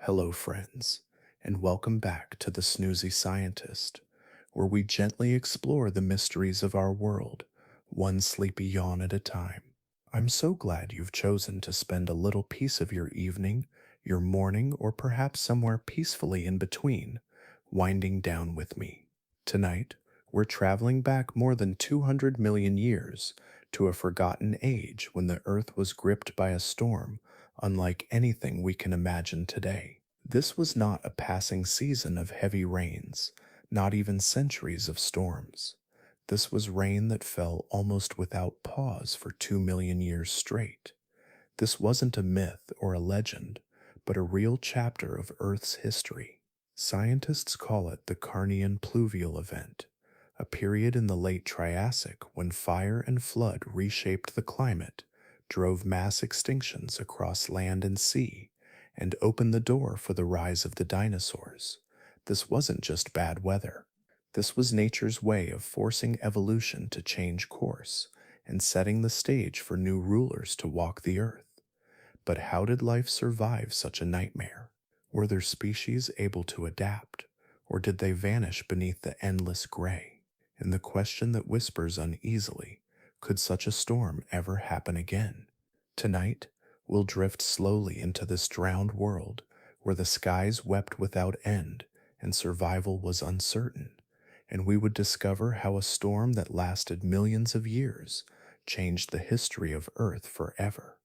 Hello, friends, and welcome back to the Snoozy Scientist, where we gently explore the mysteries of our world, one sleepy yawn at a time. I'm so glad you've chosen to spend a little piece of your evening, your morning, or perhaps somewhere peacefully in between, winding down with me. Tonight, we're traveling back more than 200 million years to a forgotten age when the Earth was gripped by a storm unlike anything we can imagine today. This was not a passing season of heavy rains, not even centuries of storms. This was rain that fell almost without pause for 2 million years straight. This wasn't a myth or a legend, but a real chapter of Earth's history. Scientists call it the Carnian Pluvial Event, a period in the late Triassic when fire and flood reshaped the climate, drove mass extinctions across land and sea, and opened the door for the rise of the dinosaurs. This wasn't just bad weather. This was nature's way of forcing evolution to change course and setting the stage for new rulers to walk the earth. But how did life survive such a nightmare? Were their species able to adapt, or did they vanish beneath the endless gray? And the question that whispers uneasily, could such a storm ever happen again? Tonight, we'll drift slowly into this drowned world where the skies wept without end and survival was uncertain, and we would discover how a storm that lasted millions of years changed the history of Earth forever.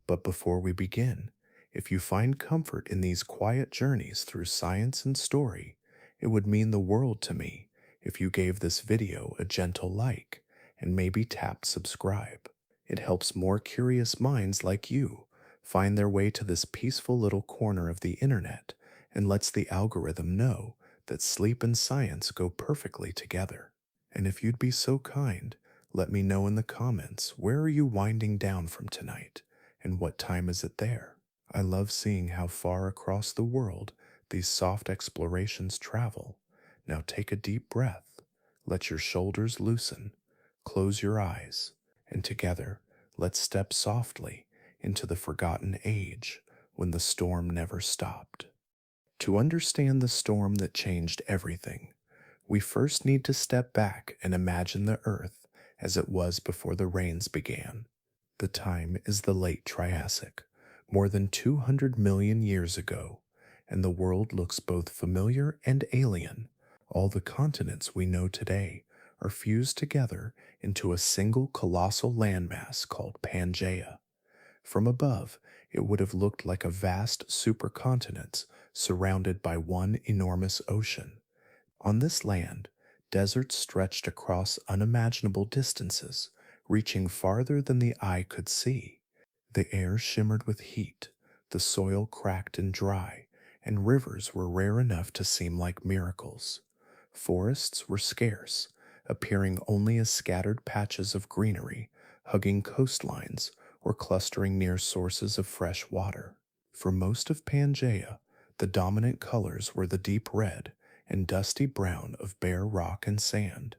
But before we begin, if you find comfort in these quiet journeys through science and story, it would mean the world to me if you gave this video a gentle like and maybe tapped subscribe. It helps more curious minds like you find their way to this peaceful little corner of the internet and lets the algorithm know that sleep and science go perfectly together. And if you'd be so kind, let me know in the comments, where are you winding down from tonight and what time is it there? I love seeing how far across the world these soft explorations travel. Now take a deep breath, let your shoulders loosen, close your eyes, and together let's step softly into the forgotten age when the storm never stopped. To understand the storm that changed everything, we first need to step back and imagine the Earth as it was before the rains began. The time is the late Triassic, more than 200 million years ago, and the world looks both familiar and alien. All the continents we know today are fused together into a single colossal landmass called Pangaea. From above, it would have looked like a vast supercontinent surrounded by one enormous ocean. On this land, deserts stretched across unimaginable distances, reaching farther than the eye could see. The air shimmered with heat, the soil cracked and dry, and rivers were rare enough to seem like miracles. Forests were scarce, appearing only as scattered patches of greenery, hugging coastlines or clustering near sources of fresh water. For most of Pangaea, the dominant colors were the deep red and dusty brown of bare rock and sand.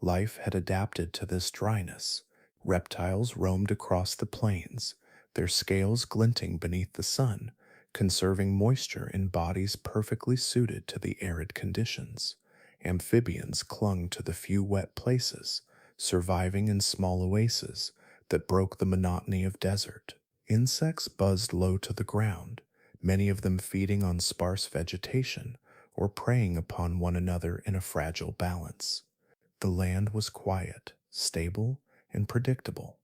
Life had adapted to this dryness. Reptiles roamed across the plains, their scales glinting beneath the sun, conserving moisture in bodies perfectly suited to the arid conditions. Amphibians clung to the few wet places, surviving in small oases that broke the monotony of desert. Insects buzzed low to the ground, many of them feeding on sparse vegetation or preying upon one another in a fragile balance. The land was quiet, stable, and predictable.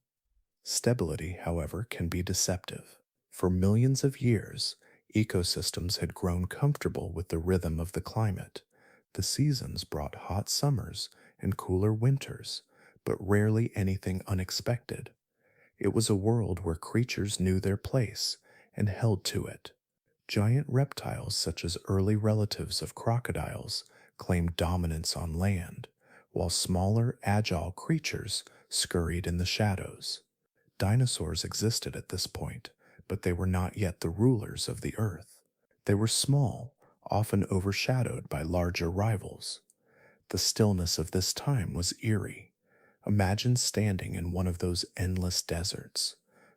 Stability, however, can be deceptive. For millions of years, ecosystems had grown comfortable with the rhythm of the climate. The seasons brought hot summers and cooler winters, but rarely anything unexpected. It was a world where creatures knew their place and held to it. Giant reptiles, such as early relatives of crocodiles, claimed dominance on land, while smaller, agile creatures scurried in the shadows. Dinosaurs existed at this point, but they were not yet the rulers of the earth. They were small, often overshadowed by larger rivals. The stillness of this time was eerie. Imagine standing in one of those endless deserts.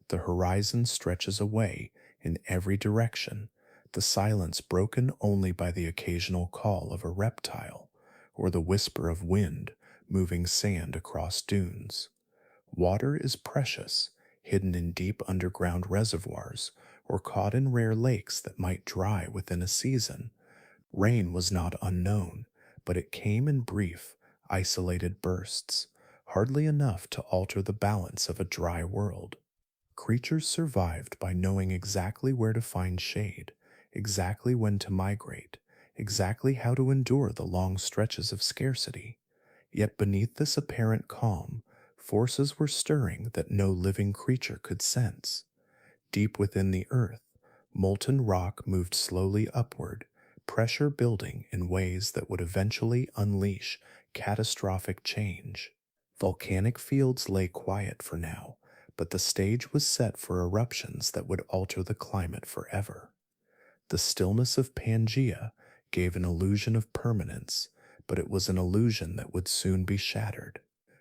The horizon stretches away in every direction, the silence broken only by the occasional call of a reptile or the whisper of wind moving sand across dunes. Water is precious, hidden in deep underground reservoirs or caught in rare lakes that might dry within a season. Rain was not unknown, but it came in brief, isolated bursts, hardly enough to alter the balance of a dry world. Creatures survived by knowing exactly where to find shade, exactly when to migrate, exactly how to endure the long stretches of scarcity. Yet beneath this apparent calm, forces were stirring that no living creature could sense. Deep within the earth, molten rock moved slowly upward, pressure building in ways that would eventually unleash catastrophic change. Volcanic fields lay quiet for now, but the stage was set for eruptions that would alter the climate forever. The stillness of Pangaea gave an illusion of permanence, but it was an illusion that would soon be shattered.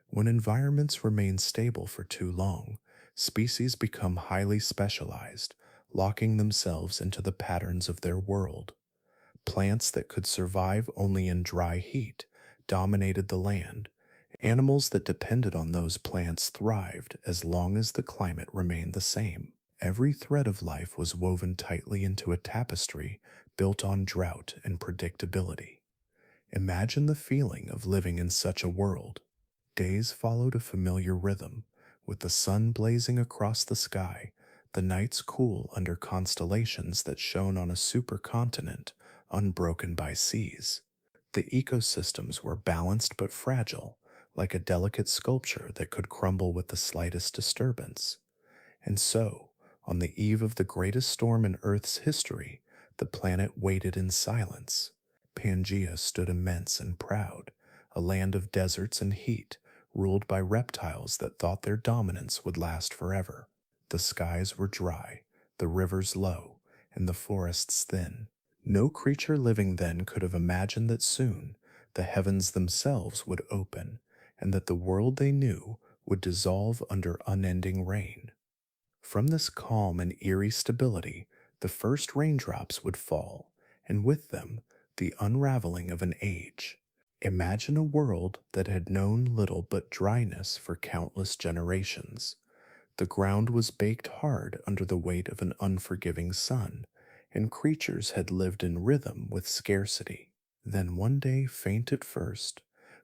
When environments remain stable for too long, species become highly specialized, locking themselves into the patterns of their world. Plants that could survive only in dry heat dominated the land. Animals that depended on those plants thrived as long as the climate remained the same. Every thread of life was woven tightly into a tapestry built on drought and predictability. Imagine the feeling of living in such a world. Days followed a familiar rhythm, with the sun blazing across the sky, the nights cool under constellations that shone on a supercontinent unbroken by seas. The ecosystems were balanced but fragile, like a delicate sculpture that could crumble with the slightest disturbance. And so, on the eve of the greatest storm in Earth's history, the planet waited in silence. Pangaea stood immense and proud, a land of deserts and heat, ruled by reptiles that thought their dominance would last forever. The skies were dry, the rivers low, and the forests thin. No creature living then could have imagined that soon the heavens themselves would open, and that the world they knew would dissolve under unending rain. From this calm and eerie stability, the first raindrops would fall, and with them, the unraveling of an age. Imagine a world that had known little but dryness for countless generations. The ground was baked hard under the weight of an unforgiving sun, and creatures had lived in rhythm with scarcity. Then one day, faint at first,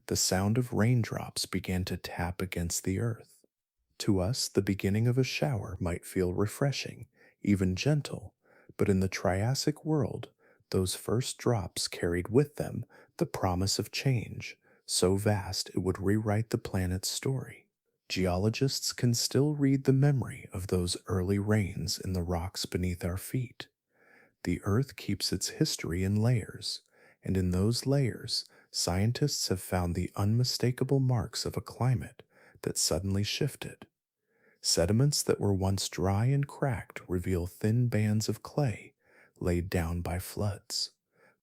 the sound of raindrops began to tap against the earth. To us, the beginning of a shower might feel refreshing, even gentle, but in the Triassic world, those first drops carried with them the promise of change, so vast it would rewrite the planet's story. Geologists can still read the memory of those early rains in the rocks beneath our feet. The Earth keeps its history in layers, and in those layers, scientists have found the unmistakable marks of a climate that suddenly shifted. Sediments that were once dry and cracked reveal thin bands of clay laid down by floods.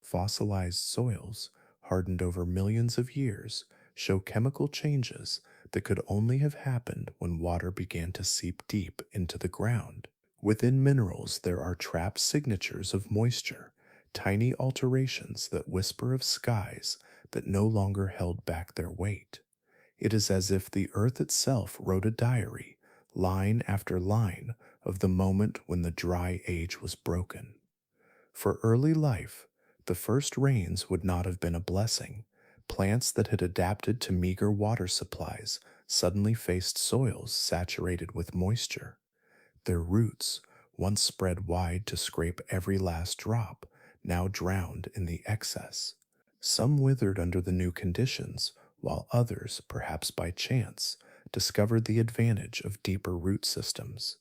Fossilized soils, hardened over millions of years, show chemical changes that could only have happened when water began to seep deep into the ground. Within minerals, there are trapped signatures of moisture, tiny alterations that whisper of skies that no longer held back their weight. It is as if the earth itself wrote a diary, line after line, of the moment when the dry age was broken. For early life, the first rains would not have been a blessing. Plants that had adapted to meager water supplies suddenly faced soils saturated with moisture. Their roots, once spread wide to scrape every last drop, now drowned in the excess. Some withered under the new conditions, while others, perhaps by chance, discovered the advantage of deeper root systems.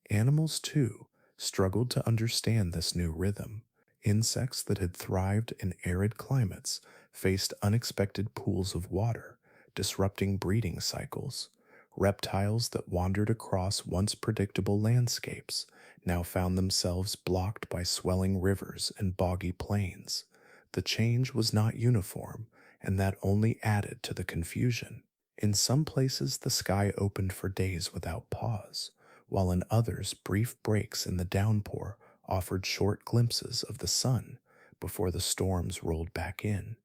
Animals, too, struggled to understand this new rhythm. Insects that had thrived in arid climates faced unexpected pools of water, disrupting breeding cycles. Reptiles that wandered across once predictable landscapes now found themselves blocked by swelling rivers and boggy plains. The change was not uniform, and that only added to the confusion. In some places, the sky opened for days without pause, while in others, brief breaks in the downpour offered short glimpses of the sun before the storms rolled back in.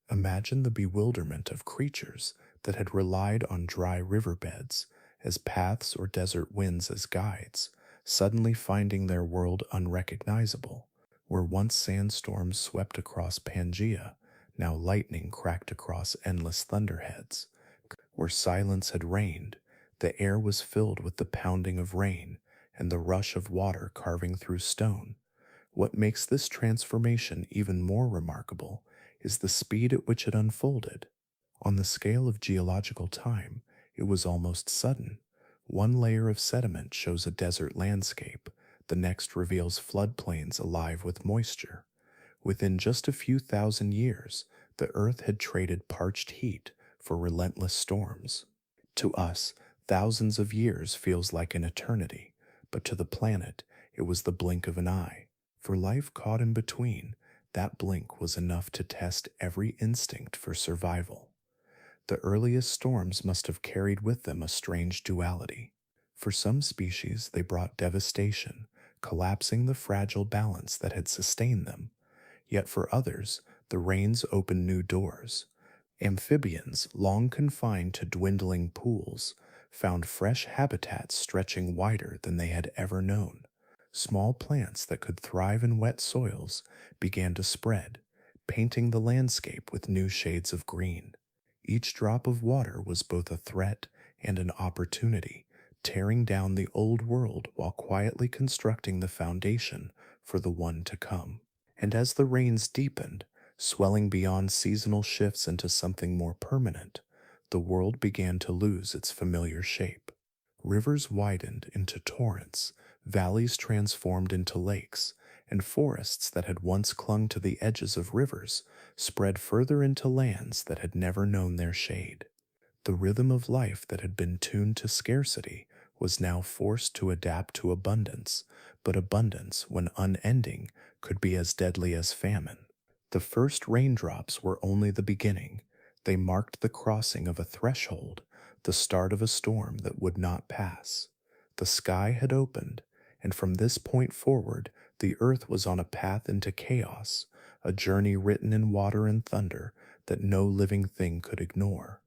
Imagine the bewilderment of creatures that had relied on dry riverbeds as paths or desert winds as guides, suddenly finding their world unrecognizable. Where once sandstorms swept across Pangaea, now lightning cracked across endless thunderheads. Where silence had reigned, the air was filled with the pounding of rain and the rush of water carving through stone. What makes this transformation even more remarkable is the speed at which it unfolded. On the scale of geological time, it was almost sudden. One layer of sediment shows a desert landscape, the next reveals floodplains alive with moisture. Within just a few thousand years, the Earth had traded parched heat for relentless storms. To us, thousands of years feels like an eternity, but to the planet, it was the blink of an eye. For life caught in between, that blink was enough to test every instinct for survival. The earliest storms must have carried with them a strange duality. For some species, they brought devastation, collapsing the fragile balance that had sustained them. Yet for others, the rains opened new doors. Amphibians, long confined to dwindling pools, found fresh habitats stretching wider than they had ever known. Small plants that could thrive in wet soils began to spread, painting the landscape with new shades of green. Each drop of water was both a threat and an opportunity, tearing down the old world while quietly constructing the foundation for the one to come. And as the rains deepened, swelling beyond seasonal shifts into something more permanent, the world began to lose its familiar shape. Rivers widened into torrents, valleys transformed into lakes, and forests that had once clung to the edges of rivers spread further into lands that had never known their shade. The rhythm of life that had been tuned to scarcity was now forced to adapt to abundance, but abundance, when unending, could be as deadly as famine. The first raindrops were only the beginning. They marked the crossing of a threshold, the start of a storm that would not pass. The sky had opened, and from this point forward, the earth was on a path into chaos, a journey written in water and thunder that no living thing could ignore.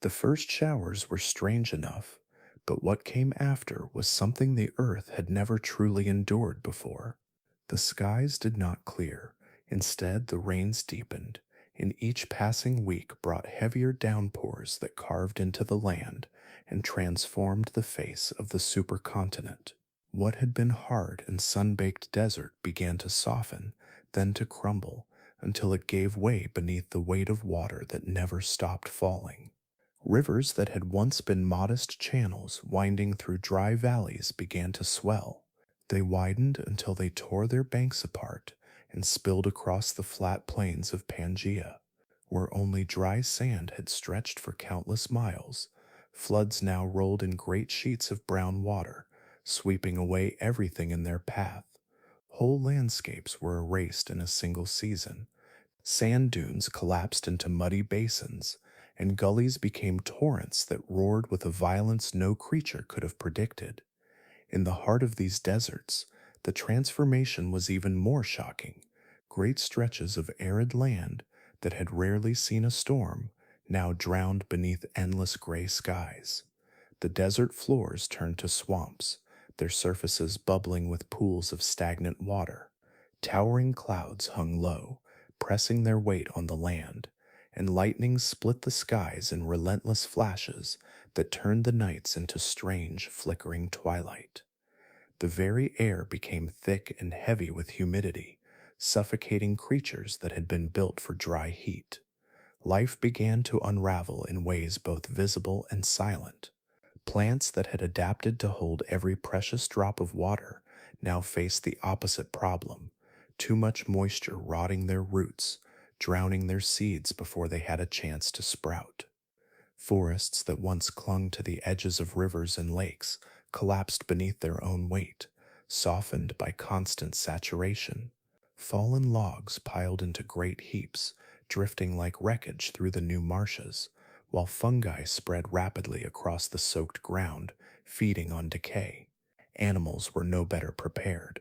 The first showers were strange enough, but what came after was something the earth had never truly endured before. The skies did not clear. Instead, the rains deepened, and each passing week brought heavier downpours that carved into the land and transformed the face of the supercontinent. What had been hard and sun-baked desert began to soften, then to crumble, until it gave way beneath the weight of water that never stopped falling. Rivers that had once been modest channels winding through dry valleys began to swell. They widened until they tore their banks apart and spilled across the flat plains of Pangaea. Where only dry sand had stretched for countless miles, floods now rolled in great sheets of brown water, sweeping away everything in their path. Whole landscapes were erased in a single season. Sand dunes collapsed into muddy basins, and gullies became torrents that roared with a violence no creature could have predicted. In the heart of these deserts, the transformation was even more shocking. Great stretches of arid land that had rarely seen a storm now drowned beneath endless gray skies. The desert floors turned to swamps, their surfaces bubbling with pools of stagnant water. Towering clouds hung low, pressing their weight on the land, and lightning split the skies in relentless flashes that turned the nights into strange, flickering twilight. The very air became thick and heavy with humidity, suffocating creatures that had been built for dry heat. Life began to unravel in ways both visible and silent. Plants that had adapted to hold every precious drop of water now faced the opposite problem: too much moisture rotting their roots, drowning their seeds before they had a chance to sprout. Forests that once clung to the edges of rivers and lakes collapsed beneath their own weight, softened by constant saturation. Fallen logs piled into great heaps, drifting like wreckage through the new marshes, while fungi spread rapidly across the soaked ground, feeding on decay. Animals were no better prepared.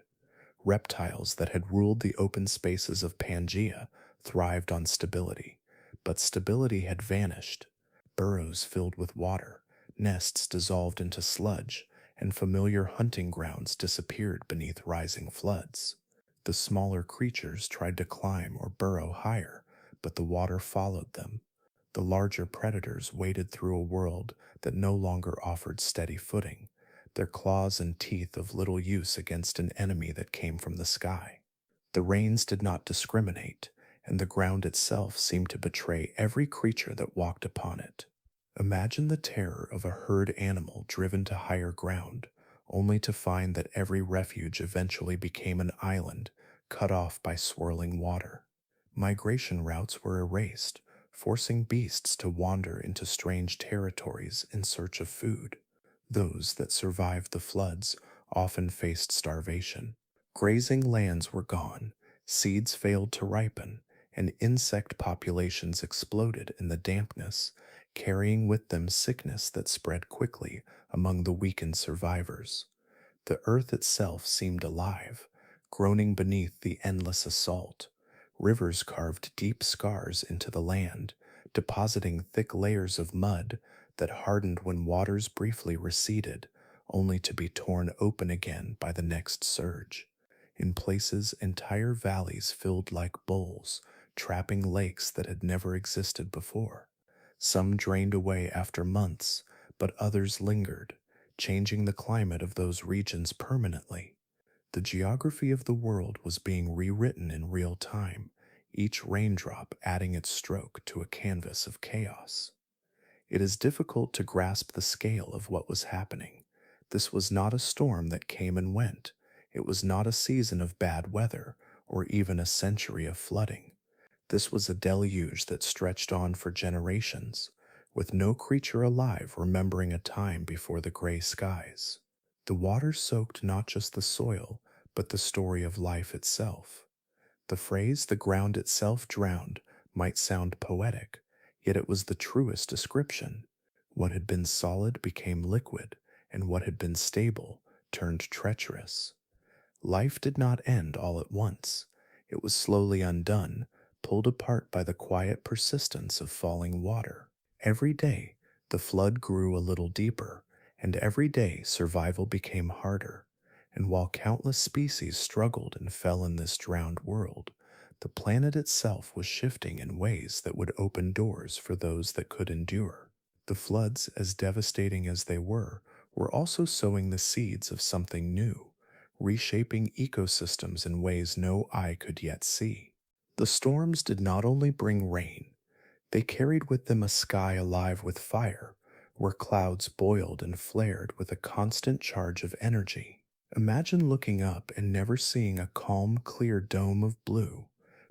Reptiles that had ruled the open spaces of Pangaea thrived on stability, but stability had vanished. Burrows filled with water, nests dissolved into sludge, and familiar hunting grounds disappeared beneath rising floods. The smaller creatures tried to climb or burrow higher, but the water followed them. The larger predators waded through a world that no longer offered steady footing, their claws and teeth of little use against an enemy that came from the sky. The rains did not discriminate, and the ground itself seemed to betray every creature that walked upon it. Imagine the terror of a herd animal driven to higher ground, only to find that every refuge eventually became an island cut off by swirling water. Migration routes were erased, forcing beasts to wander into strange territories in search of food. Those that survived the floods often faced starvation. Grazing lands were gone, seeds failed to ripen, and insect populations exploded in the dampness, carrying with them sickness that spread quickly among the weakened survivors. The earth itself seemed alive, groaning beneath the endless assault. Rivers carved deep scars into the land, depositing thick layers of mud that hardened when waters briefly receded, only to be torn open again by the next surge. In places, entire valleys filled like bowls, trapping lakes that had never existed before. Some drained away after months, but others lingered, changing the climate of those regions permanently. The geography of the world was being rewritten in real time, each raindrop adding its stroke to a canvas of chaos. It is difficult to grasp the scale of what was happening. This was not a storm that came and went. It was not a season of bad weather, or even a century of flooding. This was a deluge that stretched on for generations, with no creature alive remembering a time before the gray skies. The water soaked not just the soil, but the story of life itself. The phrase "the ground itself drowned" might sound poetic, yet it was the truest description. What had been solid became liquid, and what had been stable turned treacherous. Life did not end all at once. It was slowly undone, pulled apart by the quiet persistence of falling water. Every day, the flood grew a little deeper, and every day survival became harder. And while countless species struggled and fell in this drowned world, the planet itself was shifting in ways that would open doors for those that could endure. The floods, as devastating as they were also sowing the seeds of something new, reshaping ecosystems in ways no eye could yet see. The storms did not only bring rain, they carried with them a sky alive with fire, where clouds boiled and flared with a constant charge of energy. Imagine looking up and never seeing a calm, clear dome of blue,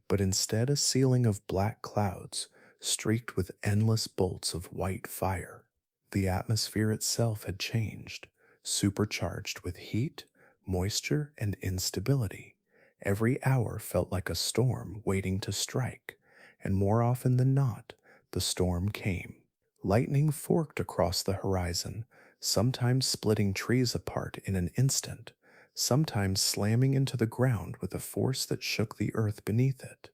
but instead a ceiling of black clouds streaked with endless bolts of white fire. The atmosphere itself had changed, supercharged with heat, moisture, and instability. Every hour felt like a storm waiting to strike, and more often than not, the storm came. Lightning forked across the horizon, sometimes splitting trees apart in an instant, sometimes slamming into the ground with a force that shook the earth beneath it.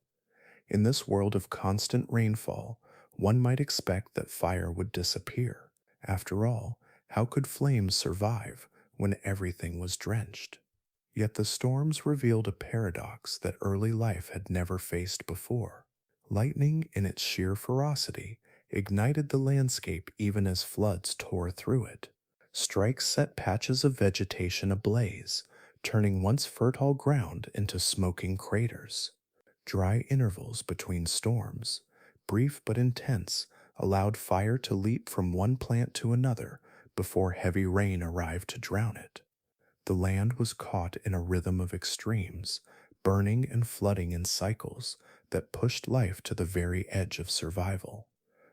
In this world of constant rainfall, one might expect that fire would disappear. After all, how could flames survive when everything was drenched? Yet the storms revealed a paradox that early life had never faced before. Lightning, in its sheer ferocity, ignited the landscape even as floods tore through it. Strikes set patches of vegetation ablaze, turning once fertile ground into smoking craters. Dry intervals between storms, brief but intense, allowed fire to leap from one plant to another before heavy rain arrived to drown it. The land was caught in a rhythm of extremes, burning and flooding in cycles that pushed life to the very edge of survival.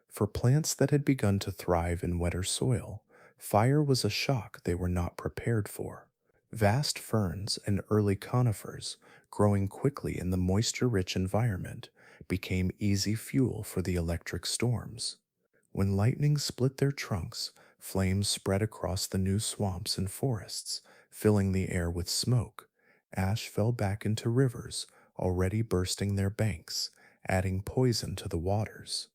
For plants that had begun to thrive in wetter soil, fire was a shock they were not prepared for. Vast ferns and early conifers, growing quickly in the moisture-rich environment, became easy fuel for the electric storms. When lightning split their trunks, flames spread across the new swamps and forests, filling the air with smoke, Ash fell back into rivers, already bursting their banks, adding poison to the waters.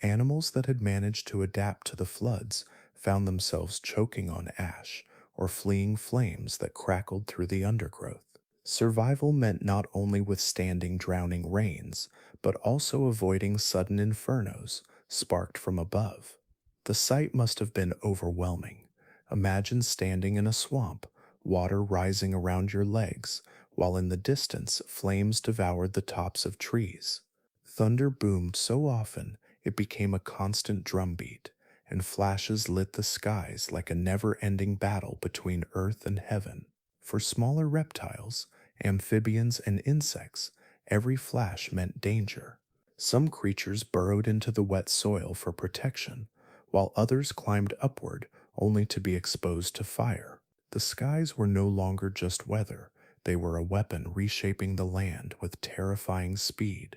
Animals that had managed to adapt to the floods found themselves choking on ash or fleeing flames that crackled through the undergrowth. Survival meant not only withstanding drowning rains, but also avoiding sudden infernos sparked from above. The sight must have been overwhelming. Imagine standing in a swamp, water rising around your legs, while in the distance flames devoured the tops of trees. Thunder boomed so often it became a constant drumbeat, and flashes lit the skies like a never ending battle between earth and heaven. For smaller reptiles, amphibians, and insects, every flash meant danger. Some creatures burrowed into the wet soil for protection, while others climbed upward only to be exposed to fire. The skies were no longer just weather, they were a weapon reshaping the land with terrifying speed.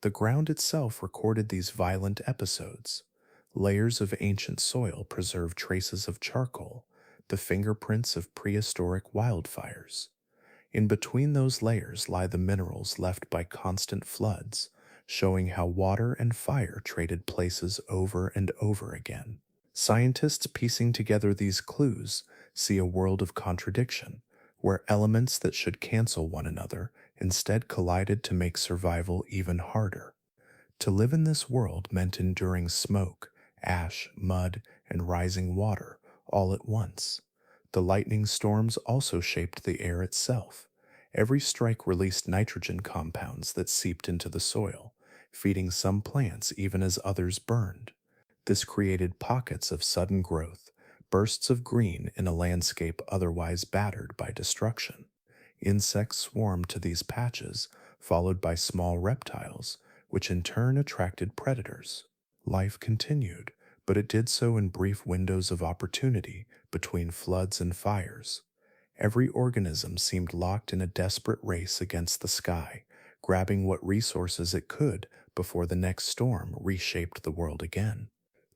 The ground itself recorded these violent episodes. Layers of ancient soil preserved traces of charcoal, the fingerprints of prehistoric wildfires. In between those layers lie the minerals left by constant floods, showing how water and fire traded places over and over again. Scientists piecing together these clues see a world of contradiction, where elements that should cancel one another instead collided to make survival even harder. To live in this world meant enduring smoke, ash, mud, and rising water all at once. The lightning storms also shaped the air itself. Every strike released nitrogen compounds that seeped into the soil, feeding some plants even as others burned. This created pockets of sudden growth, bursts of green in a landscape otherwise battered by destruction. Insects swarmed to these patches, followed by small reptiles, which in turn attracted predators. Life continued, but it did so in brief windows of opportunity between floods and fires. Every organism seemed locked in a desperate race against the sky, grabbing what resources it could before the next storm reshaped the world again.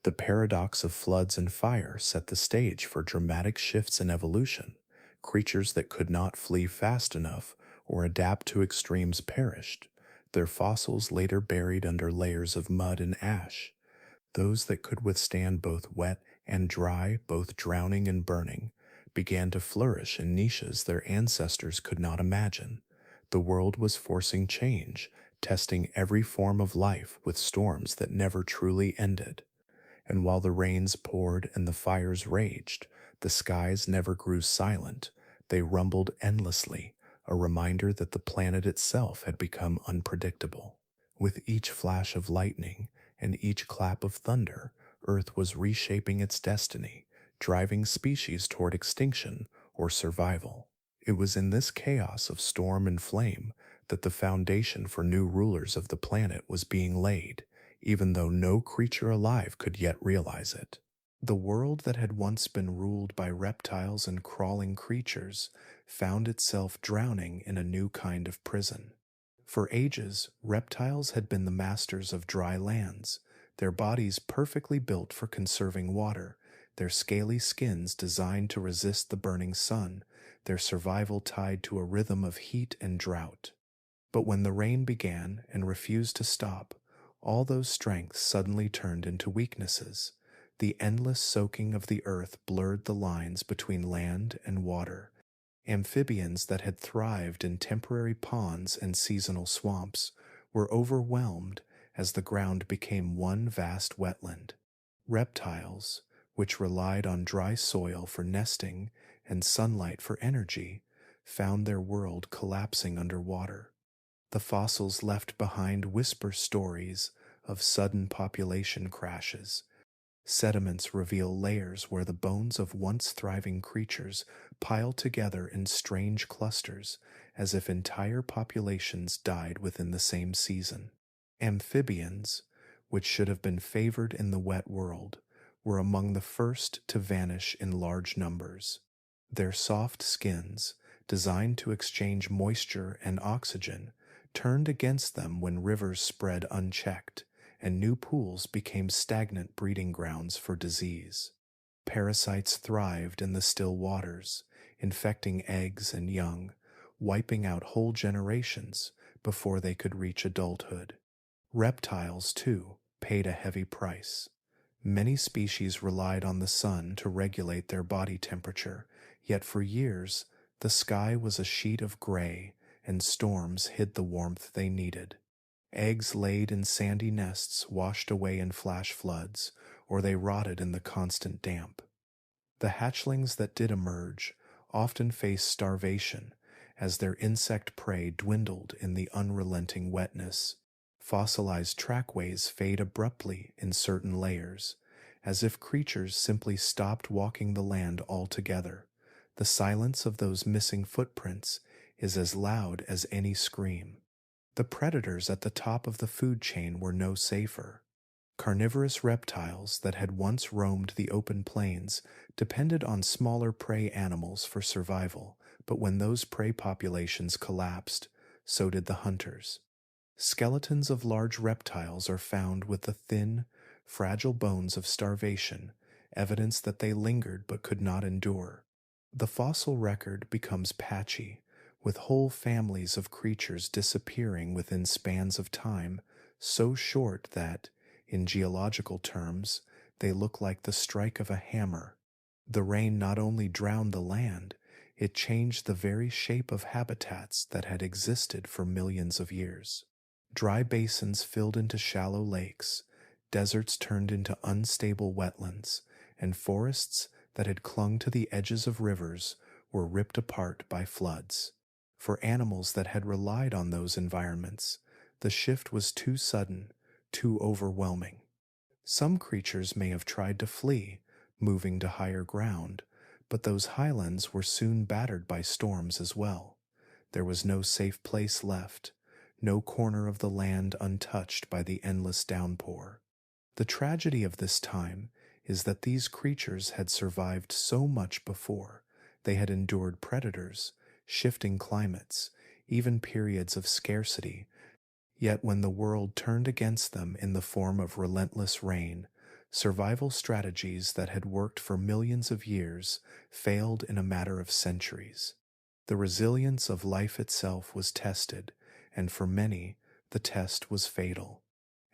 The paradox of floods and fire set the stage for dramatic shifts in evolution. Creatures that could not flee fast enough or adapt to extremes perished, their fossils later buried under layers of mud and ash. Those that could withstand both wet and dry, both drowning and burning, began to flourish in niches their ancestors could not imagine. The world was forcing change, testing every form of life with storms that never truly ended. And while the rains poured and the fires raged, the skies never grew silent. They rumbled endlessly, a reminder that the planet itself had become unpredictable. With each flash of lightning and each clap of thunder, Earth was reshaping its destiny, driving species toward extinction or survival. It was in this chaos of storm and flame that the foundation for new rulers of the planet was being laid, even though no creature alive could yet realize it. The world that had once been ruled by reptiles and crawling creatures found itself drowning in a new kind of prison. For ages, reptiles had been the masters of dry lands, their bodies perfectly built for conserving water, their scaly skins designed to resist the burning sun, their survival tied to a rhythm of heat and drought. But when the rain began and refused to stop, all those strengths suddenly turned into weaknesses. The endless soaking of the earth blurred the lines between land and water. Amphibians that had thrived in temporary ponds and seasonal swamps were overwhelmed as the ground became one vast wetland. Reptiles, which relied on dry soil for nesting and sunlight for energy, found their world collapsing underwater. The fossils left behind whisper stories of sudden population crashes. Sediments reveal layers where the bones of once thriving creatures pile together in strange clusters, as if entire populations died within the same season. Amphibians, which should have been favored in the wet world, were among the first to vanish in large numbers. Their soft skins, designed to exchange moisture and oxygen, turned against them when rivers spread unchecked, and new pools became stagnant breeding grounds for disease. Parasites thrived in the still waters, infecting eggs and young, wiping out whole generations before they could reach adulthood. Reptiles, too, paid a heavy price. Many species relied on the sun to regulate their body temperature, yet for years the sky was a sheet of gray and storms hid the warmth they needed. Eggs laid in sandy nests washed away in flash floods, or they rotted in the constant damp. The hatchlings that did emerge often faced starvation as their insect prey dwindled in the unrelenting wetness. Fossilized trackways fade abruptly in certain layers, as if creatures simply stopped walking the land altogether. The silence of those missing footprints is as loud as any scream. The predators at the top of the food chain were no safer. Carnivorous reptiles that had once roamed the open plains depended on smaller prey animals for survival, but when those prey populations collapsed, so did the hunters. Skeletons of large reptiles are found with the thin, fragile bones of starvation, evidence that they lingered but could not endure. The fossil record becomes patchy, with whole families of creatures disappearing within spans of time so short that, in geological terms, they look like the strike of a hammer. The rain not only drowned the land, it changed the very shape of habitats that had existed for millions of years. Dry basins filled into shallow lakes, deserts turned into unstable wetlands, and forests that had clung to the edges of rivers were ripped apart by floods. For animals that had relied on those environments, the shift was too sudden, too overwhelming. Some creatures may have tried to flee, moving to higher ground, but those highlands were soon battered by storms as well. There was no safe place left, no corner of the land untouched by the endless downpour. The tragedy of this time is that these creatures had survived so much before. They had endured predators, shifting climates, even periods of scarcity. Yet when the world turned against them in the form of relentless rain, survival strategies that had worked for millions of years failed in a matter of centuries. The resilience of life itself was tested, and for many, the test was fatal.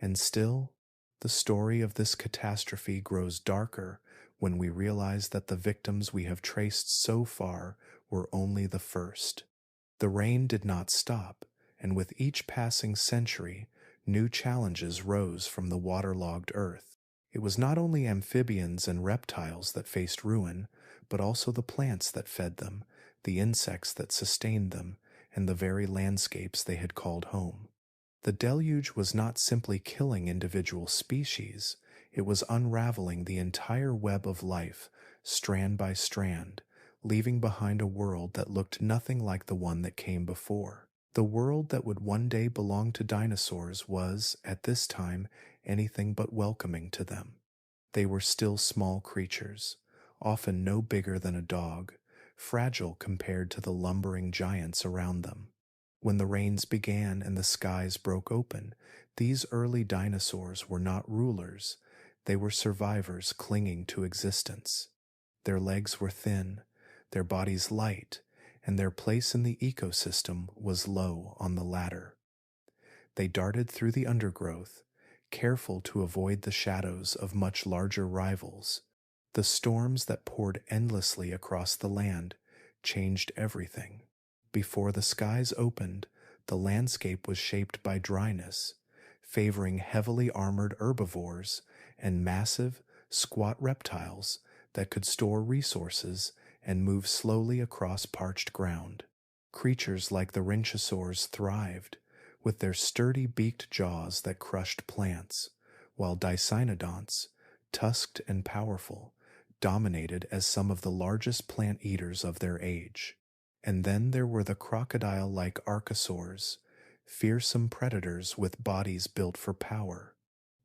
And still, the story of this catastrophe grows darker when we realize that the victims we have traced so far were only the first. The rain did not stop, and with each passing century, new challenges rose from the waterlogged earth. It was not only amphibians and reptiles that faced ruin, but also the plants that fed them, the insects that sustained them, and the very landscapes they had called home. The deluge was not simply killing individual species, it was unraveling the entire web of life, strand by strand, leaving behind a world that looked nothing like the one that came before. The world that would one day belong to dinosaurs was, at this time, anything but welcoming to them. They were still small creatures, often no bigger than a dog, fragile compared to the lumbering giants around them. When the rains began and the skies broke open, these early dinosaurs were not rulers, they were survivors clinging to existence. Their legs were thin, their bodies light, and their place in the ecosystem was low on the ladder. They darted through the undergrowth, careful to avoid the shadows of much larger rivals. The storms that poured endlessly across the land changed everything. Before the skies opened, the landscape was shaped by dryness, favoring heavily armored herbivores and massive, squat reptiles that could store resources and move slowly across parched ground. Creatures like the rhinoceros thrived, with their sturdy beaked jaws that crushed plants, while dicynodonts, tusked and powerful, dominated as some of the largest plant eaters of their age. And then there were the crocodile-like archosaurs, fearsome predators with bodies built for power.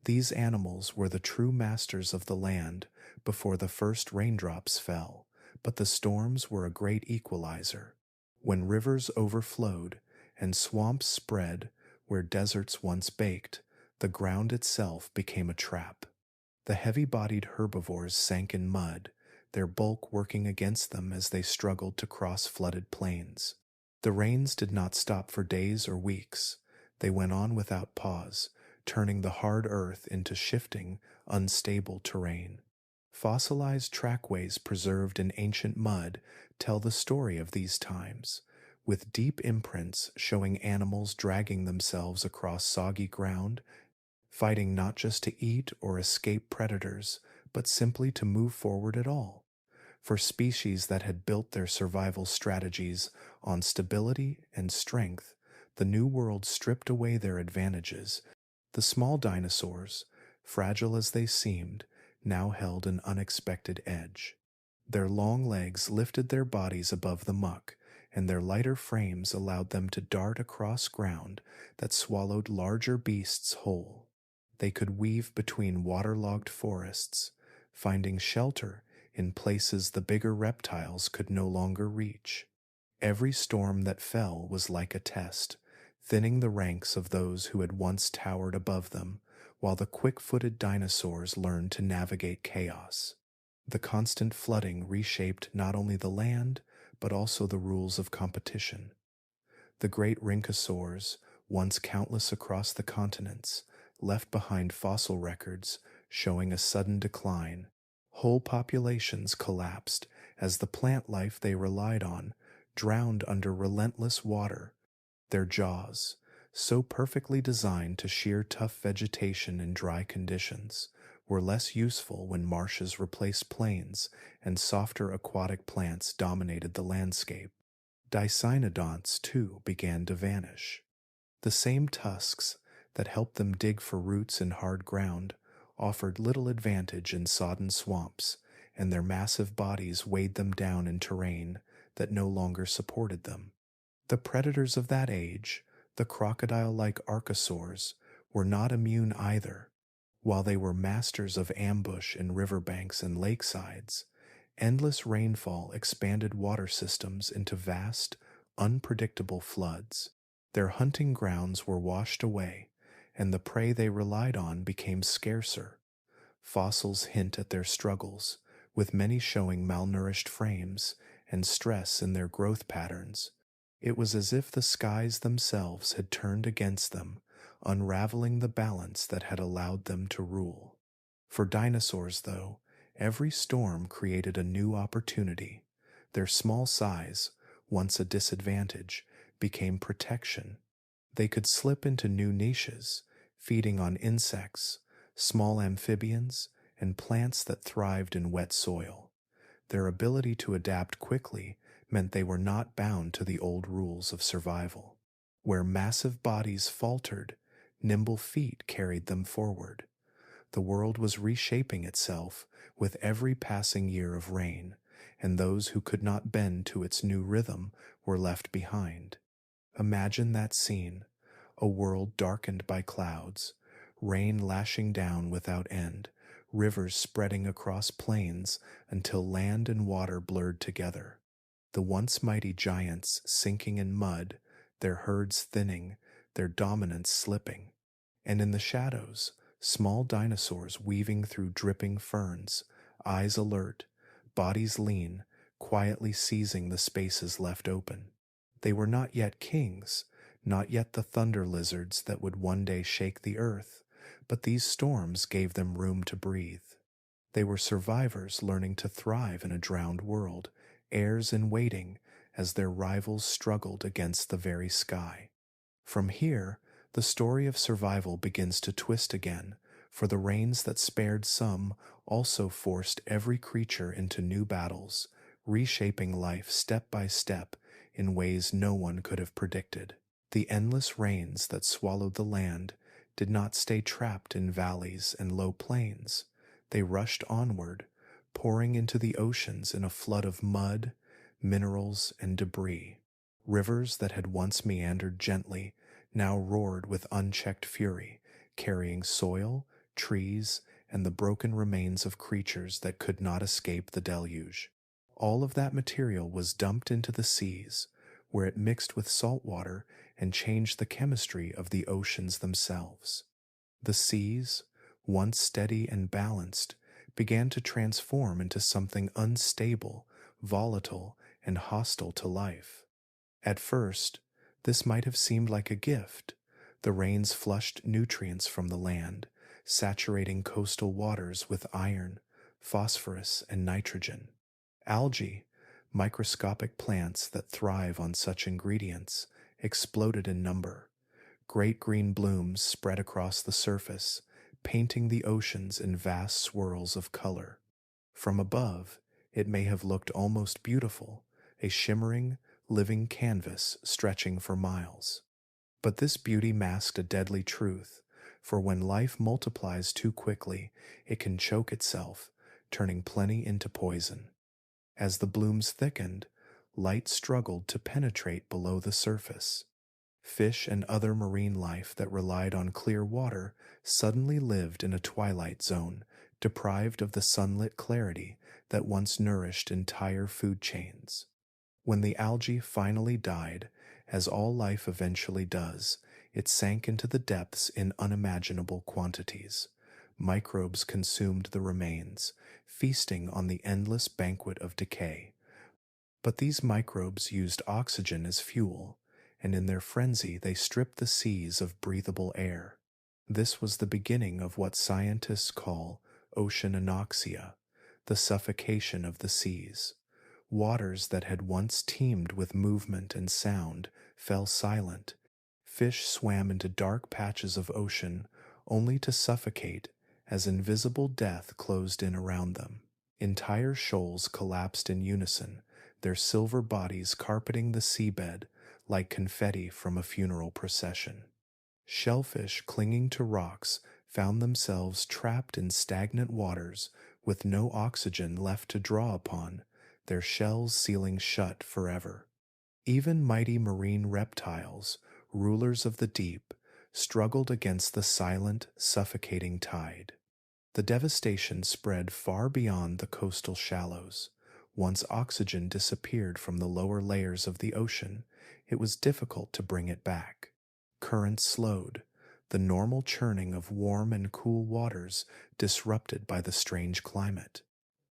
These animals were the true masters of the land before the first raindrops fell, but the storms were a great equalizer. When rivers overflowed and swamps spread where deserts once baked, the ground itself became a trap. The heavy-bodied herbivores sank in mud, their bulk working against them as they struggled to cross flooded plains. The rains did not stop for days or weeks. They went on without pause, turning the hard earth into shifting, unstable terrain. Fossilized trackways preserved in ancient mud tell the story of these times, with deep imprints showing animals dragging themselves across soggy ground, fighting not just to eat or escape predators, but simply to move forward at all. For species that had built their survival strategies on stability and strength, the New World stripped away their advantages. The small dinosaurs, fragile as they seemed, now held an unexpected edge. Their long legs lifted their bodies above the muck, and their lighter frames allowed them to dart across ground that swallowed larger beasts whole. They could weave between waterlogged forests, finding shelter in places the bigger reptiles could no longer reach. Every storm that fell was like a test, thinning the ranks of those who had once towered above them, while the quick-footed dinosaurs learned to navigate chaos. The constant flooding reshaped not only the land, but also the rules of competition. The great rhynchosaurs, once countless across the continents, left behind fossil records showing a sudden decline. Whole populations collapsed as the plant life they relied on drowned under relentless water. Their jaws, so perfectly designed to shear tough vegetation in dry conditions, were less useful when marshes replaced plains and softer aquatic plants dominated the landscape. Dicynodonts, too, began to vanish. The same tusks that helped them dig for roots in hard ground offered little advantage in sodden swamps, and their massive bodies weighed them down in terrain that no longer supported them. The predators of that age, the crocodile-like archosaurs, were not immune either. While they were masters of ambush in riverbanks and lakesides, endless rainfall expanded water systems into vast, unpredictable floods. Their hunting grounds were washed away, and the prey they relied on became scarcer. Fossils hint at their struggles, with many showing malnourished frames and stress in their growth patterns. It was as if the skies themselves had turned against them, unraveling the balance that had allowed them to rule. For dinosaurs, though, every storm created a new opportunity. Their small size, once a disadvantage, became protection. They could slip into new niches, feeding on insects, small amphibians, and plants that thrived in wet soil. Their ability to adapt quickly meant they were not bound to the old rules of survival. Where massive bodies faltered, nimble feet carried them forward. The world was reshaping itself with every passing year of rain, and those who could not bend to its new rhythm were left behind. Imagine that scene, a world darkened by clouds, rain lashing down without end, rivers spreading across plains until land and water blurred together. The once mighty giants sinking in mud, their herds thinning, their dominance slipping. And in the shadows, small dinosaurs weaving through dripping ferns, eyes alert, bodies lean, quietly seizing the spaces left open. They were not yet kings, not yet the thunder lizards that would one day shake the earth, but these storms gave them room to breathe. They were survivors learning to thrive in a drowned world, heirs in waiting as their rivals struggled against the very sky. From here, the story of survival begins to twist again, for the rains that spared some also forced every creature into new battles, reshaping life step by step in ways no one could have predicted. The endless rains that swallowed the land did not stay trapped in valleys and low plains. They rushed onward, pouring into the oceans in a flood of mud, minerals, and debris. Rivers that had once meandered gently now roared with unchecked fury, carrying soil, trees, and the broken remains of creatures that could not escape the deluge. All of that material was dumped into the seas, where it mixed with salt water and changed the chemistry of the oceans themselves. The seas, once steady and balanced, began to transform into something unstable, volatile, and hostile to life. At first, this might have seemed like a gift. The rains flushed nutrients from the land, saturating coastal waters with iron, phosphorus, and nitrogen. Algae, microscopic plants that thrive on such ingredients, exploded in number. Great green blooms spread across the surface, painting the oceans in vast swirls of color. From above, it may have looked almost beautiful, a shimmering, living canvas stretching for miles. But this beauty masked a deadly truth, for when life multiplies too quickly, it can choke itself, turning plenty into poison. As the blooms thickened, light struggled to penetrate below the surface. Fish and other marine life that relied on clear water suddenly lived in a twilight zone, deprived of the sunlit clarity that once nourished entire food chains. When the algae finally died, as all life eventually does, it sank into the depths in unimaginable quantities. Microbes consumed the remains, feasting on the endless banquet of decay. But these microbes used oxygen as fuel, and in their frenzy they stripped the seas of breathable air. This was the beginning of what scientists call ocean anoxia, the suffocation of the seas. Waters that had once teemed with movement and sound fell silent. Fish swam into dark patches of ocean, only to suffocate as invisible death closed in around them. Entire shoals collapsed in unison, their silver bodies carpeting the seabed like confetti from a funeral procession. Shellfish clinging to rocks found themselves trapped in stagnant waters with no oxygen left to draw upon, their shells sealing shut forever. Even mighty marine reptiles, rulers of the deep, struggled against the silent, suffocating tide. The devastation spread far beyond the coastal shallows. Once oxygen disappeared from the lower layers of the ocean, it was difficult to bring it back. Currents slowed, the normal churning of warm and cool waters disrupted by the strange climate.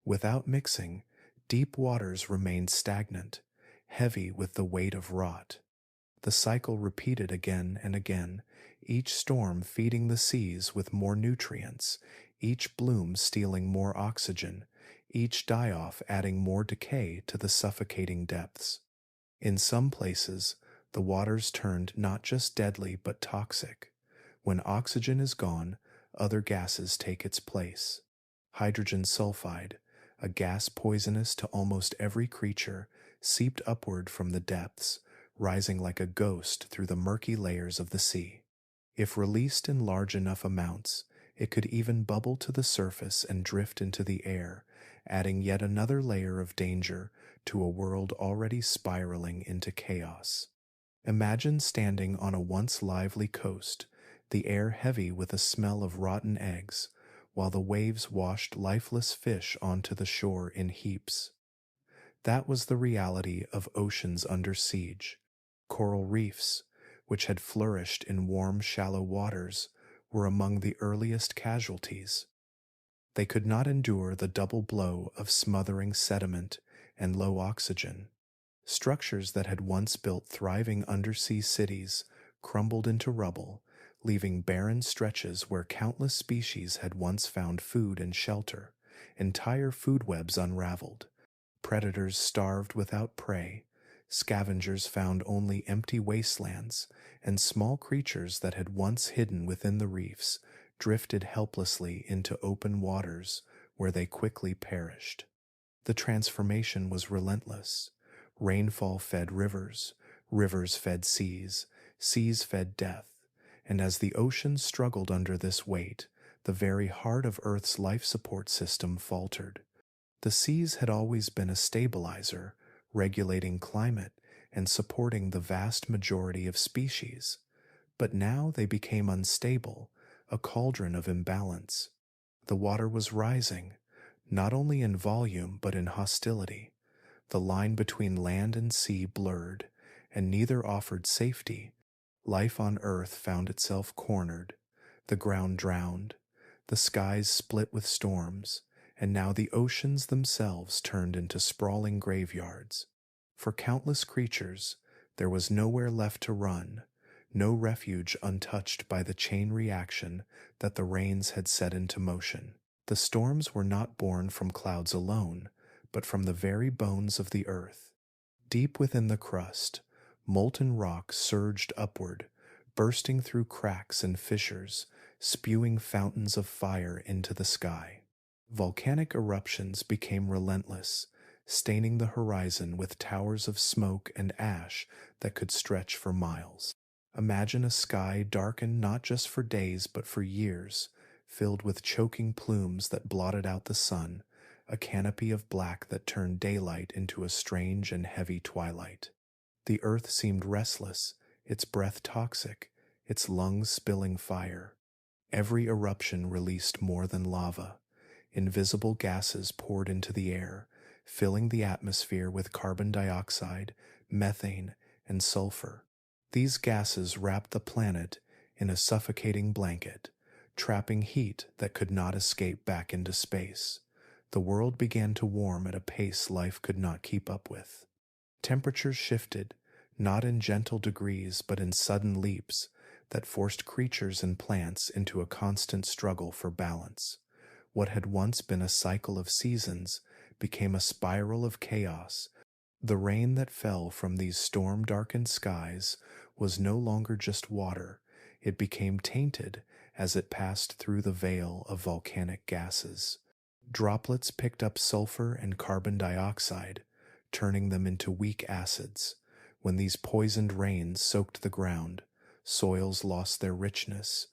Without mixing, deep waters remained stagnant, heavy with the weight of rot. The cycle repeated again and again, each storm feeding the seas with more nutrients, each bloom stealing more oxygen, each die-off adding more decay to the suffocating depths. In some places, the waters turned not just deadly but toxic. When oxygen is gone, other gases take its place. Hydrogen sulfide, a gas poisonous to almost every creature, seeped upward from the depths, rising like a ghost through the murky layers of the sea. If released in large enough amounts, it could even bubble to the surface and drift into the air, adding yet another layer of danger to a world already spiraling into chaos. Imagine standing on a once lively coast, the air heavy with a smell of rotten eggs, while the waves washed lifeless fish onto the shore in heaps. That was the reality of oceans under siege. Coral reefs, which had flourished in warm, shallow waters, were among the earliest casualties. They could not endure the double blow of smothering sediment and low oxygen. Structures that had once built thriving undersea cities crumbled into rubble, leaving barren stretches where countless species had once found food and shelter. Entire food webs unraveled. Predators starved without prey, scavengers found only empty wastelands, and small creatures that had once hidden within the reefs drifted helplessly into open waters where they quickly perished. The transformation was relentless. Rainfall fed rivers, rivers fed seas, seas fed death, and as the ocean struggled under this weight, the very heart of Earth's life support system faltered. The seas had always been a stabilizer, regulating climate and supporting the vast majority of species, but now they became unstable, a cauldron of imbalance. The water was rising, not only in volume but in hostility. The line between land and sea blurred, and neither offered safety. Life on Earth found itself cornered, the ground drowned, the skies split with storms, and now the oceans themselves turned into sprawling graveyards. For countless creatures, There was nowhere left to run, no refuge untouched by the chain reaction that the rains had set into motion. The storms were not born from clouds alone, but from the very bones of the earth. Deep within the crust, molten rock surged upward, bursting through cracks and fissures, spewing fountains of fire into the sky. Volcanic eruptions became relentless, staining the horizon with towers of smoke and ash that could stretch for miles. Imagine a sky darkened not just for days but for years, filled with choking plumes that blotted out the sun, a canopy of black that turned daylight into a strange and heavy twilight. The earth seemed restless, its breath toxic, its lungs spilling fire. Every eruption released more than lava. Invisible gases poured into the air, filling the atmosphere with carbon dioxide, methane, and sulfur. These gases wrapped the planet in a suffocating blanket, trapping heat that could not escape back into space. The world began to warm at a pace life could not keep up with. Temperatures shifted, not in gentle degrees but in sudden leaps that forced creatures and plants into a constant struggle for balance. What had once been a cycle of seasons became a spiral of chaos. The rain that fell from these storm-darkened skies was no longer just water. It became tainted as it passed through the veil of volcanic gases. Droplets picked up sulfur and carbon dioxide, turning them into weak acids. When these poisoned rains soaked the ground, soils lost their richness,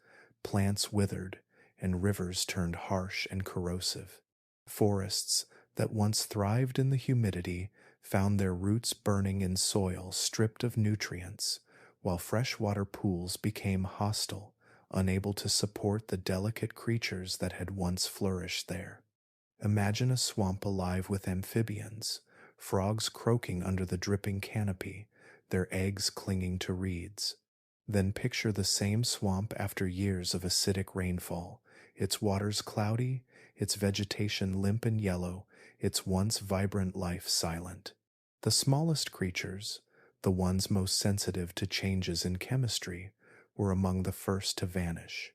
plants withered, and rivers turned harsh and corrosive. Forests that once thrived in the humidity found their roots burning in soil stripped of nutrients, while freshwater pools became hostile, unable to support the delicate creatures that had once flourished there. Imagine a swamp alive with amphibians, frogs croaking under the dripping canopy, their eggs clinging to reeds. Then picture the same swamp after years of acidic rainfall, its waters cloudy, its vegetation limp and yellow, its once vibrant life silent. The smallest creatures, the ones most sensitive to changes in chemistry, were among the first to vanish.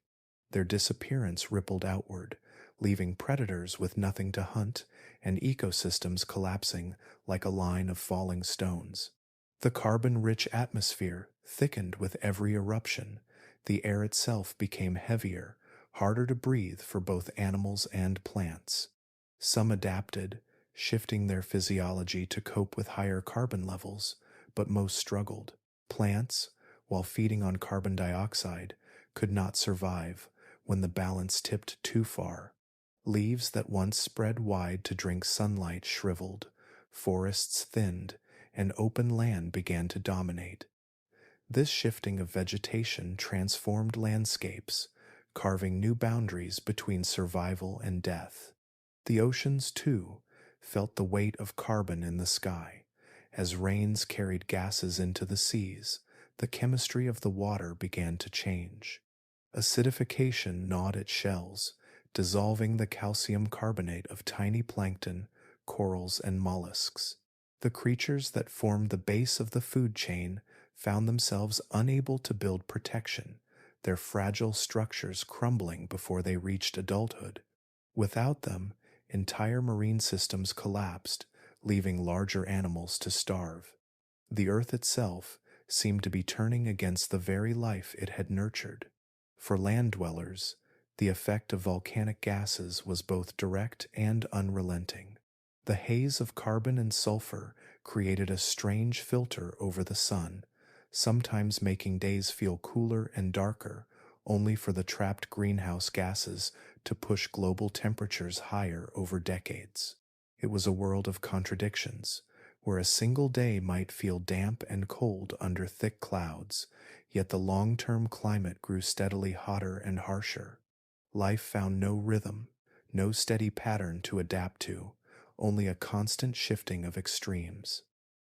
Their disappearance rippled outward, leaving predators with nothing to hunt and ecosystems collapsing like a line of falling stones. The carbon-rich atmosphere thickened with every eruption. The air itself became heavier, harder to breathe for both animals and plants. Some adapted, shifting their physiology to cope with higher carbon levels, but most struggled. Plants, while feeding on carbon dioxide, could not survive when the balance tipped too far. Leaves that once spread wide to drink sunlight shriveled, forests thinned, and open land began to dominate. This shifting of vegetation transformed landscapes, carving new boundaries between survival and death. The oceans, too, felt the weight of carbon in the sky. As rains carried gases into the seas, the chemistry of the water began to change. Acidification gnawed at shells, dissolving the calcium carbonate of tiny plankton, corals, and mollusks. The creatures that formed the base of the food chain found themselves unable to build protection, their fragile structures crumbling before they reached adulthood. Without them, entire marine systems collapsed, leaving larger animals to starve. The earth itself seemed to be turning against the very life it had nurtured. For land dwellers, the effect of volcanic gases was both direct and unrelenting. The haze of carbon and sulfur created a strange filter over the sun, sometimes making days feel cooler and darker, only for the trapped greenhouse gases to push global temperatures higher over decades. It was a world of contradictions, where a single day might feel damp and cold under thick clouds, yet the long-term climate grew steadily hotter and harsher. Life found no rhythm, no steady pattern to adapt to, only a constant shifting of extremes.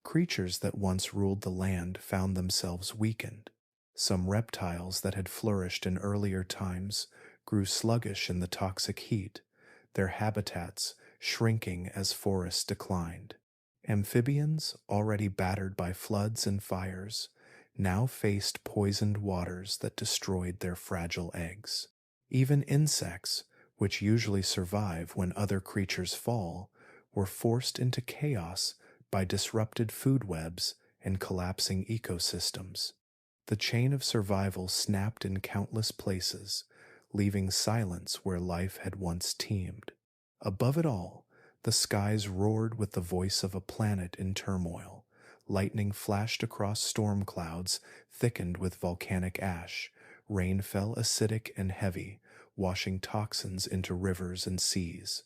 Creatures that once ruled the land found themselves weakened. Some reptiles that had flourished in earlier times grew sluggish in the toxic heat, their habitats shrinking as forests declined. Amphibians, already battered by floods and fires, now faced poisoned waters that destroyed their fragile eggs. Even insects, which usually survive when other creatures fall, were forced into chaos by disrupted food webs and collapsing ecosystems. The chain of survival snapped in countless places, leaving silence where life had once teemed. Above it all, the skies roared with the voice of a planet in turmoil. Lightning flashed across storm clouds thickened with volcanic ash. Rain fell acidic and heavy, washing toxins into rivers and seas.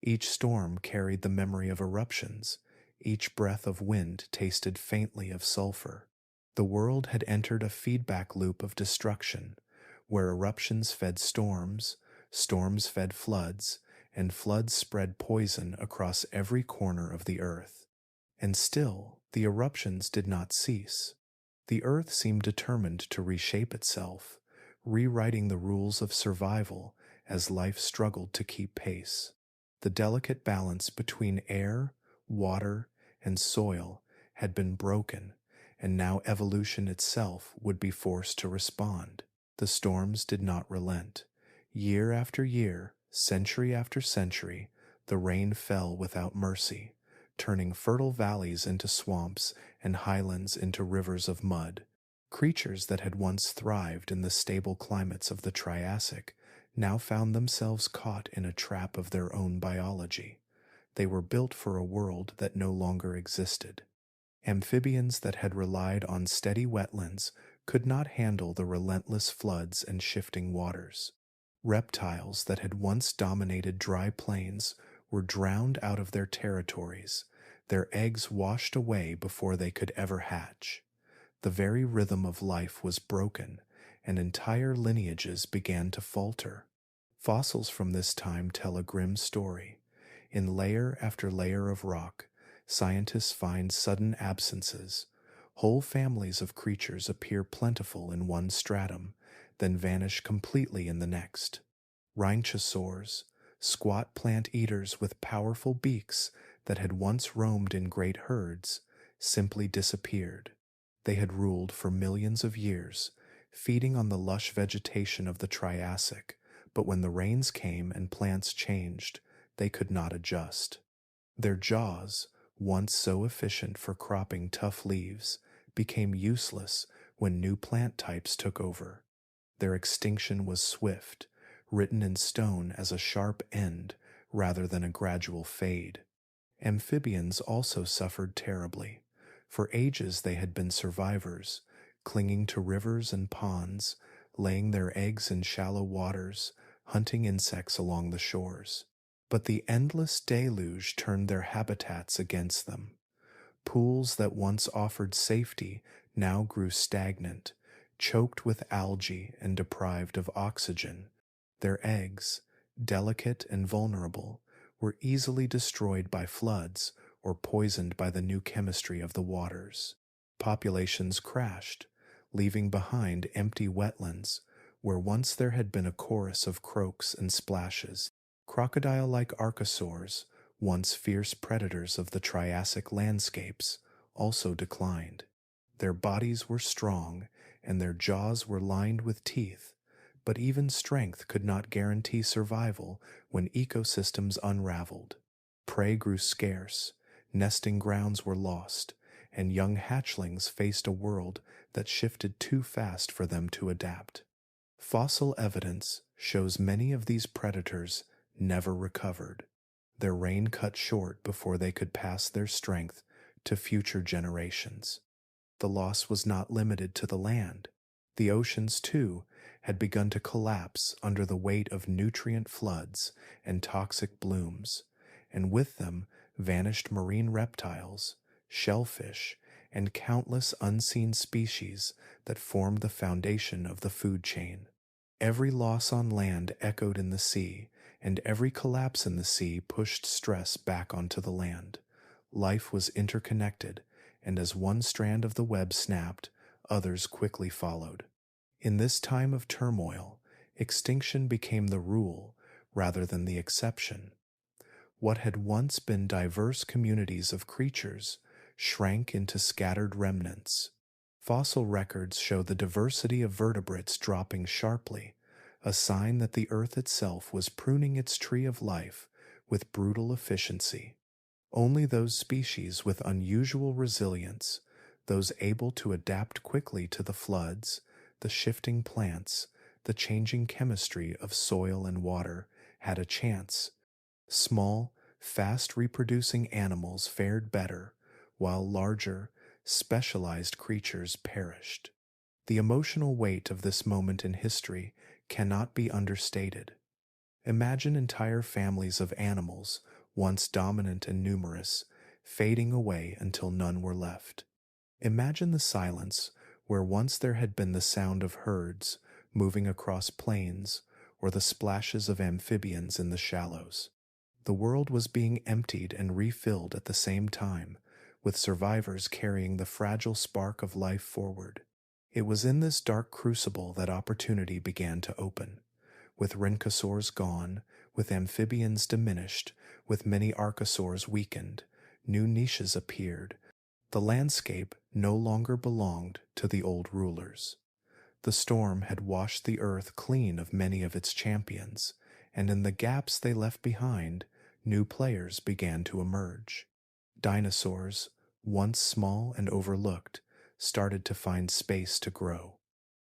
Each storm carried the memory of eruptions. Each breath of wind tasted faintly of sulfur. The world had entered a feedback loop of destruction, where eruptions fed storms, storms fed floods, and floods spread poison across every corner of the earth. And still, the eruptions did not cease. The earth seemed determined to reshape itself, rewriting the rules of survival as life struggled to keep pace. The delicate balance between air, water, and soil had been broken, and now evolution itself would be forced to respond. The storms did not relent. Year after year, century after century, the rain fell without mercy, turning fertile valleys into swamps and highlands into rivers of mud. Creatures that had once thrived in the stable climates of the Triassic now found themselves caught in a trap of their own biology. They were built for a world that no longer existed. Amphibians that had relied on steady wetlands could not handle the relentless floods and shifting waters. Reptiles that had once dominated dry plains were drowned out of their territories, their eggs washed away before they could ever hatch. The very rhythm of life was broken, and entire lineages began to falter. Fossils from this time tell a grim story. In layer after layer of rock, scientists find sudden absences. Whole families of creatures appear plentiful in one stratum, then vanish completely in the next. Rhinoceros, squat plant eaters with powerful beaks that had once roamed in great herds, simply disappeared. They had ruled for millions of years, feeding on the lush vegetation of the Triassic, but when the rains came and plants changed, they could not adjust. Their jaws, once so efficient for cropping tough leaves, became useless when new plant types took over. Their extinction was swift, written in stone as a sharp end rather than a gradual fade. Amphibians also suffered terribly. For ages they had been survivors, clinging to rivers and ponds, laying their eggs in shallow waters, hunting insects along the shores. But the endless deluge turned their habitats against them. Pools that once offered safety now grew stagnant, choked with algae and deprived of oxygen. Their eggs, delicate and vulnerable, were easily destroyed by floods or poisoned by the new chemistry of the waters. Populations crashed, leaving behind empty wetlands where once there had been a chorus of croaks and splashes. Crocodile-like archosaurs, once fierce predators of the Triassic landscapes, also declined. Their bodies were strong, and their jaws were lined with teeth, but even strength could not guarantee survival when ecosystems unraveled. Prey grew scarce, nesting grounds were lost, and young hatchlings faced a world that shifted too fast for them to adapt. Fossil evidence shows many of these predators never recovered, their reign cut short before they could pass their strength to future generations. The loss was not limited to the land. The oceans, too, had begun to collapse under the weight of nutrient floods and toxic blooms, and with them vanished marine reptiles, shellfish, and countless unseen species that formed the foundation of the food chain. Every loss on land echoed in the sea, and every collapse in the sea pushed stress back onto the land. Life was interconnected, and as one strand of the web snapped, others quickly followed. In this time of turmoil, extinction became the rule rather than the exception. What had once been diverse communities of creatures shrank into scattered remnants. Fossil records show the diversity of vertebrates dropping sharply, a sign that the Earth itself was pruning its tree of life with brutal efficiency. Only those species with unusual resilience, those able to adapt quickly to the floods, the shifting plants, the changing chemistry of soil and water, had a chance. Small, fast reproducing animals fared better, while larger, specialized creatures perished. The emotional weight of this moment in history cannot be understated. Imagine entire families of animals, once dominant and numerous, fading away until none were left. Imagine the silence where once there had been the sound of herds moving across plains or the splashes of amphibians in the shallows. The world was being emptied and refilled at the same time, with survivors carrying the fragile spark of life forward. It was in this dark crucible that opportunity began to open. With rhynchosaurs gone, with amphibians diminished, with many archosaurs weakened, new niches appeared. The landscape no longer belonged to the old rulers. The storm had washed the earth clean of many of its champions, and in the gaps they left behind, new players began to emerge. Dinosaurs, once small and overlooked, started to find space to grow.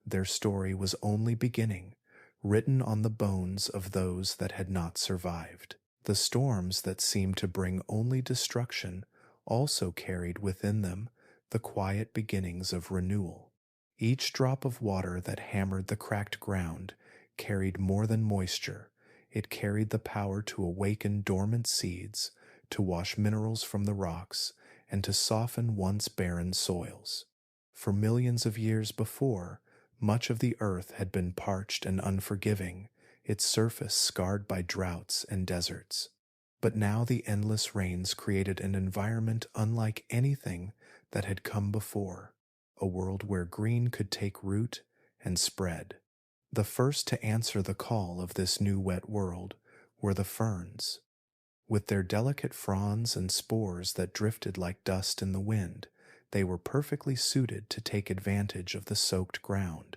Their story was only beginning, written on the bones of those that had not survived. The storms that seemed to bring only destruction also carried within them the quiet beginnings of renewal. Each drop of water that hammered the cracked ground carried more than moisture. It carried the power to awaken dormant seeds, to wash minerals from the rocks, and to soften once barren soils. For millions of years before, much of the earth had been parched and unforgiving, its surface scarred by droughts and deserts. But now the endless rains created an environment unlike anything that had come before, a world where green could take root and spread. The first to answer the call of this new wet world were the ferns. With their delicate fronds and spores that drifted like dust in the wind, they were perfectly suited to take advantage of the soaked ground.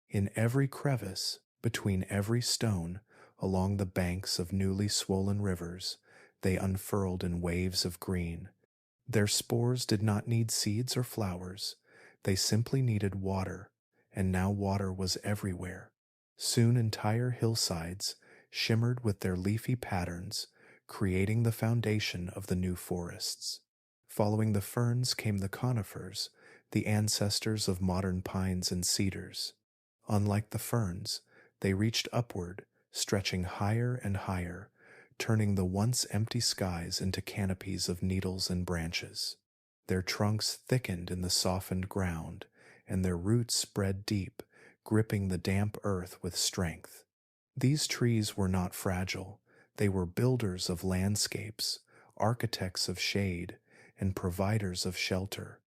In every crevice, between every stone, along the banks of newly swollen rivers, they unfurled in waves of green. Their spores did not need seeds or flowers. They simply needed water, and now water was everywhere. Soon entire hillsides shimmered with their leafy patterns, creating the foundation of the new forests. Following the ferns came the conifers, the ancestors of modern pines and cedars. Unlike the ferns, they reached upward, stretching higher and higher, turning the once empty skies into canopies of needles and branches. Their trunks thickened in the softened ground, and their roots spread deep, gripping the damp earth with strength. These trees were not fragile. They were builders of landscapes, architects of shade, and providers of shelter.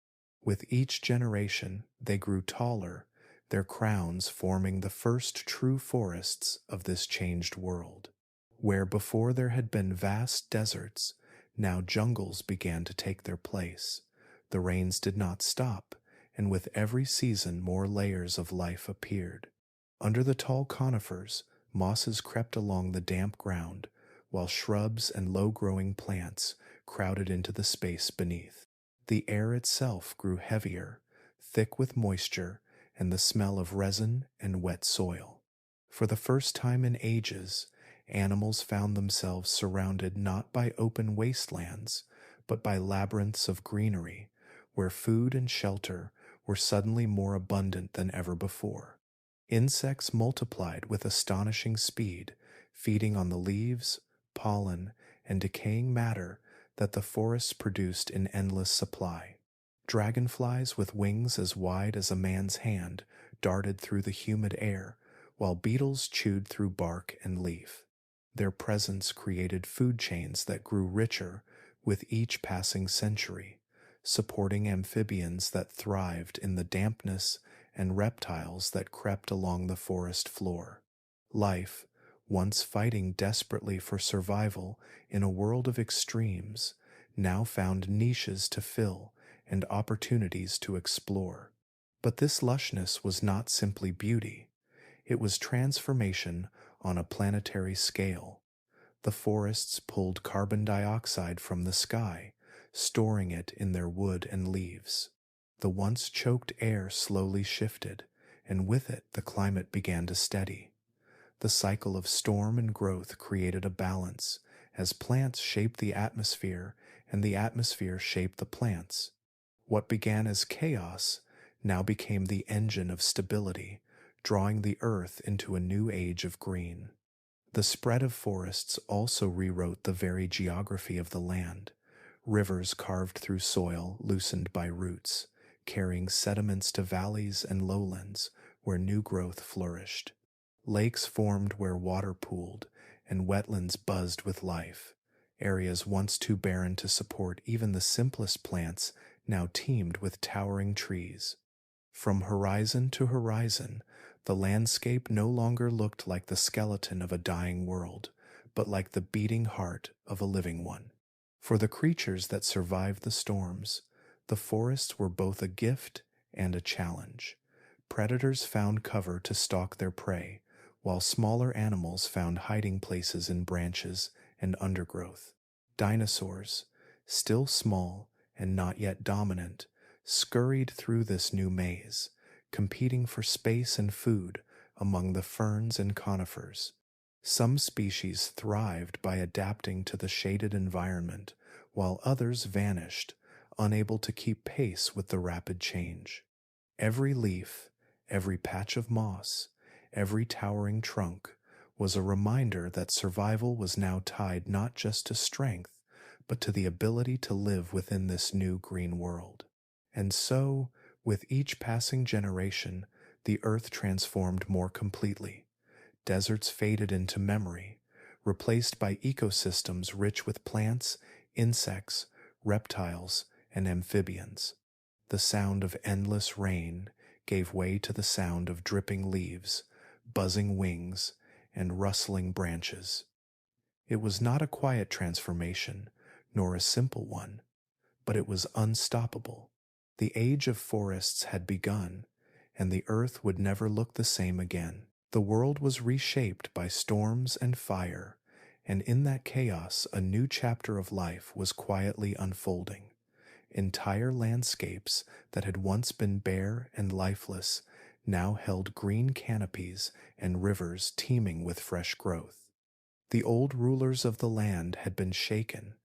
With each generation, they grew taller, their crowns forming the first true forests of this changed world. Where before there had been vast deserts, now jungles began to take their place. The rains did not stop, and with every season more layers of life appeared. Under the tall conifers, mosses crept along the damp ground, while shrubs and low-growing plants crowded into the space beneath. The air itself grew heavier, thick with moisture and the smell of resin and wet soil. For the first time in ages, animals found themselves surrounded not by open wastelands, but by labyrinths of greenery, where food and shelter were suddenly more abundant than ever before. Insects multiplied with astonishing speed, feeding on the leaves, pollen, and decaying matter that the forests produced in endless supply. Dragonflies with wings as wide as a man's hand darted through the humid air, while beetles chewed through bark and leaf. Their presence created food chains that grew richer with each passing century, supporting amphibians that thrived in the dampness and reptiles that crept along the forest floor. Life, once fighting desperately for survival in a world of extremes, now found niches to fill and opportunities to explore. But this lushness was not simply beauty, it was transformation on a planetary scale. The forests pulled carbon dioxide from the sky, storing it in their wood and leaves. The once choked air slowly shifted, and with it the climate began to steady. The cycle of storm and growth created a balance, as plants shaped the atmosphere and the atmosphere shaped the plants. What began as chaos now became the engine of stability, drawing the earth into a new age of green. The spread of forests also rewrote the very geography of the land. Rivers carved through soil loosened by roots, carrying sediments to valleys and lowlands where new growth flourished. Lakes formed where water pooled, and wetlands buzzed with life. Areas once too barren to support even the simplest plants now teemed with towering trees. From horizon to horizon, the landscape no longer looked like the skeleton of a dying world, but like the beating heart of a living one. For the creatures that survived the storms, the forests were both a gift and a challenge. Predators found cover to stalk their prey, while smaller animals found hiding places in branches and undergrowth. Dinosaurs, still small and not yet dominant, scurried through this new maze, competing for space and food among the ferns and conifers. Some species thrived by adapting to the shaded environment, while others vanished, unable to keep pace with the rapid change. Every leaf, every patch of moss, every towering trunk was a reminder that survival was now tied not just to strength, but to the ability to live within this new green world. And so, with each passing generation, the earth transformed more completely. Deserts faded into memory, replaced by ecosystems rich with plants, insects, reptiles, and amphibians. The sound of endless rain gave way to the sound of dripping leaves, buzzing wings, and rustling branches. It was not a quiet transformation, nor a simple one, but it was unstoppable. The age of forests had begun, and the earth would never look the same again. The world was reshaped by storms and fire, and in that chaos a new chapter of life was quietly unfolding. Entire landscapes that had once been bare and lifeless now held green canopies and rivers teeming with fresh growth. The old rulers of the land had been shaken,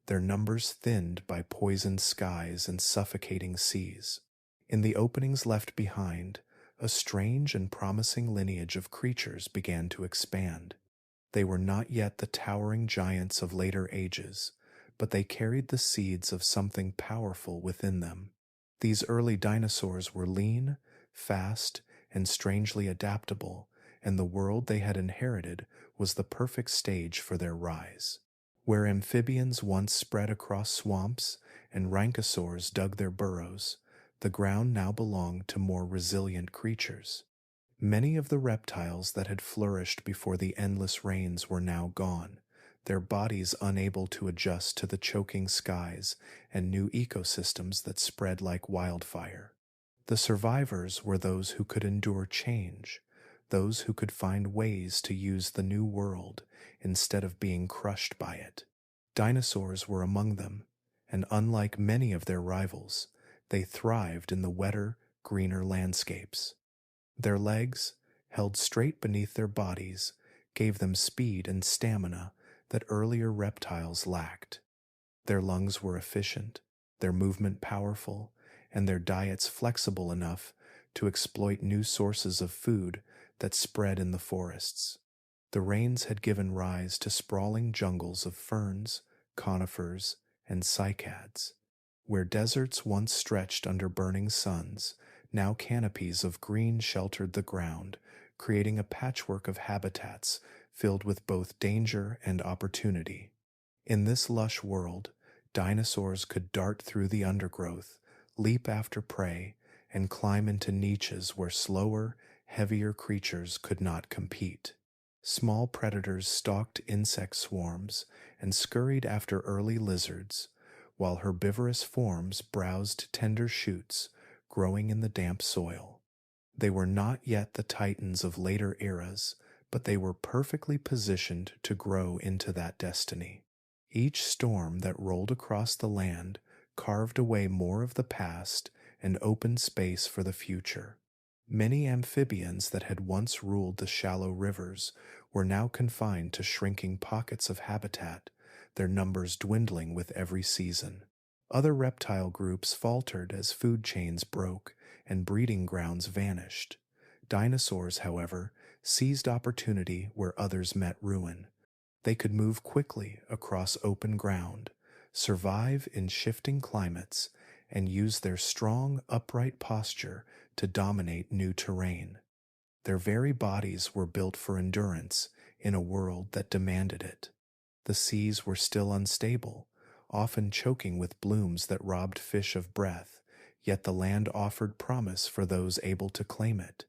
their numbers thinned by poisoned skies and suffocating seas. In the openings left behind, a strange and promising lineage of creatures began to expand. They were not yet the towering giants of later ages, but they carried the seeds of something powerful within them. These early dinosaurs were lean, fast, and strangely adaptable, and the world they had inherited was the perfect stage for their rise. Where amphibians once spread across swamps and rhynchosaurs dug their burrows, the ground now belonged to more resilient creatures. Many of the reptiles that had flourished before the endless rains were now gone, their bodies unable to adjust to the choking skies and new ecosystems that spread like wildfire. The survivors were those who could endure change, those who could find ways to use the new world instead of being crushed by it. Dinosaurs were among them, and unlike many of their rivals, they thrived in the wetter, greener landscapes. Their legs, held straight beneath their bodies, gave them speed and stamina that earlier reptiles lacked. Their lungs were efficient, their movement powerful, and their diets flexible enough to exploit new sources of food that spread in the forests. The rains had given rise to sprawling jungles of ferns, conifers, and cycads. Where deserts once stretched under burning suns, now canopies of green sheltered the ground, creating a patchwork of habitats filled with both danger and opportunity. In this lush world, dinosaurs could dart through the undergrowth, leap after prey, and climb into niches where slower, heavier creatures could not compete. Small predators stalked insect swarms and scurried after early lizards, while herbivorous forms browsed tender shoots growing in the damp soil. They were not yet the titans of later eras, but they were perfectly positioned to grow into that destiny. Each storm that rolled across the land carved away more of the past and opened space for the future. Many amphibians that had once ruled the shallow rivers were now confined to shrinking pockets of habitat, their numbers dwindling with every season. Other reptile groups faltered as food chains broke and breeding grounds vanished. Dinosaurs, however, seized opportunity where others met ruin. They could move quickly across open ground, survive in shifting climates, and use their strong, upright posture to dominate new terrain. Their very bodies were built for endurance in a world that demanded it. The seas were still unstable, often choking with blooms that robbed fish of breath, yet the land offered promise for those able to claim it.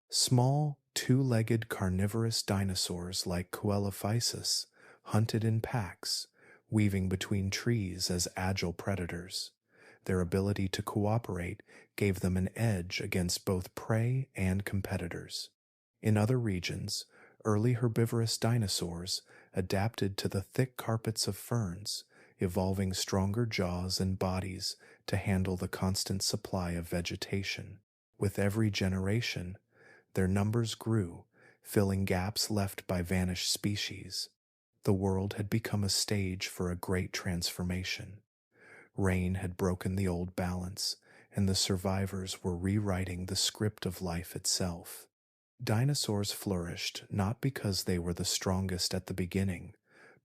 Small, two-legged carnivorous dinosaurs like Coelophysis hunted in packs, weaving between trees as agile predators. Their ability to cooperate gave them an edge against both prey and competitors. In other regions, early herbivorous dinosaurs adapted to the thick carpets of ferns, evolving stronger jaws and bodies to handle the constant supply of vegetation. With every generation, their numbers grew, filling gaps left by vanished species. The world had become a stage for a great transformation. Rain had broken the old balance, and the survivors were rewriting the script of life itself. Dinosaurs flourished not because they were the strongest at the beginning,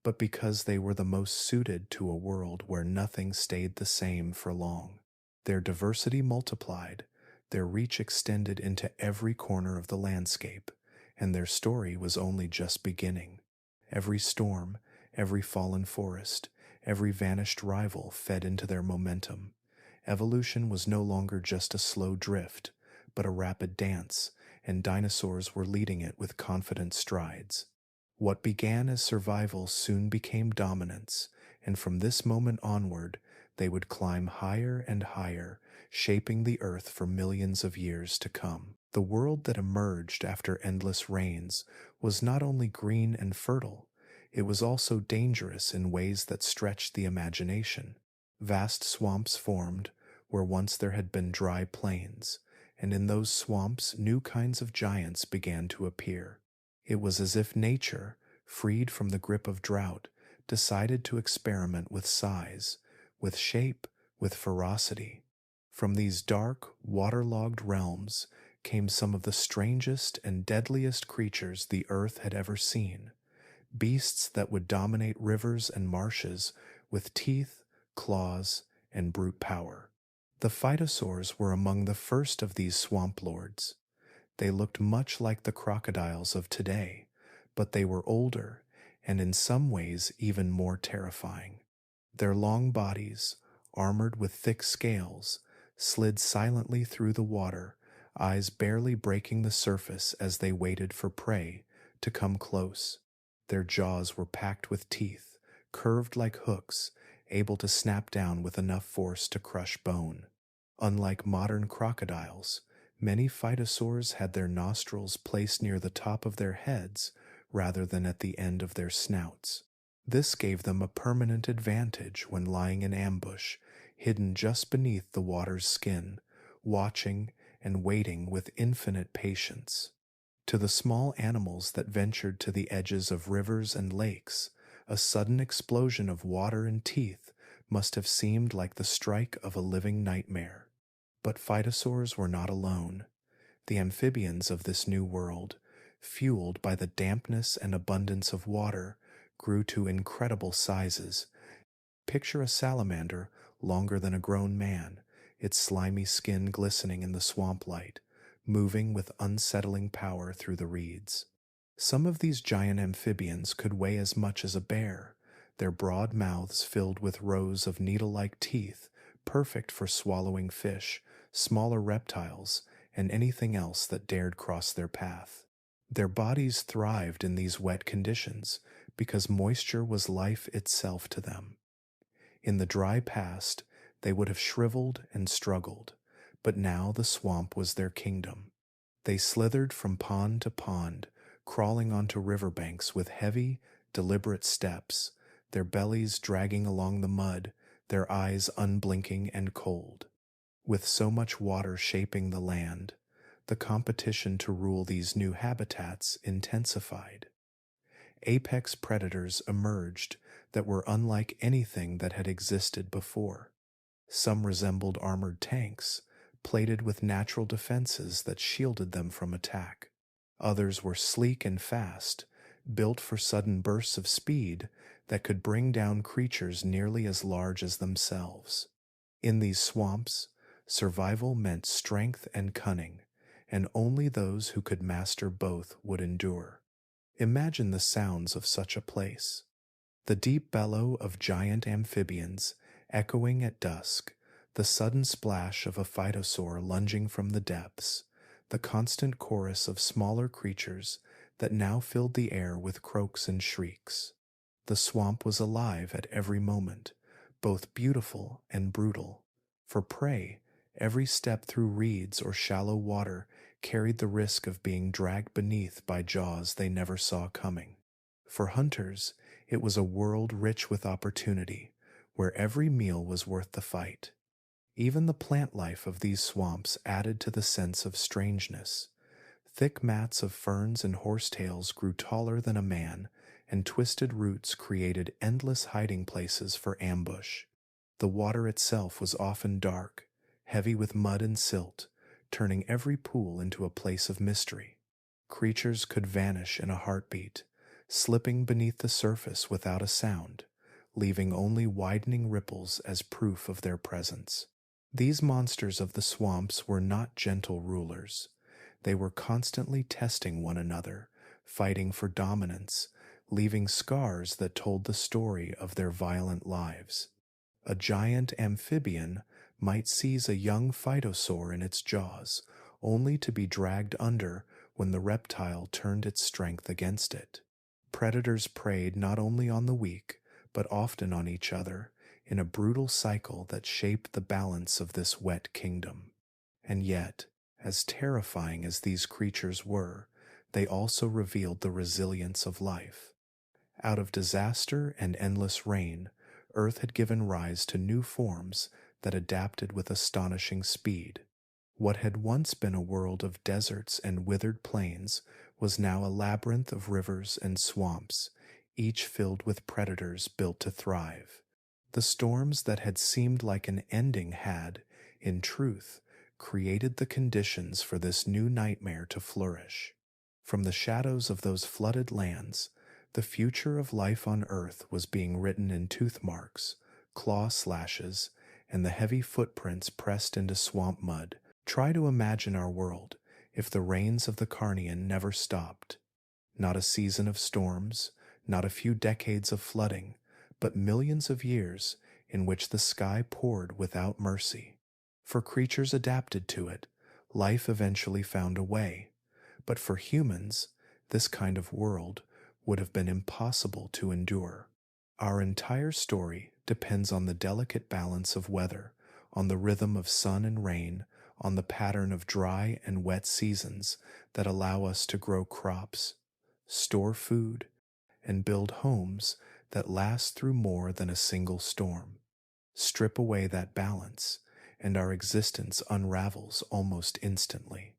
but because they were the most suited to a world where nothing stayed the same for long. Their diversity multiplied, their reach extended into every corner of the landscape, and their story was only just beginning. Every storm, every fallen forest, every vanished rival fed into their momentum. Evolution was no longer just a slow drift, but a rapid dance, and dinosaurs were leading it with confident strides. What began as survival soon became dominance, and from this moment onward, they would climb higher and higher, shaping the earth for millions of years to come. The world that emerged after endless rains was not only green and fertile, it was also dangerous in ways that stretched the imagination. Vast swamps formed where once there had been dry plains, and in those swamps new kinds of giants began to appear. It was as if nature, freed from the grip of drought, decided to experiment with size, with shape, with ferocity. From these dark, waterlogged realms came some of the strangest and deadliest creatures the earth had ever seen, beasts that would dominate rivers and marshes with teeth, claws, and brute power. The phytosaurs were among the first of these swamp lords. They looked much like the crocodiles of today, but they were older and in some ways even more terrifying. Their long bodies, armored with thick scales, slid silently through the water, eyes barely breaking the surface as they waited for prey to come close. Their jaws were packed with teeth, curved like hooks, able to snap down with enough force to crush bone. Unlike modern crocodiles, many phytosaurs had their nostrils placed near the top of their heads rather than at the end of their snouts. This gave them a permanent advantage when lying in ambush, hidden just beneath the water's skin, watching and waiting with infinite patience. To the small animals that ventured to the edges of rivers and lakes, a sudden explosion of water and teeth must have seemed like the strike of a living nightmare. But phytosaurs were not alone. The amphibians of this new world, fueled by the dampness and abundance of water, grew to incredible sizes. Picture a salamander longer than a grown man, its slimy skin glistening in the swamp light, moving with unsettling power through the reeds. Some of these giant amphibians could weigh as much as a bear, their broad mouths filled with rows of needle-like teeth, perfect for swallowing fish, smaller reptiles, and anything else that dared cross their path. Their bodies thrived in these wet conditions because moisture was life itself to them. In the dry past, they would have shriveled and struggled, but now the swamp was their kingdom. They slithered from pond to pond, crawling onto riverbanks with heavy, deliberate steps, their bellies dragging along the mud, their eyes unblinking and cold. With so much water shaping the land, the competition to rule these new habitats intensified. Apex predators emerged that were unlike anything that had existed before. Some resembled armored tanks, plated with natural defenses that shielded them from attack. Others were sleek and fast, built for sudden bursts of speed that could bring down creatures nearly as large as themselves. In these swamps, survival meant strength and cunning, and only those who could master both would endure. Imagine the sounds of such a place. The deep bellow of giant amphibians echoing at dusk, the sudden splash of a phytosaur lunging from the depths, the constant chorus of smaller creatures that now filled the air with croaks and shrieks. The swamp was alive at every moment, both beautiful and brutal. For prey, every step through reeds or shallow water carried the risk of being dragged beneath by jaws they never saw coming. For hunters, it was a world rich with opportunity, where every meal was worth the fight. Even the plant life of these swamps added to the sense of strangeness. Thick mats of ferns and horsetails grew taller than a man, and twisted roots created endless hiding places for ambush. The water itself was often dark, heavy with mud and silt, turning every pool into a place of mystery. Creatures could vanish in a heartbeat, slipping beneath the surface without a sound, leaving only widening ripples as proof of their presence. These monsters of the swamps were not gentle rulers. They were constantly testing one another, fighting for dominance, leaving scars that told the story of their violent lives. A giant amphibian might seize a young phytosaur in its jaws, only to be dragged under when the reptile turned its strength against it. Predators preyed not only on the weak, but often on each other, in a brutal cycle that shaped the balance of this wet kingdom. And yet, as terrifying as these creatures were, they also revealed the resilience of life. Out of disaster and endless rain, Earth had given rise to new forms that adapted with astonishing speed. What had once been a world of deserts and withered plains was now a labyrinth of rivers and swamps, each filled with predators built to thrive. The storms that had seemed like an ending had, in truth, created the conditions for this new nightmare to flourish. From the shadows of those flooded lands, the future of life on Earth was being written in tooth marks, claw slashes, and the heavy footprints pressed into swamp mud. Try to imagine our world if the rains of the Carnian never stopped. Not a season of storms, not a few decades of flooding, but millions of years in which the sky poured without mercy. For creatures adapted to it, life eventually found a way. But for humans, this kind of world would have been impossible to endure. Our entire story depends on the delicate balance of weather, on the rhythm of sun and rain, on the pattern of dry and wet seasons that allow us to grow crops, store food, and build homes that last through more than a single storm. Strip away that balance, and our existence unravels almost instantly.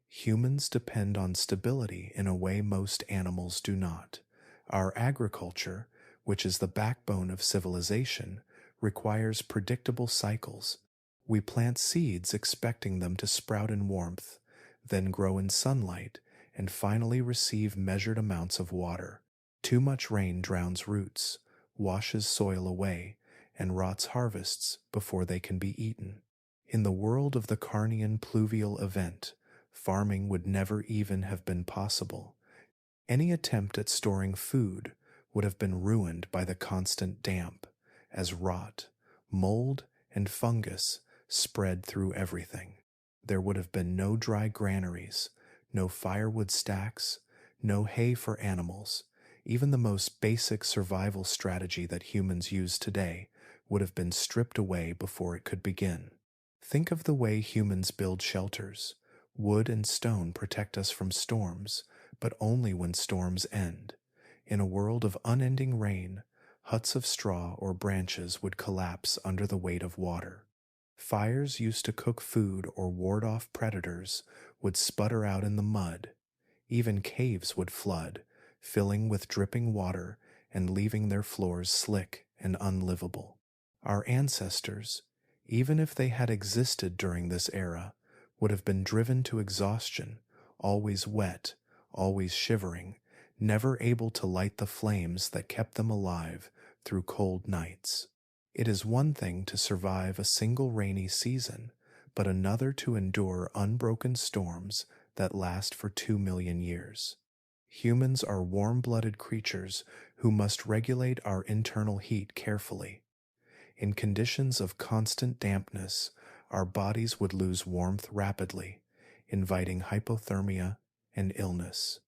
Humans depend on stability in a way most animals do not. Our agriculture, which is the backbone of civilization, requires predictable cycles. We plant seeds expecting them to sprout in warmth, then grow in sunlight, and finally receive measured amounts of water. Too much rain drowns roots, washes soil away, and rots harvests before they can be eaten. In the world of the Carnian Pluvial Event, farming would never even have been possible. Any attempt at storing food would have been ruined by the constant damp, as rot, mold, and fungus spread through everything. There would have been no dry granaries, no firewood stacks, no hay for animals. Even the most basic survival strategy that humans use today would have been stripped away before it could begin. Think of the way humans build shelters. Wood and stone protect us from storms, but only when storms end. In a world of unending rain, huts of straw or branches would collapse under the weight of water. Fires used to cook food or ward off predators would sputter out in the mud. Even caves would flood, filling with dripping water and leaving their floors slick and unlivable. Our ancestors, even if they had existed during this era, would have been driven to exhaustion, always wet, always shivering, never able to light the flames that kept them alive through cold nights. It is one thing to survive a single rainy season, but another to endure unbroken storms that last for 2 million years. Humans are warm-blooded creatures who must regulate our internal heat carefully. In conditions of constant dampness, our bodies would lose warmth rapidly, inviting hypothermia and illness.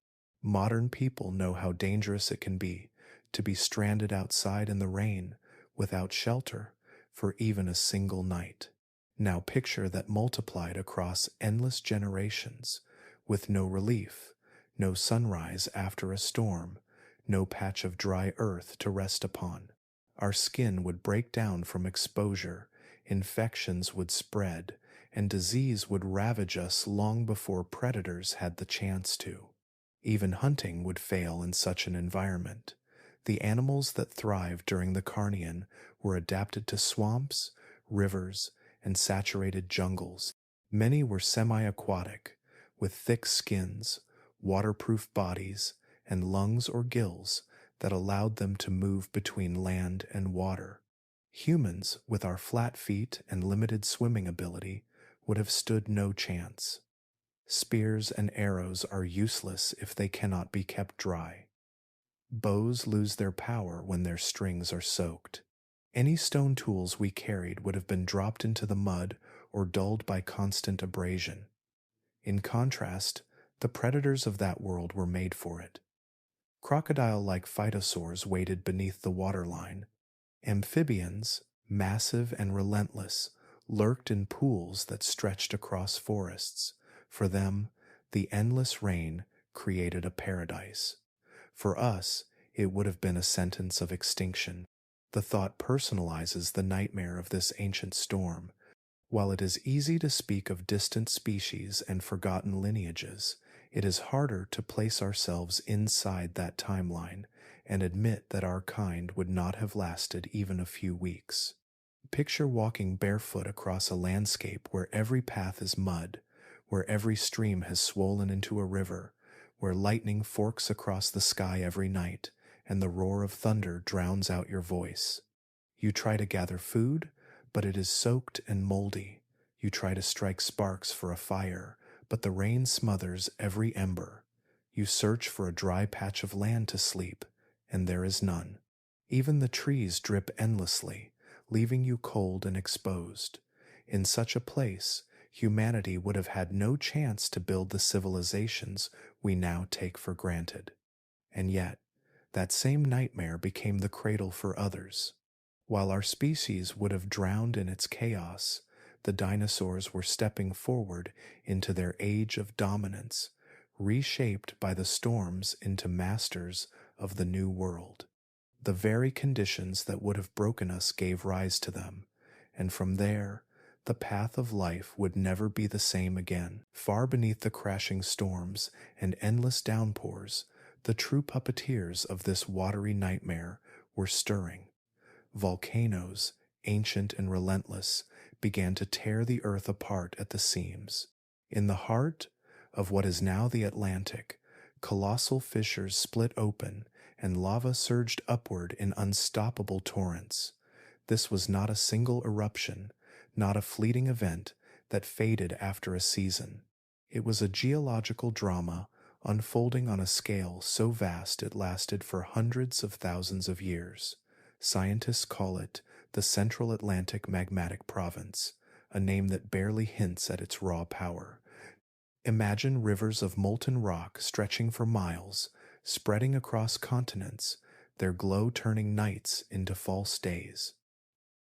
Modern people know how dangerous it can be to be stranded outside in the rain without shelter for even a single night. Now picture that multiplied across endless generations, with no relief, no sunrise after a storm, no patch of dry earth to rest upon. Our skin would break down from exposure, infections would spread, and disease would ravage us long before predators had the chance to. Even hunting would fail in such an environment. The animals that thrived during the Carnian were adapted to swamps, rivers, and saturated jungles. Many were semi-aquatic, with thick skins, waterproof bodies, and lungs or gills that allowed them to move between land and water. Humans, with our flat feet and limited swimming ability, would have stood no chance. Spears and arrows are useless if they cannot be kept dry. Bows lose their power when their strings are soaked. Any stone tools we carried would have been dropped into the mud or dulled by constant abrasion. In contrast, the predators of that world were made for it. Crocodile-like phytosaurs waded beneath the waterline. Amphibians, massive and relentless, lurked in pools that stretched across forests. For them, the endless rain created a paradise. For us, it would have been a sentence of extinction. The thought personalizes the nightmare of this ancient storm. While it is easy to speak of distant species and forgotten lineages, it is harder to place ourselves inside that timeline and admit that our kind would not have lasted even a few weeks. Picture walking barefoot across a landscape where every path is mud, where every stream has swollen into a river, where lightning forks across the sky every night, and the roar of thunder drowns out your voice. You try to gather food, but it is soaked and moldy. You try to strike sparks for a fire, but the rain smothers every ember. You search for a dry patch of land to sleep, and there is none. Even the trees drip endlessly, leaving you cold and exposed. In such a place, humanity would have had no chance to build the civilizations we now take for granted. And yet, that same nightmare became the cradle for others. While our species would have drowned in its chaos, the dinosaurs were stepping forward into their age of dominance, reshaped by the storms into masters of the new world. The very conditions that would have broken us gave rise to them, and from there, the path of life would never be the same again. Far beneath the crashing storms and endless downpours, the true puppeteers of this watery nightmare were stirring. Volcanoes, ancient and relentless, began to tear the earth apart at the seams. In the heart of what is now the Atlantic, colossal fissures split open and lava surged upward in unstoppable torrents. This was not a single eruption, not a fleeting event that faded after a season. It was a geological drama unfolding on a scale so vast it lasted for hundreds of thousands of years. Scientists call it the Central Atlantic Magmatic Province, a name that barely hints at its raw power. Imagine rivers of molten rock stretching for miles, spreading across continents, their glow turning nights into false days.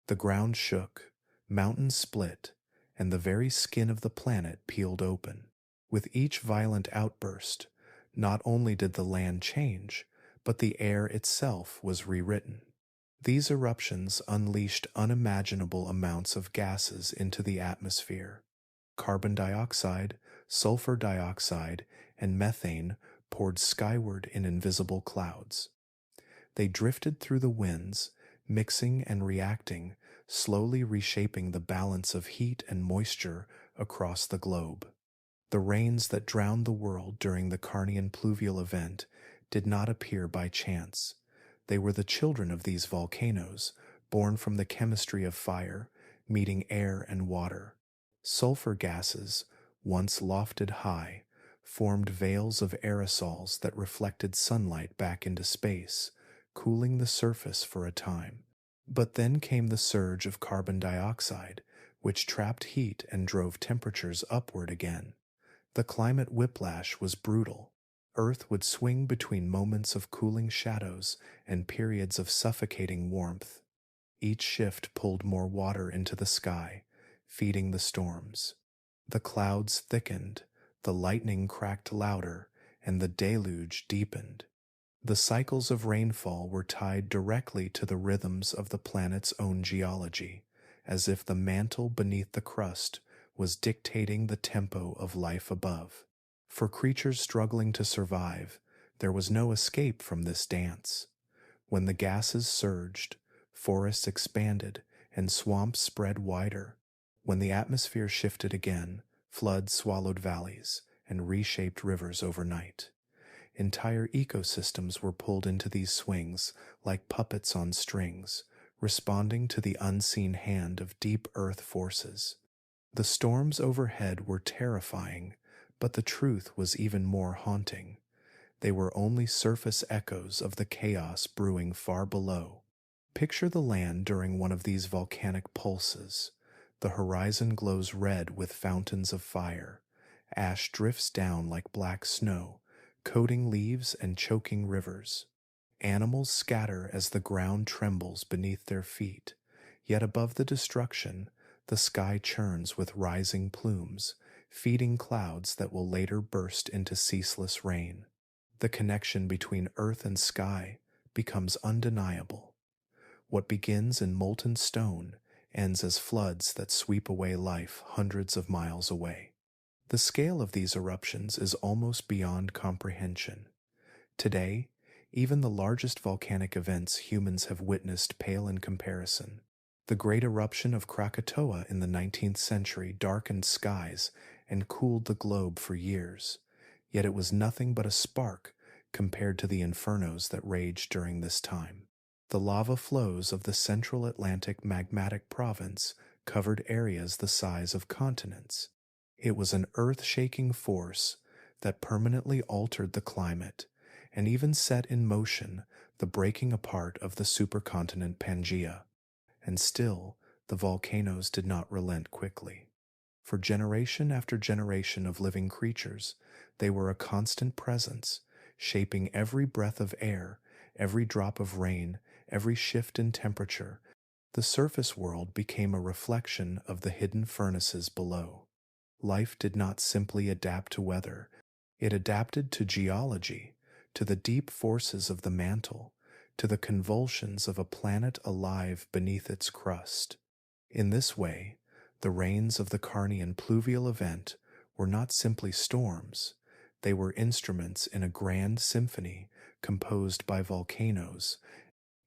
The ground shook, mountains split, and the very skin of the planet peeled open. With each violent outburst, not only did the land change, but the air itself was rewritten. These eruptions unleashed unimaginable amounts of gases into the atmosphere. Carbon dioxide, sulfur dioxide, and methane poured skyward in invisible clouds. They drifted through the winds, mixing and reacting, slowly reshaping the balance of heat and moisture across the globe. The rains that drowned the world during the Carnian Pluvial Event did not appear by chance. They were the children of these volcanoes, born from the chemistry of fire, meeting air and water. Sulfur gases, once lofted high, formed veils of aerosols that reflected sunlight back into space, cooling the surface for a time. But then came the surge of carbon dioxide, which trapped heat and drove temperatures upward again. The climate whiplash was brutal. Earth would swing between moments of cooling shadows and periods of suffocating warmth. Each shift pulled more water into the sky, feeding the storms. The clouds thickened, the lightning cracked louder, and the deluge deepened. The cycles of rainfall were tied directly to the rhythms of the planet's own geology, as if the mantle beneath the crust was dictating the tempo of life above. For creatures struggling to survive, there was no escape from this dance. When the gases surged, forests expanded and swamps spread wider. When the atmosphere shifted again, floods swallowed valleys and reshaped rivers overnight. Entire ecosystems were pulled into these swings like puppets on strings, responding to the unseen hand of deep earth forces. The storms overhead were terrifying, but the truth was even more haunting. They were only surface echoes of the chaos brewing far below. Picture the land during one of these volcanic pulses. The horizon glows red with fountains of fire. Ash drifts down like black snow, coating leaves and choking rivers. Animals scatter as the ground trembles beneath their feet, yet above the destruction, the sky churns with rising plumes, feeding clouds that will later burst into ceaseless rain. The connection between earth and sky becomes undeniable. What begins in molten stone ends as floods that sweep away life hundreds of miles away. The scale of these eruptions is almost beyond comprehension. Today, even the largest volcanic events humans have witnessed pale in comparison. The great eruption of Krakatoa in the 19th century darkened skies and cooled the globe for years, yet it was nothing but a spark compared to the infernos that raged during this time. The lava flows of the Central Atlantic magmatic province covered areas the size of continents. It was an earth-shaking force that permanently altered the climate and even set in motion the breaking apart of the supercontinent Pangaea. And still, the volcanoes did not relent quickly. For generation after generation of living creatures, they were a constant presence, shaping every breath of air, every drop of rain, every shift in temperature. The surface world became a reflection of the hidden furnaces below. Life did not simply adapt to weather, it adapted to geology, to the deep forces of the mantle, to the convulsions of a planet alive beneath its crust. In this way, the rains of the Carnian Pluvial Event were not simply storms, they were instruments in a grand symphony composed by volcanoes.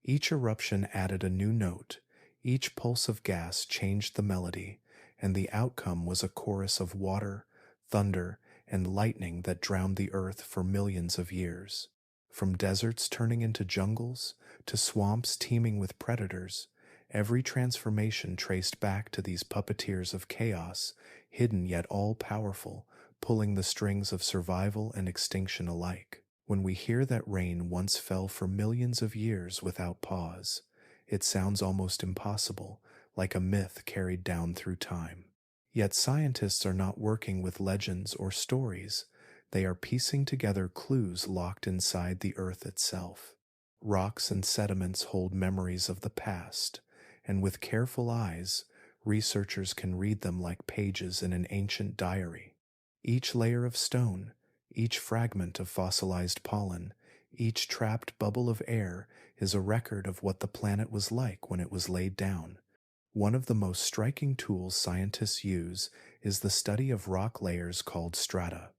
Each eruption added a new note, each pulse of gas changed the melody, and the outcome was a chorus of water, thunder, and lightning that drowned the earth for millions of years. From deserts turning into jungles to swamps teeming with predators, every transformation traced back to these puppeteers of chaos, hidden yet all-powerful, pulling the strings of survival and extinction alike. When we hear that rain once fell for millions of years without pause, it sounds almost impossible, like a myth carried down through time. Yet scientists are not working with legends or stories, they are piecing together clues locked inside the Earth itself. Rocks and sediments hold memories of the past, and with careful eyes, researchers can read them like pages in an ancient diary. Each layer of stone, each fragment of fossilized pollen, each trapped bubble of air is a record of what the planet was like when it was laid down. One of the most striking tools scientists use is the study of rock layers called strata.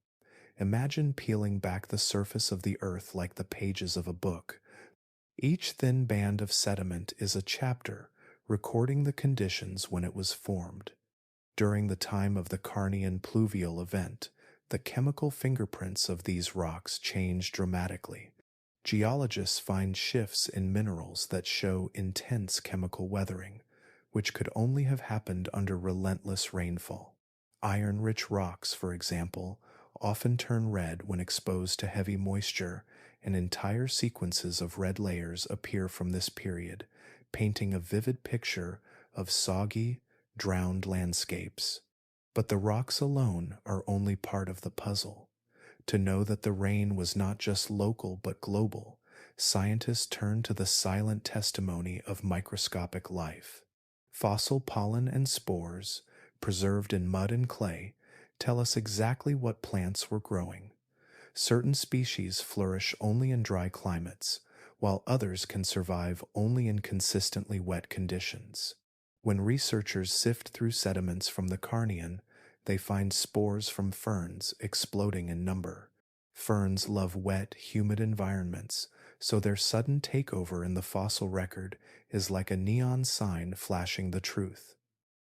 Imagine peeling back the surface of the Earth like the pages of a book. Each thin band of sediment is a chapter recording the conditions when it was formed. During the time of the Carnian Pluvial Event, the chemical fingerprints of these rocks change dramatically. Geologists find shifts in minerals that show intense chemical weathering, which could only have happened under relentless rainfall. Iron-rich rocks, for example, often turn red when exposed to heavy moisture, and entire sequences of red layers appear from this period, painting a vivid picture of soggy, drowned landscapes. But the rocks alone are only part of the puzzle. To know that the rain was not just local but global, scientists turn to the silent testimony of microscopic life. Fossil pollen and spores, preserved in mud and clay, tell us exactly what plants were growing. Certain species flourish only in dry climates, while others can survive only in consistently wet conditions. When researchers sift through sediments from the Carnian, they find spores from ferns exploding in number. Ferns love wet, humid environments, so their sudden takeover in the fossil record is like a neon sign flashing the truth.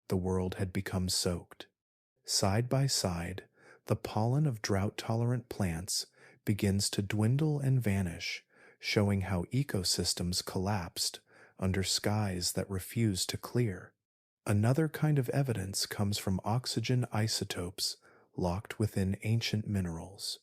The world had become soaked. Side by side, the pollen of drought-tolerant plants begins to dwindle and vanish, showing how ecosystems collapsed under skies that refuse to clear. Another kind of evidence comes from oxygen isotopes locked within ancient minerals.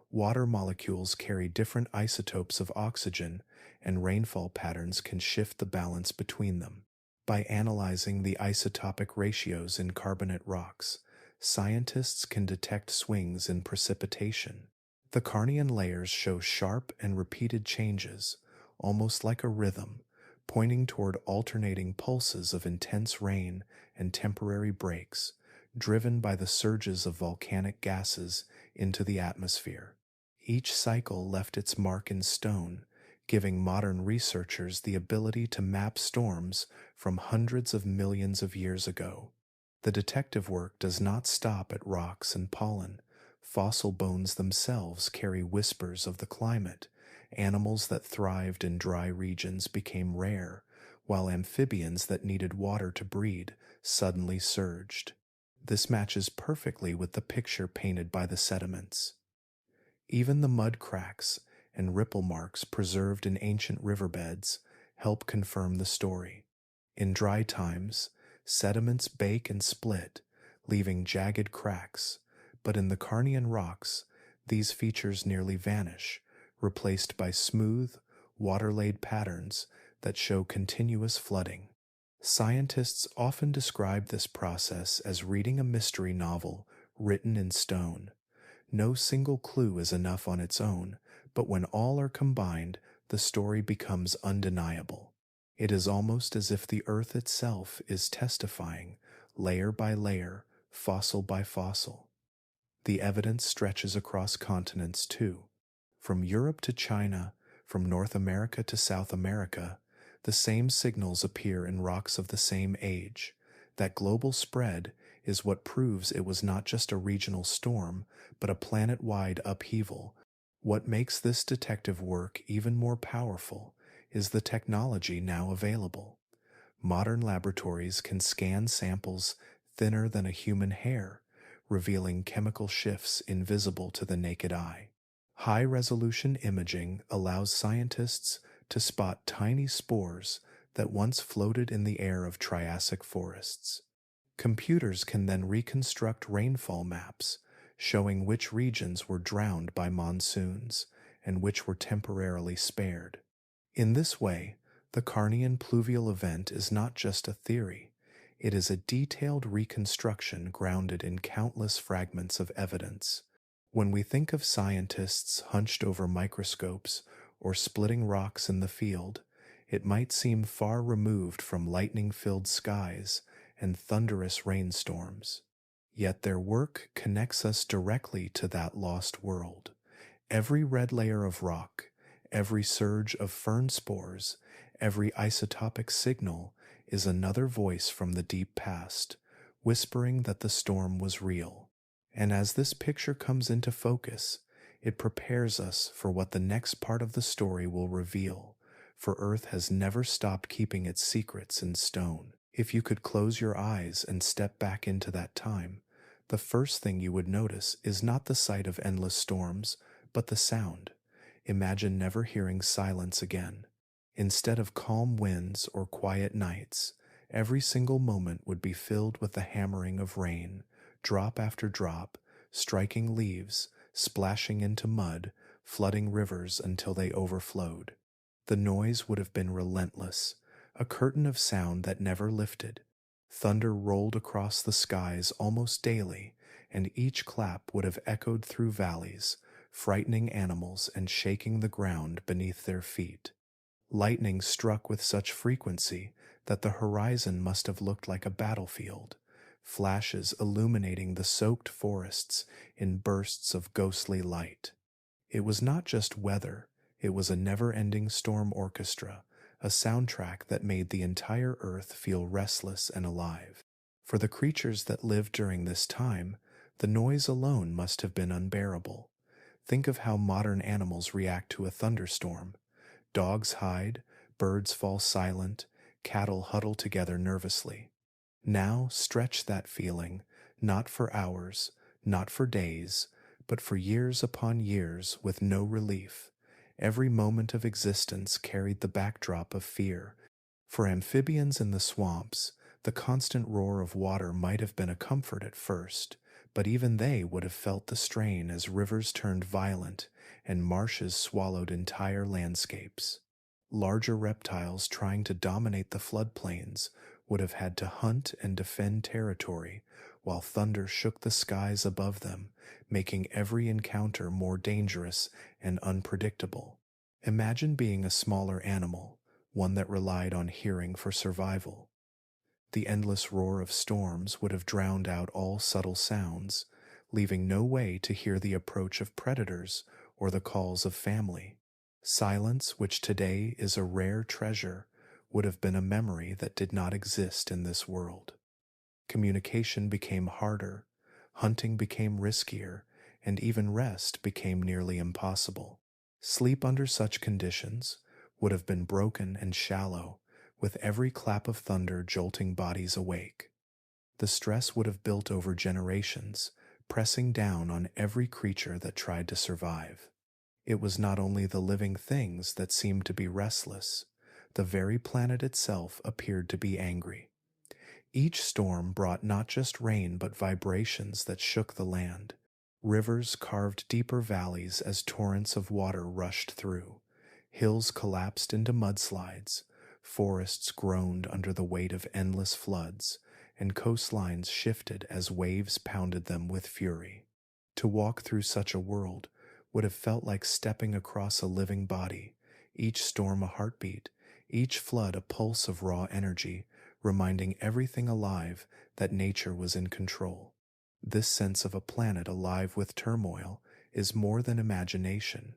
Water molecules carry different isotopes of oxygen, and rainfall patterns can shift the balance between them. By analyzing the isotopic ratios in carbonate rocks, scientists can detect swings in precipitation. The Carnian layers show sharp and repeated changes, almost like a rhythm, pointing toward alternating pulses of intense rain and temporary breaks, driven by the surges of volcanic gases into the atmosphere. Each cycle left its mark in stone, giving modern researchers the ability to map storms from hundreds of millions of years ago. The detective work does not stop at rocks and pollen. Fossil bones themselves carry whispers of the climate. Animals that thrived in dry regions became rare, while amphibians that needed water to breed suddenly surged. This matches perfectly with the picture painted by the sediments. Even the mud cracks and ripple marks preserved in ancient riverbeds help confirm the story. In dry times, sediments bake and split, leaving jagged cracks, but in the Carnian rocks, these features nearly vanish, replaced by smooth, water-laid patterns that show continuous flooding. Scientists often describe this process as reading a mystery novel written in stone. No single clue is enough on its own, but when all are combined, the story becomes undeniable. It is almost as if the Earth itself is testifying, layer by layer, fossil by fossil. The evidence stretches across continents too. From Europe to China, from North America to South America, the same signals appear in rocks of the same age. That global spread is what proves it was not just a regional storm, but a planet-wide upheaval. What makes this detective work even more powerful is the technology now available. Modern laboratories can scan samples thinner than a human hair, revealing chemical shifts invisible to the naked eye. High-resolution imaging allows scientists to spot tiny spores that once floated in the air of Triassic forests. Computers can then reconstruct rainfall maps, showing which regions were drowned by monsoons and which were temporarily spared. In this way, the Carnian Pluvial Event is not just a theory, It is a detailed reconstruction grounded in countless fragments of evidence. When we think of scientists hunched over microscopes or splitting rocks in the field, it might seem far removed from lightning-filled skies and thunderous rainstorms. Yet their work connects us directly to that lost world. Every red layer of rock, every surge of fern spores, every isotopic signal is another voice from the deep past, whispering that the storm was real. And as this picture comes into focus, it prepares us for what the next part of the story will reveal, for Earth has never stopped keeping its secrets in stone. If you could close your eyes and step back into that time, the first thing you would notice is not the sight of endless storms, but the sound. Imagine never hearing silence again. Instead of calm winds or quiet nights, every single moment would be filled with the hammering of rain, drop after drop, striking leaves, splashing into mud, flooding rivers until they overflowed. The noise would have been relentless, a curtain of sound that never lifted. Thunder rolled across the skies almost daily, and each clap would have echoed through valleys, frightening animals and shaking the ground beneath their feet. Lightning struck with such frequency that the horizon must have looked like a battlefield, flashes illuminating the soaked forests in bursts of ghostly light. It was not just weather, it was a never-ending storm orchestra, a soundtrack that made the entire earth feel restless and alive. For the creatures that lived during this time, the noise alone must have been unbearable. Think of how modern animals react to a thunderstorm. Dogs hide, birds fall silent, cattle huddle together nervously. Now stretch that feeling, not for hours, not for days, but for years upon years with no relief. Every moment of existence carried the backdrop of fear. For amphibians in the swamps, the constant roar of water might have been a comfort at first, but even they would have felt the strain as rivers turned violent and marshes swallowed entire landscapes. Larger reptiles trying to dominate the floodplains would have had to hunt and defend territory, while thunder shook the skies above them, making every encounter more dangerous and unpredictable. Imagine being a smaller animal, one that relied on hearing for survival. The endless roar of storms would have drowned out all subtle sounds, leaving no way to hear the approach of predators or the calls of family. Silence, which today is a rare treasure, would have been a memory that did not exist in this world. Communication became harder, hunting became riskier, and even rest became nearly impossible. Sleep under such conditions would have been broken and shallow, with every clap of thunder jolting bodies awake. The stress would have built over generations, pressing down on every creature that tried to survive. It was not only the living things that seemed to be restless, the very planet itself appeared to be angry. Each storm brought not just rain but vibrations that shook the land. Rivers carved deeper valleys as torrents of water rushed through. Hills collapsed into mudslides, forests groaned under the weight of endless floods, and coastlines shifted as waves pounded them with fury. To walk through such a world would have felt like stepping across a living body, each storm a heartbeat, each flood a pulse of raw energy, reminding everything alive that nature was in control. This sense of a planet alive with turmoil is more than imagination.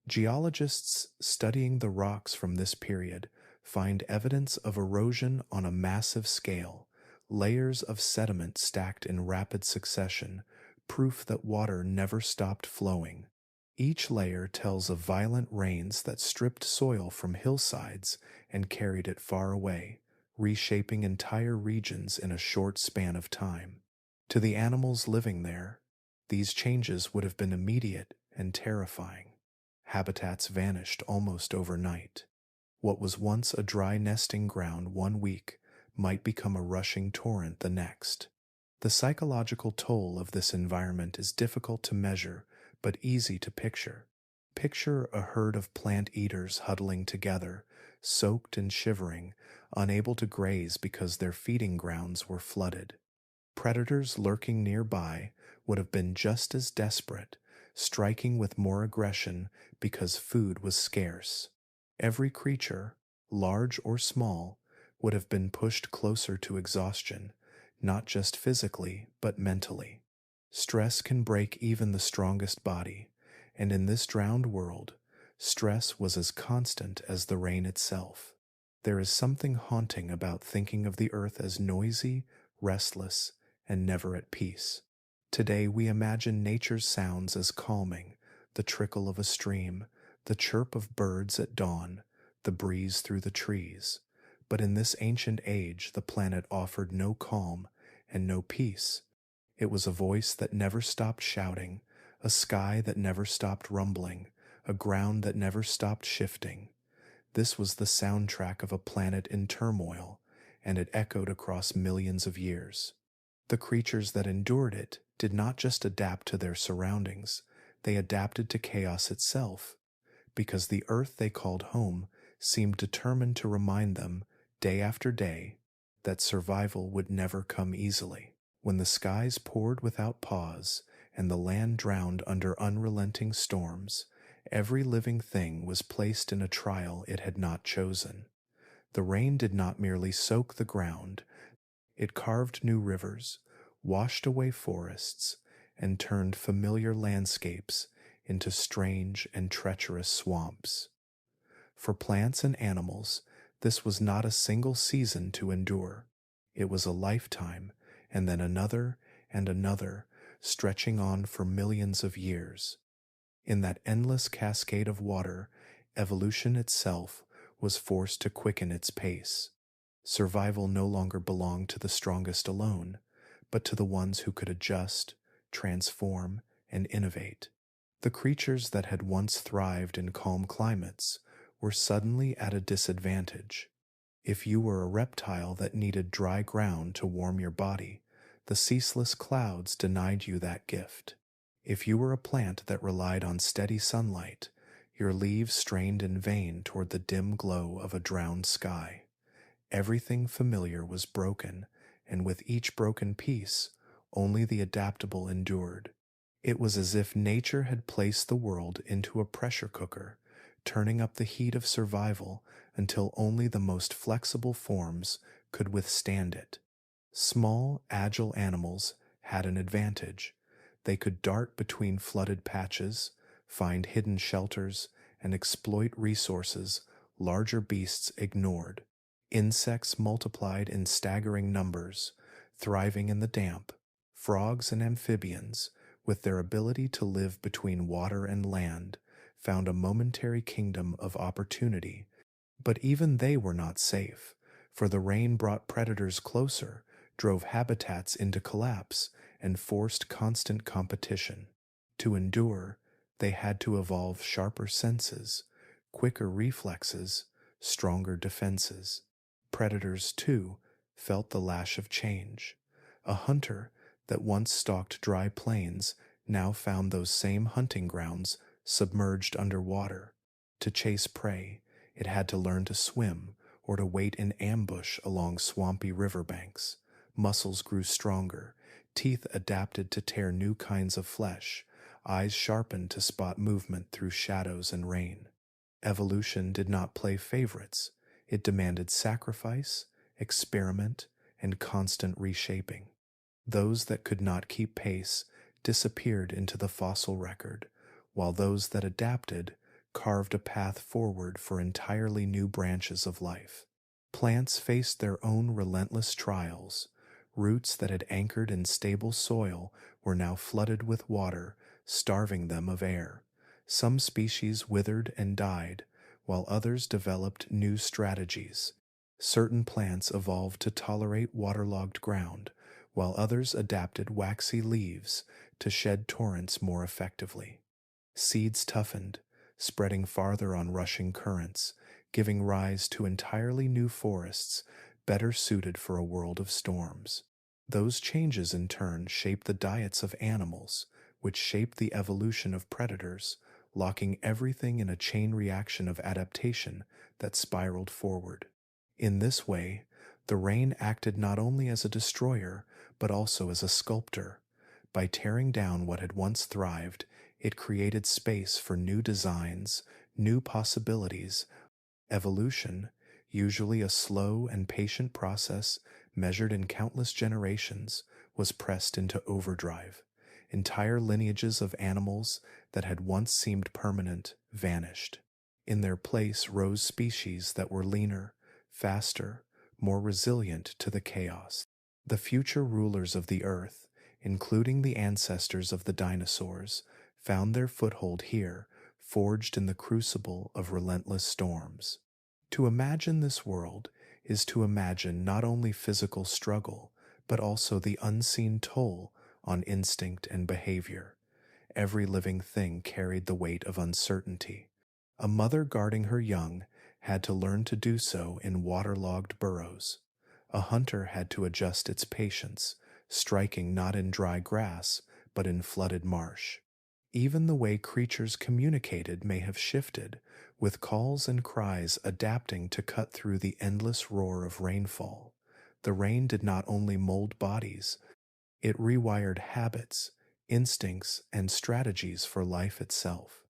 Geologists studying the rocks from this period find evidence of erosion on a massive scale, layers of sediment stacked in rapid succession, proof that water never stopped flowing. Each layer tells of violent rains that stripped soil from hillsides and carried it far away, reshaping entire regions in a short span of time. To the animals living there, these changes would have been immediate and terrifying. Habitats vanished almost overnight. What was once a dry nesting ground one week might become a rushing torrent the next. The psychological toll of this environment is difficult to measure, but easy to picture. Picture a herd of plant eaters huddling together, soaked and shivering, unable to graze because their feeding grounds were flooded. Predators lurking nearby would have been just as desperate, striking with more aggression because food was scarce. Every creature, large or small, would have been pushed closer to exhaustion, not just physically, but mentally. Stress can break even the strongest body, and in this drowned world, stress was as constant as the rain itself. There is something haunting about thinking of the earth as noisy, restless, and never at peace. Today we imagine nature's sounds as calming, the trickle of a stream, the chirp of birds at dawn, the breeze through the trees. But in this ancient age, the planet offered no calm and no peace. It was a voice that never stopped shouting, a sky that never stopped rumbling, a ground that never stopped shifting. This was the soundtrack of a planet in turmoil, and it echoed across millions of years. The creatures that endured it did not just adapt to their surroundings, they adapted to chaos itself, because the earth they called home seemed determined to remind them, day after day, that survival would never come easily. When the skies poured without pause and the land drowned under unrelenting storms, every living thing was placed in a trial it had not chosen. The rain did not merely soak the ground, it carved new rivers, washed away forests, and turned familiar landscapes into strange and treacherous swamps. For plants and animals, this was not a single season to endure. It was a lifetime, and then another and another, stretching on for millions of years. In that endless cascade of water, evolution itself was forced to quicken its pace. Survival no longer belonged to the strongest alone, but to the ones who could adjust, transform, and innovate. The creatures that had once thrived in calm climates were suddenly at a disadvantage. If you were a reptile that needed dry ground to warm your body, the ceaseless clouds denied you that gift. If you were a plant that relied on steady sunlight, your leaves strained in vain toward the dim glow of a drowned sky. Everything familiar was broken, and with each broken piece, only the adaptable endured. It was as if nature had placed the world into a pressure cooker, turning up the heat of survival until only the most flexible forms could withstand it. Small, agile animals had an advantage. They could dart between flooded patches, find hidden shelters, and exploit resources larger beasts ignored. Insects multiplied in staggering numbers, thriving in the damp. Frogs and amphibians, with their ability to live between water and land, found a momentary kingdom of opportunity. But even they were not safe, for the rain brought predators closer, drove habitats into collapse, and forced constant competition. To endure, they had to evolve sharper senses, quicker reflexes, stronger defenses. Predators, too, felt the lash of change. A hunter that once stalked dry plains now found those same hunting grounds submerged underwater. To chase prey, it had to learn to swim or to wait in ambush along swampy riverbanks. Muscles grew stronger, teeth adapted to tear new kinds of flesh, eyes sharpened to spot movement through shadows and rain. Evolution did not play favorites. It demanded sacrifice, experiment, and constant reshaping. Those that could not keep pace disappeared into the fossil record, while those that adapted carved a path forward for entirely new branches of life. Plants faced their own relentless trials. Roots that had anchored in stable soil were now flooded with water, starving them of air. Some species withered and died, while others developed new strategies. Certain plants evolved to tolerate waterlogged ground, while others adapted waxy leaves to shed torrents more effectively. Seeds toughened, spreading farther on rushing currents, giving rise to entirely new forests better suited for a world of storms. Those changes in turn shaped the diets of animals, which shaped the evolution of predators, locking everything in a chain reaction of adaptation that spiraled forward. In this way, the rain acted not only as a destroyer, but also as a sculptor. By tearing down what had once thrived, it created space for new designs, new possibilities. Evolution, usually a slow and patient process measured in countless generations, was pressed into overdrive. Entire lineages of animals that had once seemed permanent vanished. In their place rose species that were leaner, faster, more resilient to the chaos. The future rulers of the earth, including the ancestors of the dinosaurs, found their foothold here, forged in the crucible of relentless storms. To imagine this world is to imagine not only physical struggle, but also the unseen toll on instinct and behavior. Every living thing carried the weight of uncertainty. A mother guarding her young had to learn to do so in waterlogged burrows. A hunter had to adjust its patience, striking not in dry grass, but in flooded marsh. Even the way creatures communicated may have shifted, with calls and cries adapting to cut through the endless roar of rainfall. The rain did not only mold bodies, it rewired habits, instincts, and strategies for life itself.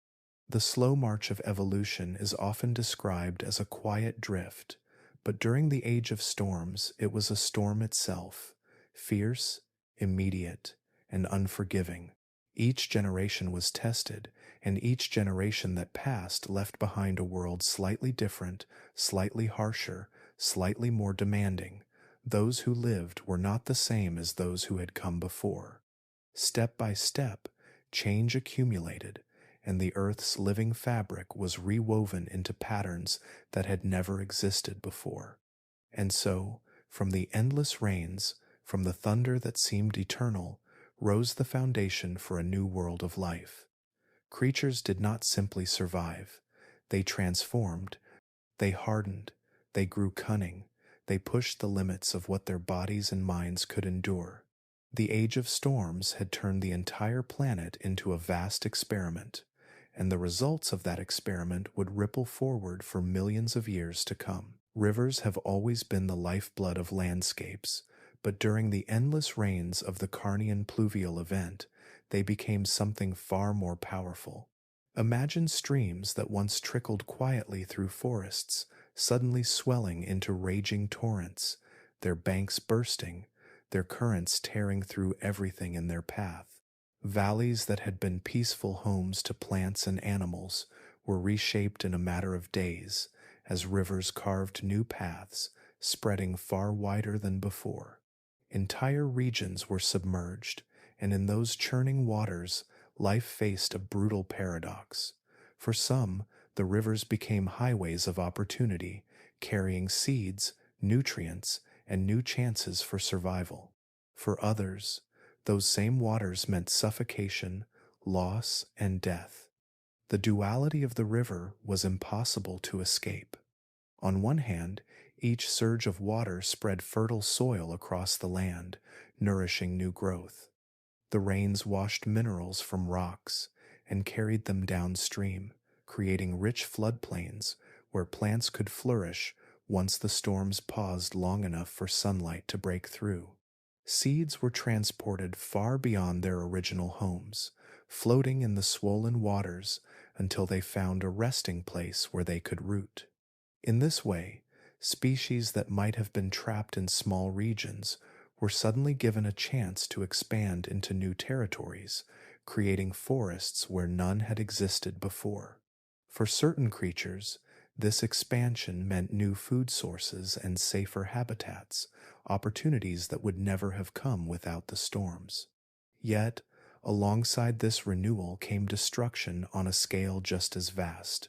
The slow march of evolution is often described as a quiet drift, but during the age of storms, it was a storm itself, fierce, immediate, and unforgiving. Each generation was tested, and each generation that passed left behind a world slightly different, slightly harsher, slightly more demanding. Those who lived were not the same as those who had come before. Step by step, change accumulated, and the Earth's living fabric was rewoven into patterns that had never existed before. And so, from the endless rains, from the thunder that seemed eternal, rose the foundation for a new world of life. Creatures did not simply survive. They transformed, they hardened, they grew cunning, they pushed the limits of what their bodies and minds could endure. The age of storms had turned the entire planet into a vast experiment, and the results of that experiment would ripple forward for millions of years to come. Rivers have always been the lifeblood of landscapes, but during the endless rains of the Carnian Pluvial Event, they became something far more powerful. Imagine streams that once trickled quietly through forests, suddenly swelling into raging torrents, their banks bursting, their currents tearing through everything in their path. Valleys that had been peaceful homes to plants and animals were reshaped in a matter of days as rivers carved new paths, spreading far wider than before. Entire regions were submerged, and in those churning waters, life faced a brutal paradox. For some, the rivers became highways of opportunity, carrying seeds, nutrients, and new chances for survival. For others, those same waters meant suffocation, loss, and death. The duality of the river was impossible to escape. On one hand, each surge of water spread fertile soil across the land, nourishing new growth. The rains washed minerals from rocks and carried them downstream, creating rich floodplains where plants could flourish once the storms paused long enough for sunlight to break through. Seeds were transported far beyond their original homes, floating in the swollen waters until they found a resting place where they could root. In this way, species that might have been trapped in small regions were suddenly given a chance to expand into new territories, creating forests where none had existed before. For certain creatures, this expansion meant new food sources and safer habitats, opportunities that would never have come without the storms. Yet, alongside this renewal came destruction on a scale just as vast.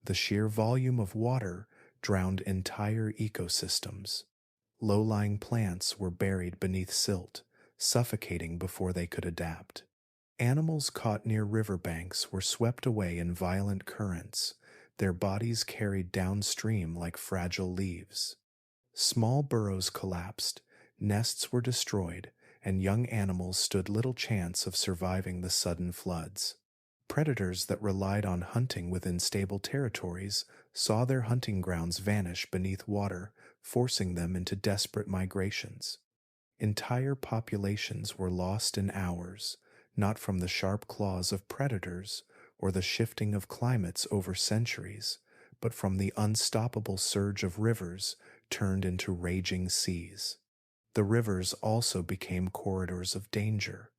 The sheer volume of water drowned entire ecosystems. Low-lying plants were buried beneath silt, suffocating before they could adapt. Animals caught near riverbanks were swept away in violent currents, their bodies carried downstream like fragile leaves. Small burrows collapsed, nests were destroyed, and young animals stood little chance of surviving the sudden floods. Predators that relied on hunting within stable territories saw their hunting grounds vanish beneath water, forcing them into desperate migrations. Entire populations were lost in hours, not from the sharp claws of predators or the shifting of climates over centuries, but from the unstoppable surge of rivers turned into raging seas. The rivers also became corridors of danger.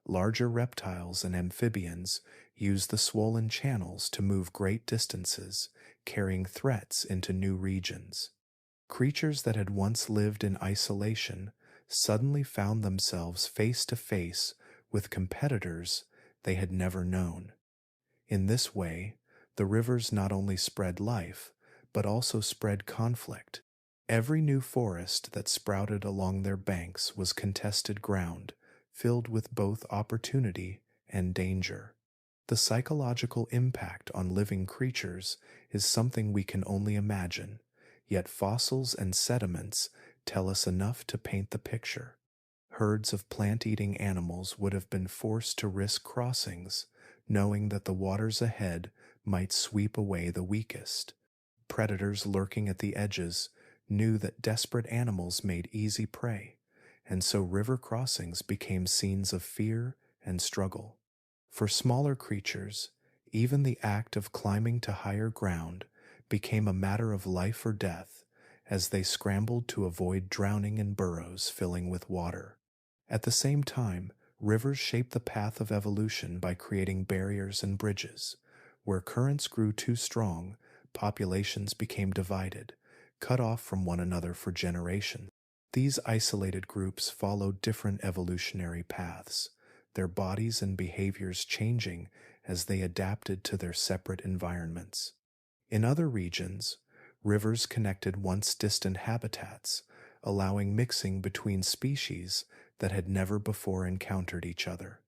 Larger reptiles and amphibians used the swollen channels to move great distances, carrying threats into new regions. Creatures that had once lived in isolation suddenly found themselves face to face with competitors they had never known. In this way, the rivers not only spread life, but also spread conflict. Every new forest that sprouted along their banks was contested ground, filled with both opportunity and danger. The psychological impact on living creatures is something we can only imagine, yet fossils and sediments tell us enough to paint the picture. Herds of plant-eating animals would have been forced to risk crossings, knowing that the waters ahead might sweep away the weakest. Predators lurking at the edges knew that desperate animals made easy prey, and so river crossings became scenes of fear and struggle. For smaller creatures, even the act of climbing to higher ground became a matter of life or death as they scrambled to avoid drowning in burrows filling with water. At the same time, rivers shaped the path of evolution by creating barriers and bridges. Where currents grew too strong, populations became divided, cut off from one another for generations. These isolated groups followed different evolutionary paths, their bodies and behaviors changing as they adapted to their separate environments. In other regions, rivers connected once distant habitats, allowing mixing between species that had never before encountered each other.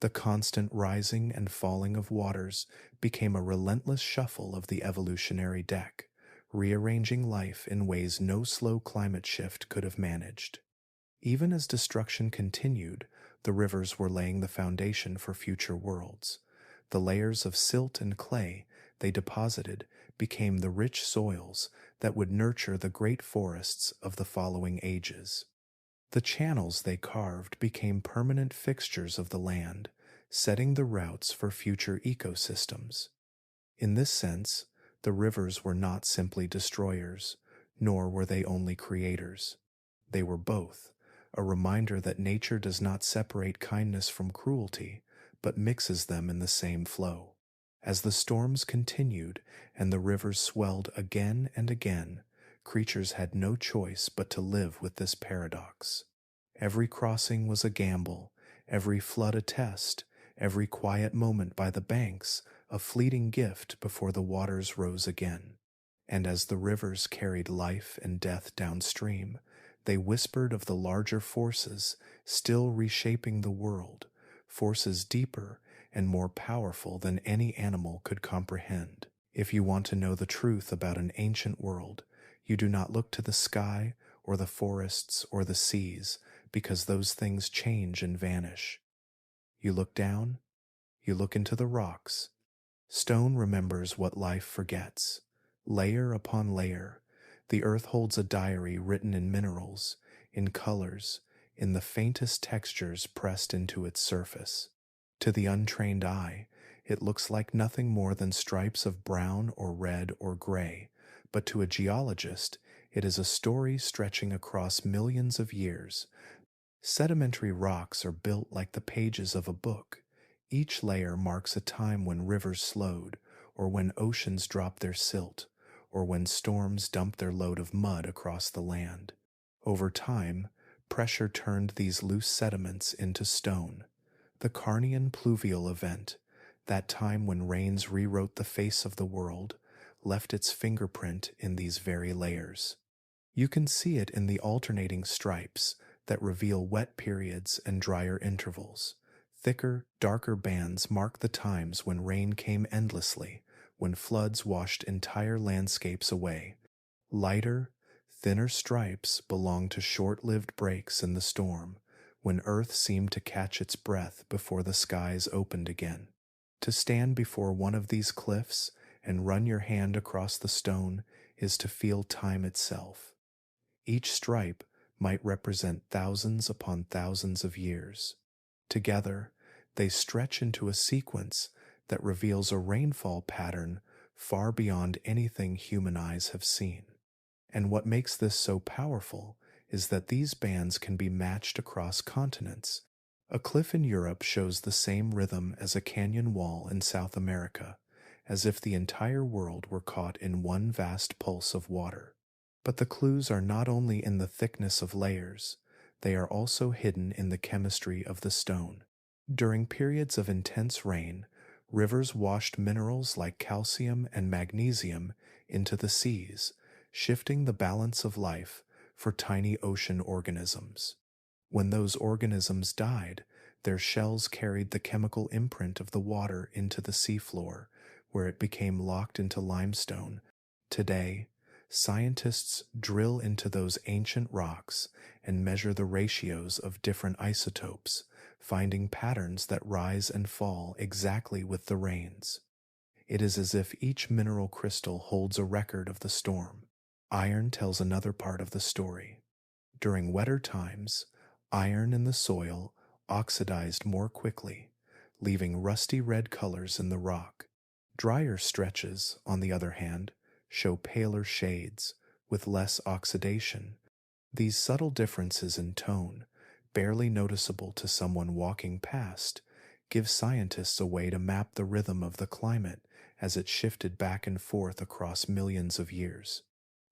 The constant rising and falling of waters became a relentless shuffle of the evolutionary deck, rearranging life in ways no slow climate shift could have managed. Even as destruction continued, the rivers were laying the foundation for future worlds. The layers of silt and clay they deposited became the rich soils that would nurture the great forests of the following ages. The channels they carved became permanent fixtures of the land, setting the routes for future ecosystems. In this sense, the rivers were not simply destroyers, nor were they only creators. They were both, a reminder that nature does not separate kindness from cruelty, but mixes them in the same flow. As the storms continued and the rivers swelled again and again, creatures had no choice but to live with this paradox. Every crossing was a gamble, every flood a test, every quiet moment by the banks a fleeting gift before the waters rose again. And as the rivers carried life and death downstream, they whispered of the larger forces still reshaping the world, forces deeper and more powerful than any animal could comprehend. If you want to know the truth about an ancient world, you do not look to the sky or the forests or the seas, because those things change and vanish. You look down, you look into the rocks. Stone remembers what life forgets. Layer upon layer, the earth holds a diary written in minerals, in colors, in the faintest textures pressed into its surface. To the untrained eye, it looks like nothing more than stripes of brown or red or gray, but to a geologist, it is a story stretching across millions of years. Sedimentary rocks are built like the pages of a book. Each layer marks a time when rivers slowed, or when oceans dropped their silt, or when storms dumped their load of mud across the land. Over time, pressure turned these loose sediments into stone. The Carnian Pluvial Event, that time when rains rewrote the face of the world, left its fingerprint in these very layers. You can see it in the alternating stripes that reveal wet periods and drier intervals. Thicker, darker bands mark the times when rain came endlessly, when floods washed entire landscapes away. Lighter, thinner stripes belong to short-lived breaks in the storm, when Earth seemed to catch its breath before the skies opened again. To stand before one of these cliffs and run your hand across the stone is to feel time itself. Each stripe might represent thousands upon thousands of years. Together, they stretch into a sequence that reveals a rainfall pattern far beyond anything human eyes have seen. And what makes this so powerful is that these bands can be matched across continents. A cliff in Europe shows the same rhythm as a canyon wall in South America, as if the entire world were caught in one vast pulse of water. But the clues are not only in the thickness of layers, they are also hidden in the chemistry of the stone. During periods of intense rain, rivers washed minerals like calcium and magnesium into the seas, shifting the balance of life for tiny ocean organisms. When those organisms died, their shells carried the chemical imprint of the water into the seafloor, where it became locked into limestone. Today, scientists drill into those ancient rocks and measure the ratios of different isotopes, finding patterns that rise and fall exactly with the rains. It is as if each mineral crystal holds a record of the storm. Iron tells another part of the story. During wetter times, iron in the soil oxidized more quickly, leaving rusty red colors in the rock. Drier stretches, on the other hand, show paler shades with less oxidation. These subtle differences in tone, barely noticeable to someone walking past, give scientists a way to map the rhythm of the climate as it shifted back and forth across millions of years.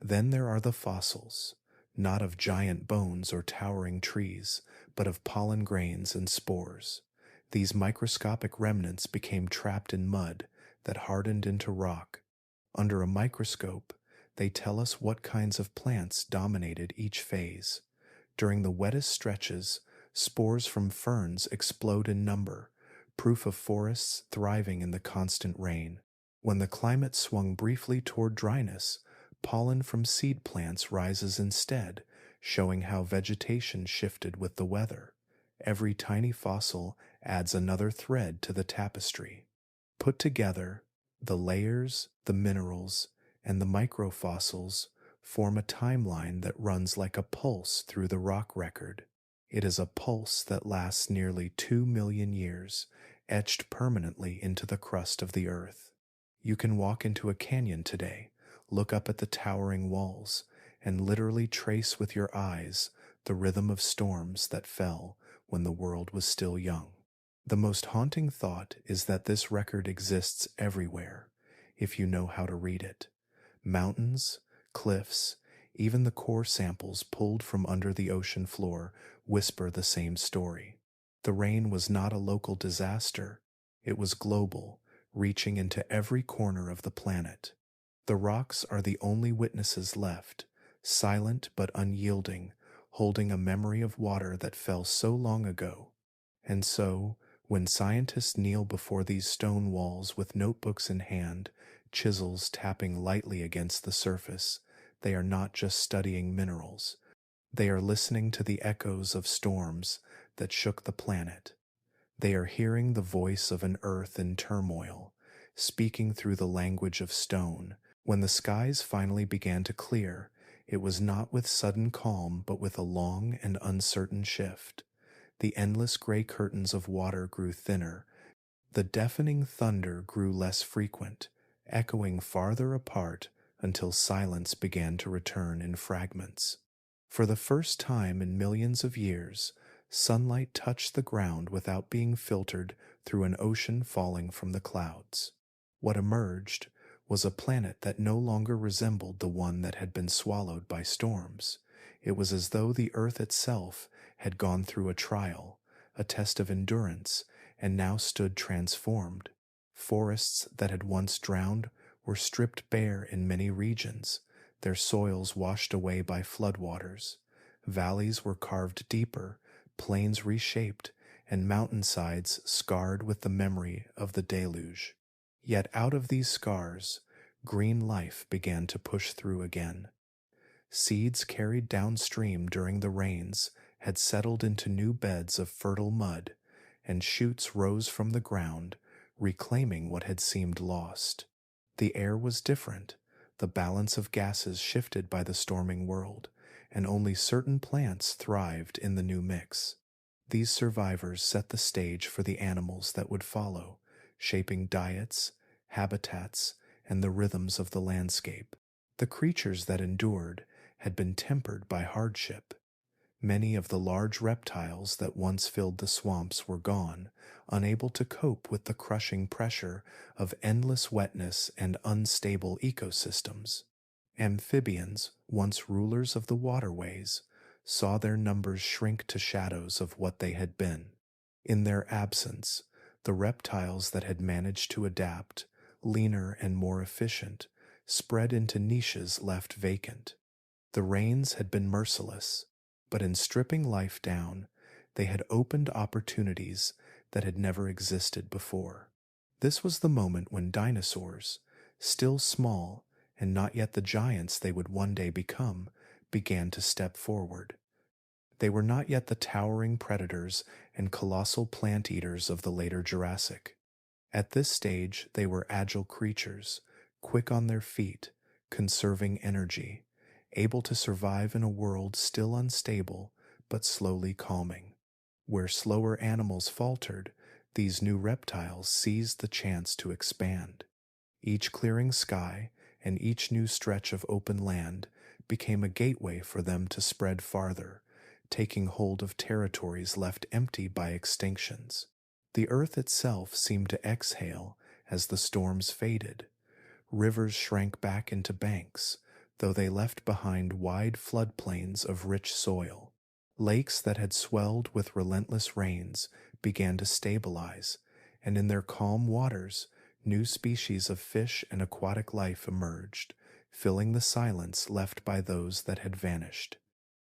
Then there are the fossils, not of giant bones or towering trees, but of pollen grains and spores. These microscopic remnants became trapped in mud that hardened into rock. Under a microscope, they tell us what kinds of plants dominated each phase. During the wettest stretches, spores from ferns explode in number, proof of forests thriving in the constant rain. When the climate swung briefly toward dryness, pollen from seed plants rises instead, showing how vegetation shifted with the weather. Every tiny fossil adds another thread to the tapestry. Put together, the layers, the minerals, and the microfossils form a timeline that runs like a pulse through the rock record. It is a pulse that lasts nearly 2 million years, etched permanently into the crust of the earth. You can walk into a canyon today, look up at the towering walls, and literally trace with your eyes the rhythm of storms that fell when the world was still young. The most haunting thought is that this record exists everywhere, if you know how to read it. Mountains, cliffs, even the core samples pulled from under the ocean floor whisper the same story. The rain was not a local disaster, it was global, reaching into every corner of the planet. The rocks are the only witnesses left, silent but unyielding, holding a memory of water that fell so long ago. And so, when scientists kneel before these stone walls with notebooks in hand, chisels tapping lightly against the surface, they are not just studying minerals. They are listening to the echoes of storms that shook the planet. They are hearing the voice of an earth in turmoil, speaking through the language of stone. When the skies finally began to clear, it was not with sudden calm but with a long and uncertain shift. The endless gray curtains of water grew thinner. The deafening thunder grew less frequent, echoing farther apart until silence began to return in fragments. For the first time in millions of years, sunlight touched the ground without being filtered through an ocean falling from the clouds. What emerged was a planet that no longer resembled the one that had been swallowed by storms. It was as though the earth itself had gone through a trial, a test of endurance, and now stood transformed. Forests that had once drowned were stripped bare in many regions, their soils washed away by floodwaters. Valleys were carved deeper, plains reshaped, and mountainsides scarred with the memory of the deluge. Yet out of these scars, green life began to push through again. Seeds carried downstream during the rains had settled into new beds of fertile mud, and shoots rose from the ground, reclaiming what had seemed lost. The air was different, the balance of gases shifted by the storming world, and only certain plants thrived in the new mix. These survivors set the stage for the animals that would follow, shaping diets, habitats, and the rhythms of the landscape. The creatures that endured had been tempered by hardship. Many of the large reptiles that once filled the swamps were gone, unable to cope with the crushing pressure of endless wetness and unstable ecosystems. Amphibians, once rulers of the waterways, saw their numbers shrink to shadows of what they had been. In their absence, the reptiles that had managed to adapt, leaner and more efficient, spread into niches left vacant. The rains had been merciless, but in stripping life down, they had opened opportunities that had never existed before. This was the moment when dinosaurs, still small and not yet the giants they would one day become, began to step forward. They were not yet the towering predators and colossal plant eaters of the later Jurassic. At this stage, they were agile creatures, quick on their feet, conserving energy, able to survive in a world still unstable but slowly calming. Where slower animals faltered, these new reptiles seized the chance to expand. Each clearing sky and each new stretch of open land became a gateway for them to spread farther, taking hold of territories left empty by extinctions. The earth itself seemed to exhale as the storms faded. Rivers shrank back into banks, though they left behind wide floodplains of rich soil. Lakes that had swelled with relentless rains began to stabilize, and in their calm waters, new species of fish and aquatic life emerged, filling the silence left by those that had vanished.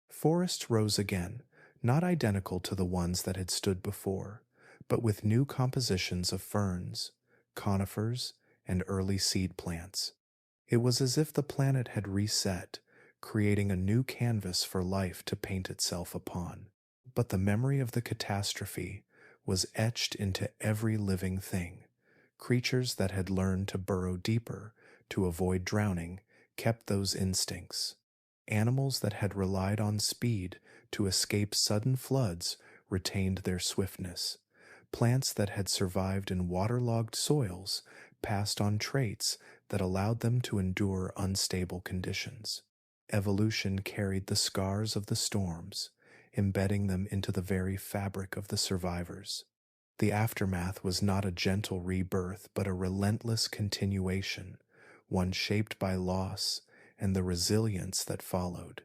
Forests rose again, not identical to the ones that had stood before, but with new compositions of ferns, conifers, and early seed plants. It was as if the planet had reset, creating a new canvas for life to paint itself upon. But the memory of the catastrophe was etched into every living thing. Creatures that had learned to burrow deeper to avoid drowning kept those instincts. Animals that had relied on speed to escape sudden floods retained their swiftness. Plants that had survived in waterlogged soils passed on traits that allowed them to endure unstable conditions. Evolution carried the scars of the storms, embedding them into the very fabric of the survivors. The aftermath was not a gentle rebirth, but a relentless continuation, one shaped by loss and the resilience that followed.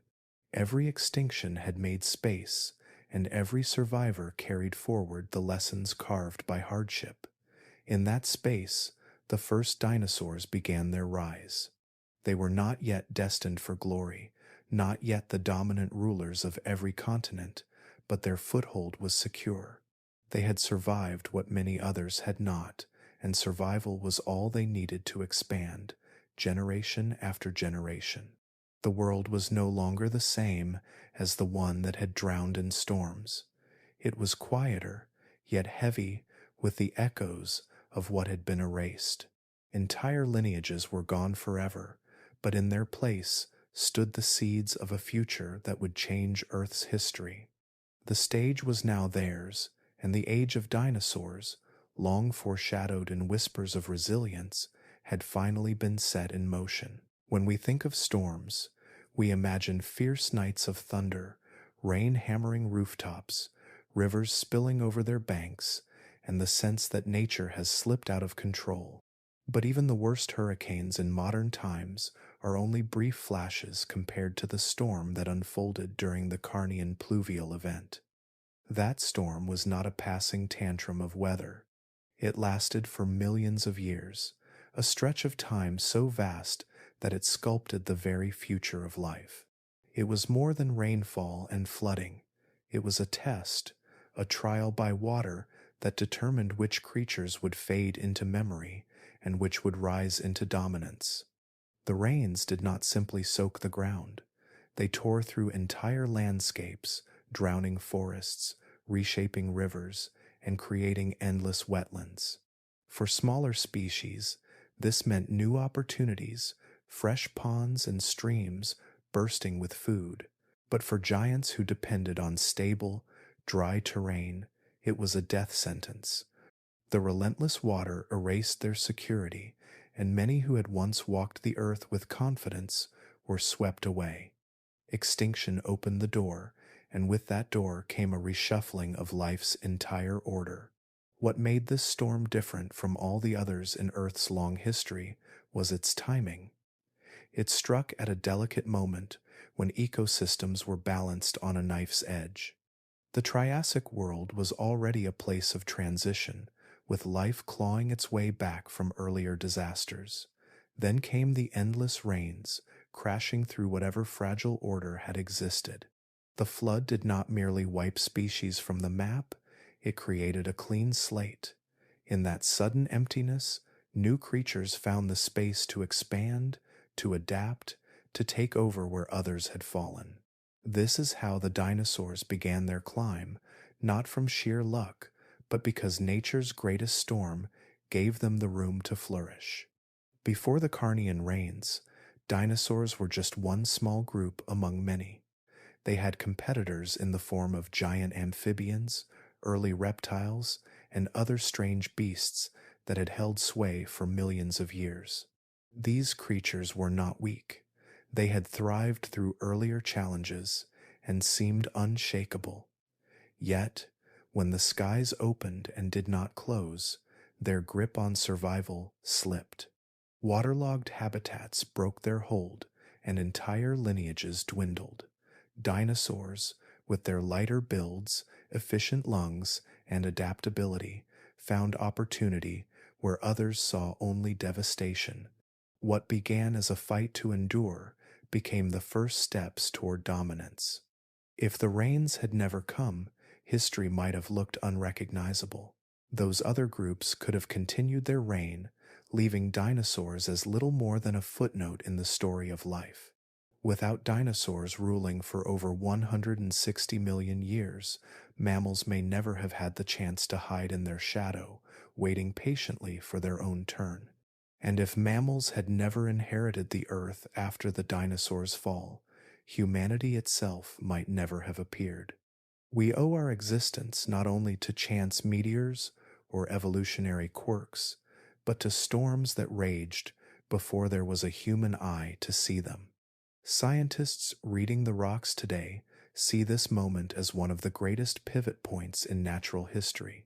Every extinction had made space, and every survivor carried forward the lessons carved by hardship. In that space, the first dinosaurs began their rise. They were not yet destined for glory, not yet the dominant rulers of every continent, but their foothold was secure. They had survived what many others had not, and survival was all they needed to expand, generation after generation. The world was no longer the same as the one that had drowned in storms. It was quieter, yet heavy with the echoes of what had been erased. Entire lineages were gone forever, but in their place stood the seeds of a future that would change Earth's history. The stage was now theirs, and the age of dinosaurs, long foreshadowed in whispers of resilience, had finally been set in motion. When we think of storms, we imagine fierce nights of thunder, rain hammering rooftops, rivers spilling over their banks, and the sense that nature has slipped out of control. But even the worst hurricanes in modern times are only brief flashes compared to the storm that unfolded during the Carnian Pluvial Event. That storm was not a passing tantrum of weather. It lasted for millions of years, a stretch of time so vast that it sculpted the very future of life. It was more than rainfall and flooding. It was a test, a trial by water that determined which creatures would fade into memory and which would rise into dominance. The rains did not simply soak the ground. They tore through entire landscapes, drowning forests, reshaping rivers, and creating endless wetlands. For smaller species, this meant new opportunities, fresh ponds and streams bursting with food. But for giants who depended on stable, dry terrain, it was a death sentence. The relentless water erased their security, and many who had once walked the earth with confidence were swept away. Extinction opened the door, and with that door came a reshuffling of life's entire order. What made this storm different from all the others in Earth's long history was its timing. It struck at a delicate moment when ecosystems were balanced on a knife's edge. The Triassic world was already a place of transition, with life clawing its way back from earlier disasters. Then came the endless rains, crashing through whatever fragile order had existed. The flood did not merely wipe species from the map, it created a clean slate. In that sudden emptiness, new creatures found the space to expand, to adapt, to take over where others had fallen. This is how the dinosaurs began their climb, not from sheer luck, but because nature's greatest storm gave them the room to flourish. Before the Carnian rains, dinosaurs were just one small group among many. They had competitors in the form of giant amphibians, early reptiles, and other strange beasts that had held sway for millions of years. These creatures were not weak. They had thrived through earlier challenges and seemed unshakable. Yet, when the skies opened and did not close, their grip on survival slipped. Waterlogged habitats broke their hold, and entire lineages dwindled. Dinosaurs, with their lighter builds, efficient lungs, and adaptability, found opportunity where others saw only devastation. What began as a fight to endure became the first steps toward dominance. If the rains had never come, history might have looked unrecognizable. Those other groups could have continued their reign, leaving dinosaurs as little more than a footnote in the story of life. Without dinosaurs ruling for over 160 million years, mammals may never have had the chance to hide in their shadow, waiting patiently for their own turn. And if mammals had never inherited the earth after the dinosaurs' fall, humanity itself might never have appeared. We owe our existence not only to chance meteors or evolutionary quirks, but to storms that raged before there was a human eye to see them. Scientists reading the rocks today see this moment as one of the greatest pivot points in natural history.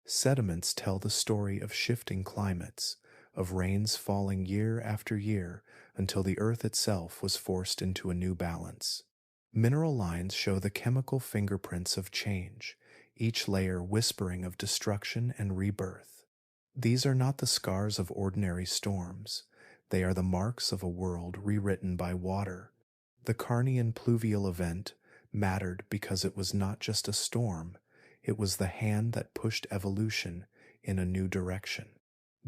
Sediments tell the story of shifting climates, of rains falling year after year until the earth itself was forced into a new balance. Mineral lines show the chemical fingerprints of change, each layer whispering of destruction and rebirth. These are not the scars of ordinary storms. They are the marks of a world rewritten by water. The Carnian Pluvial Event mattered because it was not just a storm, it was the hand that pushed evolution in a new direction.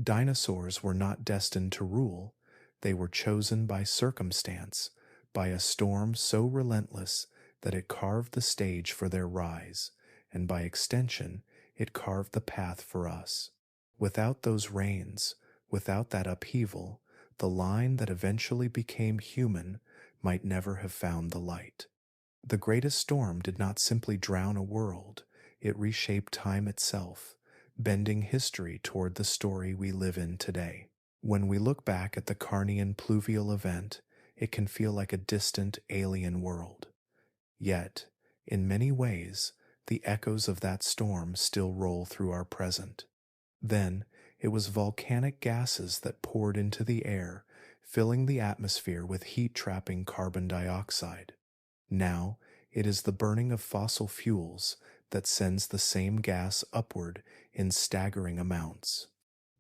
Dinosaurs were not destined to rule, they were chosen by circumstance, by a storm so relentless that it carved the stage for their rise, and by extension, it carved the path for us. Without those rains, without that upheaval, the line that eventually became human might never have found the light. The greatest storm did not simply drown a world, it reshaped time itself, bending history toward the story we live in today. When we look back at the Carnian Pluvial Event, it can feel like a distant alien world. Yet, in many ways, the echoes of that storm still roll through our present. Then, it was volcanic gases that poured into the air, filling the atmosphere with heat-trapping carbon dioxide. Now, it is the burning of fossil fuels that sends the same gas upward in staggering amounts.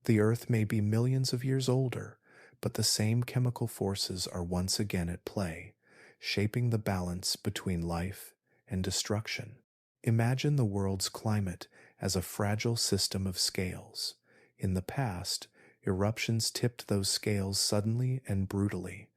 The Earth may be millions of years older, but the same chemical forces are once again at play, shaping the balance between life and destruction. Imagine the world's climate as a fragile system of scales. In the past, eruptions tipped those scales suddenly and brutally.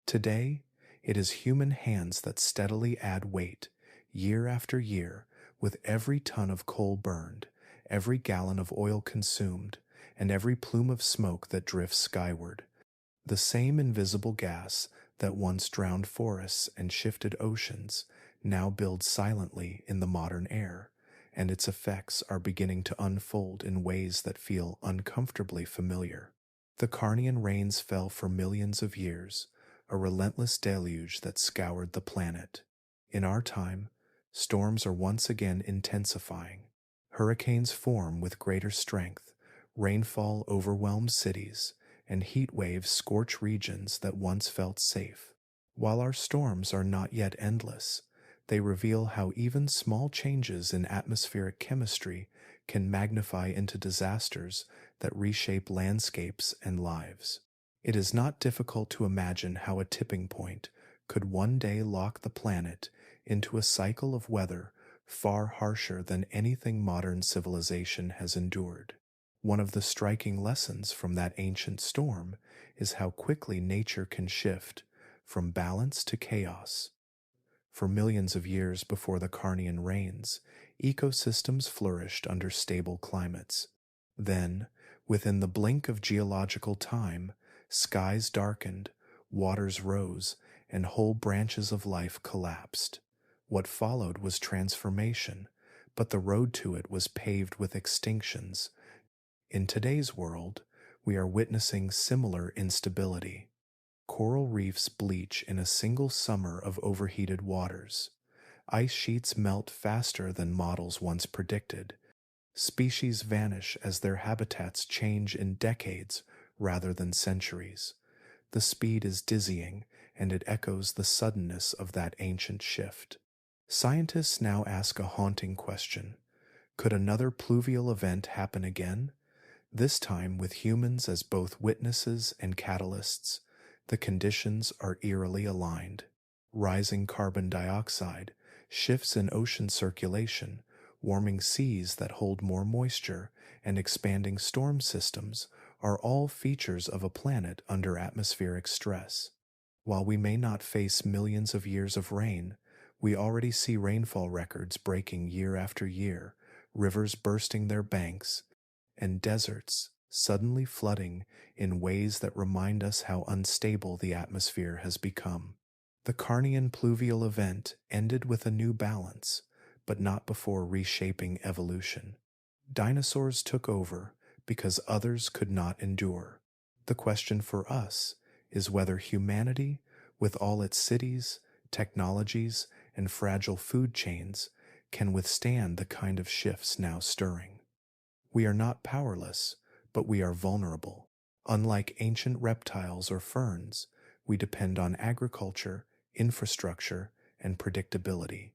Today, it is human hands that steadily add weight, year after year, with every ton of coal burned, every gallon of oil consumed, and every plume of smoke that drifts skyward. The same invisible gas that once drowned forests and shifted oceans now builds silently in the modern air, and its effects are beginning to unfold in ways that feel uncomfortably familiar. The Carnian rains fell for millions of years, a relentless deluge that scoured the planet. In our time, storms are once again intensifying. Hurricanes form with greater strength, rainfall overwhelms cities, and heat waves scorch regions that once felt safe. While our storms are not yet endless, they reveal how even small changes in atmospheric chemistry can magnify into disasters that reshape landscapes and lives. It is not difficult to imagine how a tipping point could one day lock the planet into a cycle of weather far harsher than anything modern civilization has endured. One of the striking lessons from that ancient storm is how quickly nature can shift from balance to chaos. For millions of years before the Carnian rains, ecosystems flourished under stable climates. Then, within the blink of geological time, skies darkened, waters rose, and whole branches of life collapsed. What followed was transformation, but the road to it was paved with extinctions. In today's world, we are witnessing similar instability. Coral reefs bleach in a single summer of overheated waters. Ice sheets melt faster than models once predicted. Species vanish as their habitats change in decades rather than centuries. The speed is dizzying, and it echoes the suddenness of that ancient shift. Scientists now ask a haunting question. Could another pluvial event happen again? This time with humans as both witnesses and catalysts. The conditions are eerily aligned. Rising carbon dioxide, shifts in ocean circulation, warming seas that hold more moisture, and expanding storm systems are all features of a planet under atmospheric stress. While we may not face millions of years of rain, we already see rainfall records breaking year after year, rivers bursting their banks, and deserts suddenly flooding in ways that remind us how unstable the atmosphere has become. The Carnian Pluvial Event ended with a new balance, but not before reshaping evolution. Dinosaurs took over because others could not endure. The question for us is whether humanity, with all its cities, technologies, and fragile food chains, can withstand the kind of shifts now stirring. We are not powerless, but we are vulnerable. Unlike ancient reptiles or ferns, we depend on agriculture, infrastructure, and predictability.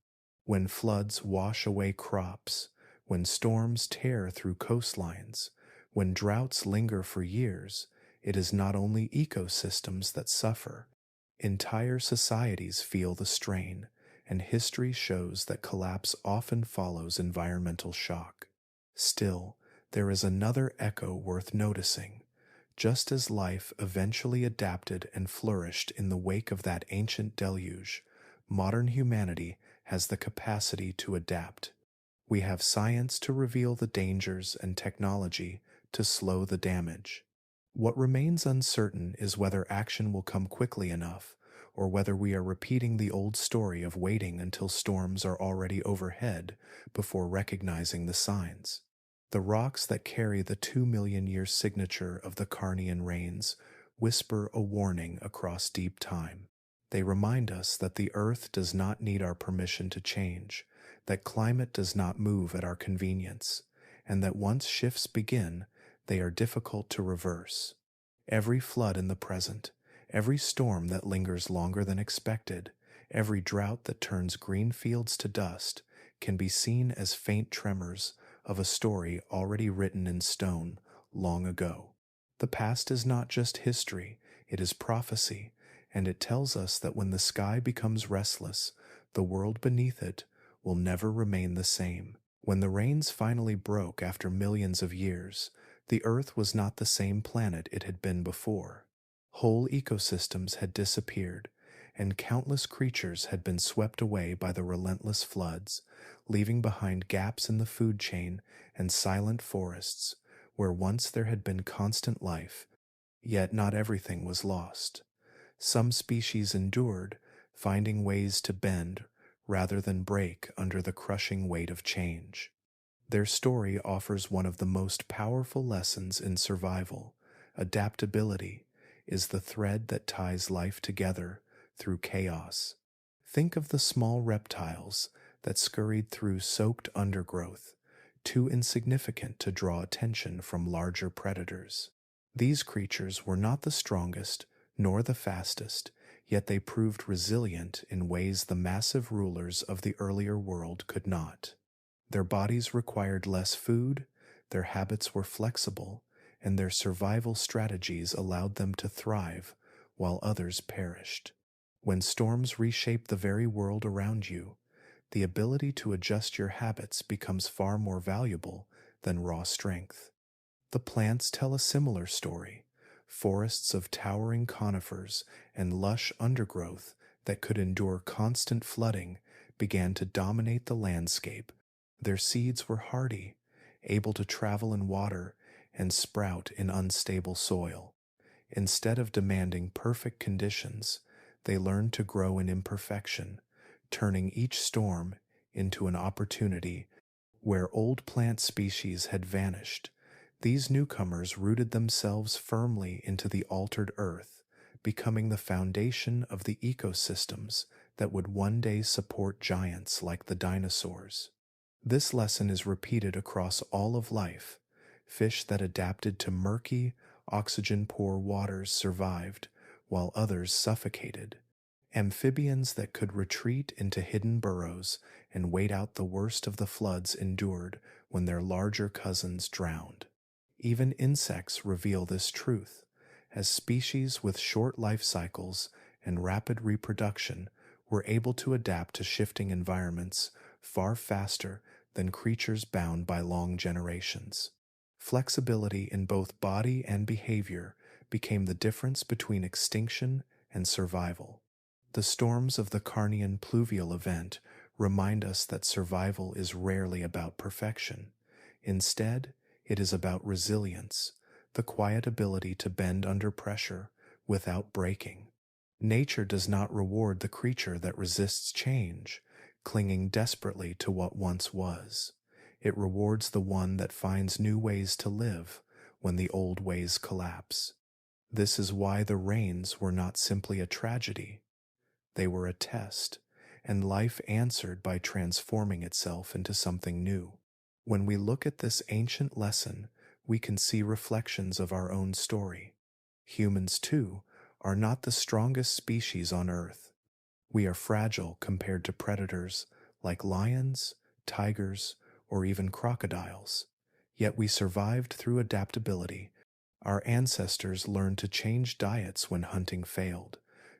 When floods wash away crops, when storms tear through coastlines, when droughts linger for years, it is not only ecosystems that suffer. Entire societies feel the strain, and history shows that collapse often follows environmental shock. Still, there is another echo worth noticing. Just as life eventually adapted and flourished in the wake of that ancient deluge, modern humanity has the capacity to adapt. We have science to reveal the dangers and technology to slow the damage. What remains uncertain is whether action will come quickly enough, or whether we are repeating the old story of waiting until storms are already overhead before recognizing the signs. The rocks that carry the 2 million-year signature of the Carnian rains whisper a warning across deep time. They remind us that the Earth does not need our permission to change, that climate does not move at our convenience, and that once shifts begin, they are difficult to reverse. Every flood in the present, every storm that lingers longer than expected, every drought that turns green fields to dust, can be seen as faint tremors of a story already written in stone long ago. The past is not just history, it is prophecy, and it tells us that when the sky becomes restless, the world beneath it will never remain the same. When the rains finally broke after millions of years, the Earth was not the same planet it had been before. Whole ecosystems had disappeared, and countless creatures had been swept away by the relentless floods, leaving behind gaps in the food chain and silent forests where once there had been constant life, yet not everything was lost. Some species endured, finding ways to bend rather than break under the crushing weight of change. Their story offers one of the most powerful lessons in survival. Adaptability is the thread that ties life together through chaos. Think of the small reptiles that scurried through soaked undergrowth, too insignificant to draw attention from larger predators. These creatures were not the strongest nor the fastest, yet they proved resilient in ways the massive rulers of the earlier world could not. Their bodies required less food, their habits were flexible, and their survival strategies allowed them to thrive while others perished. When storms reshape the very world around you, the ability to adjust your habits becomes far more valuable than raw strength. The plants tell a similar story. Forests of towering conifers and lush undergrowth that could endure constant flooding began to dominate the landscape. Their seeds were hardy, able to travel in water and sprout in unstable soil. Instead of demanding perfect conditions, they learned to grow in imperfection, turning each storm into an opportunity. Where old plant species had vanished, these newcomers rooted themselves firmly into the altered earth, becoming the foundation of the ecosystems that would one day support giants like the dinosaurs. This lesson is repeated across all of life. Fish that adapted to murky, oxygen-poor waters survived, while others suffocated. Amphibians that could retreat into hidden burrows and wait out the worst of the floods endured when their larger cousins drowned. Even insects reveal this truth, as species with short life cycles and rapid reproduction were able to adapt to shifting environments far faster than creatures bound by long generations. Flexibility in both body and behavior became the difference between extinction and survival. The storms of the Carnian Pluvial Event remind us that survival is rarely about perfection. Instead, it is about resilience, the quiet ability to bend under pressure without breaking. Nature does not reward the creature that resists change, clinging desperately to what once was. It rewards the one that finds new ways to live when the old ways collapse. This is why the rains were not simply a tragedy. They were a test, and life answered by transforming itself into something new. When we look at this ancient lesson, we can see reflections of our own story. Humans, too, are not the strongest species on Earth. We are fragile compared to predators like lions, tigers, or even crocodiles. Yet we survived through adaptability. Our ancestors learned to change diets when hunting failed,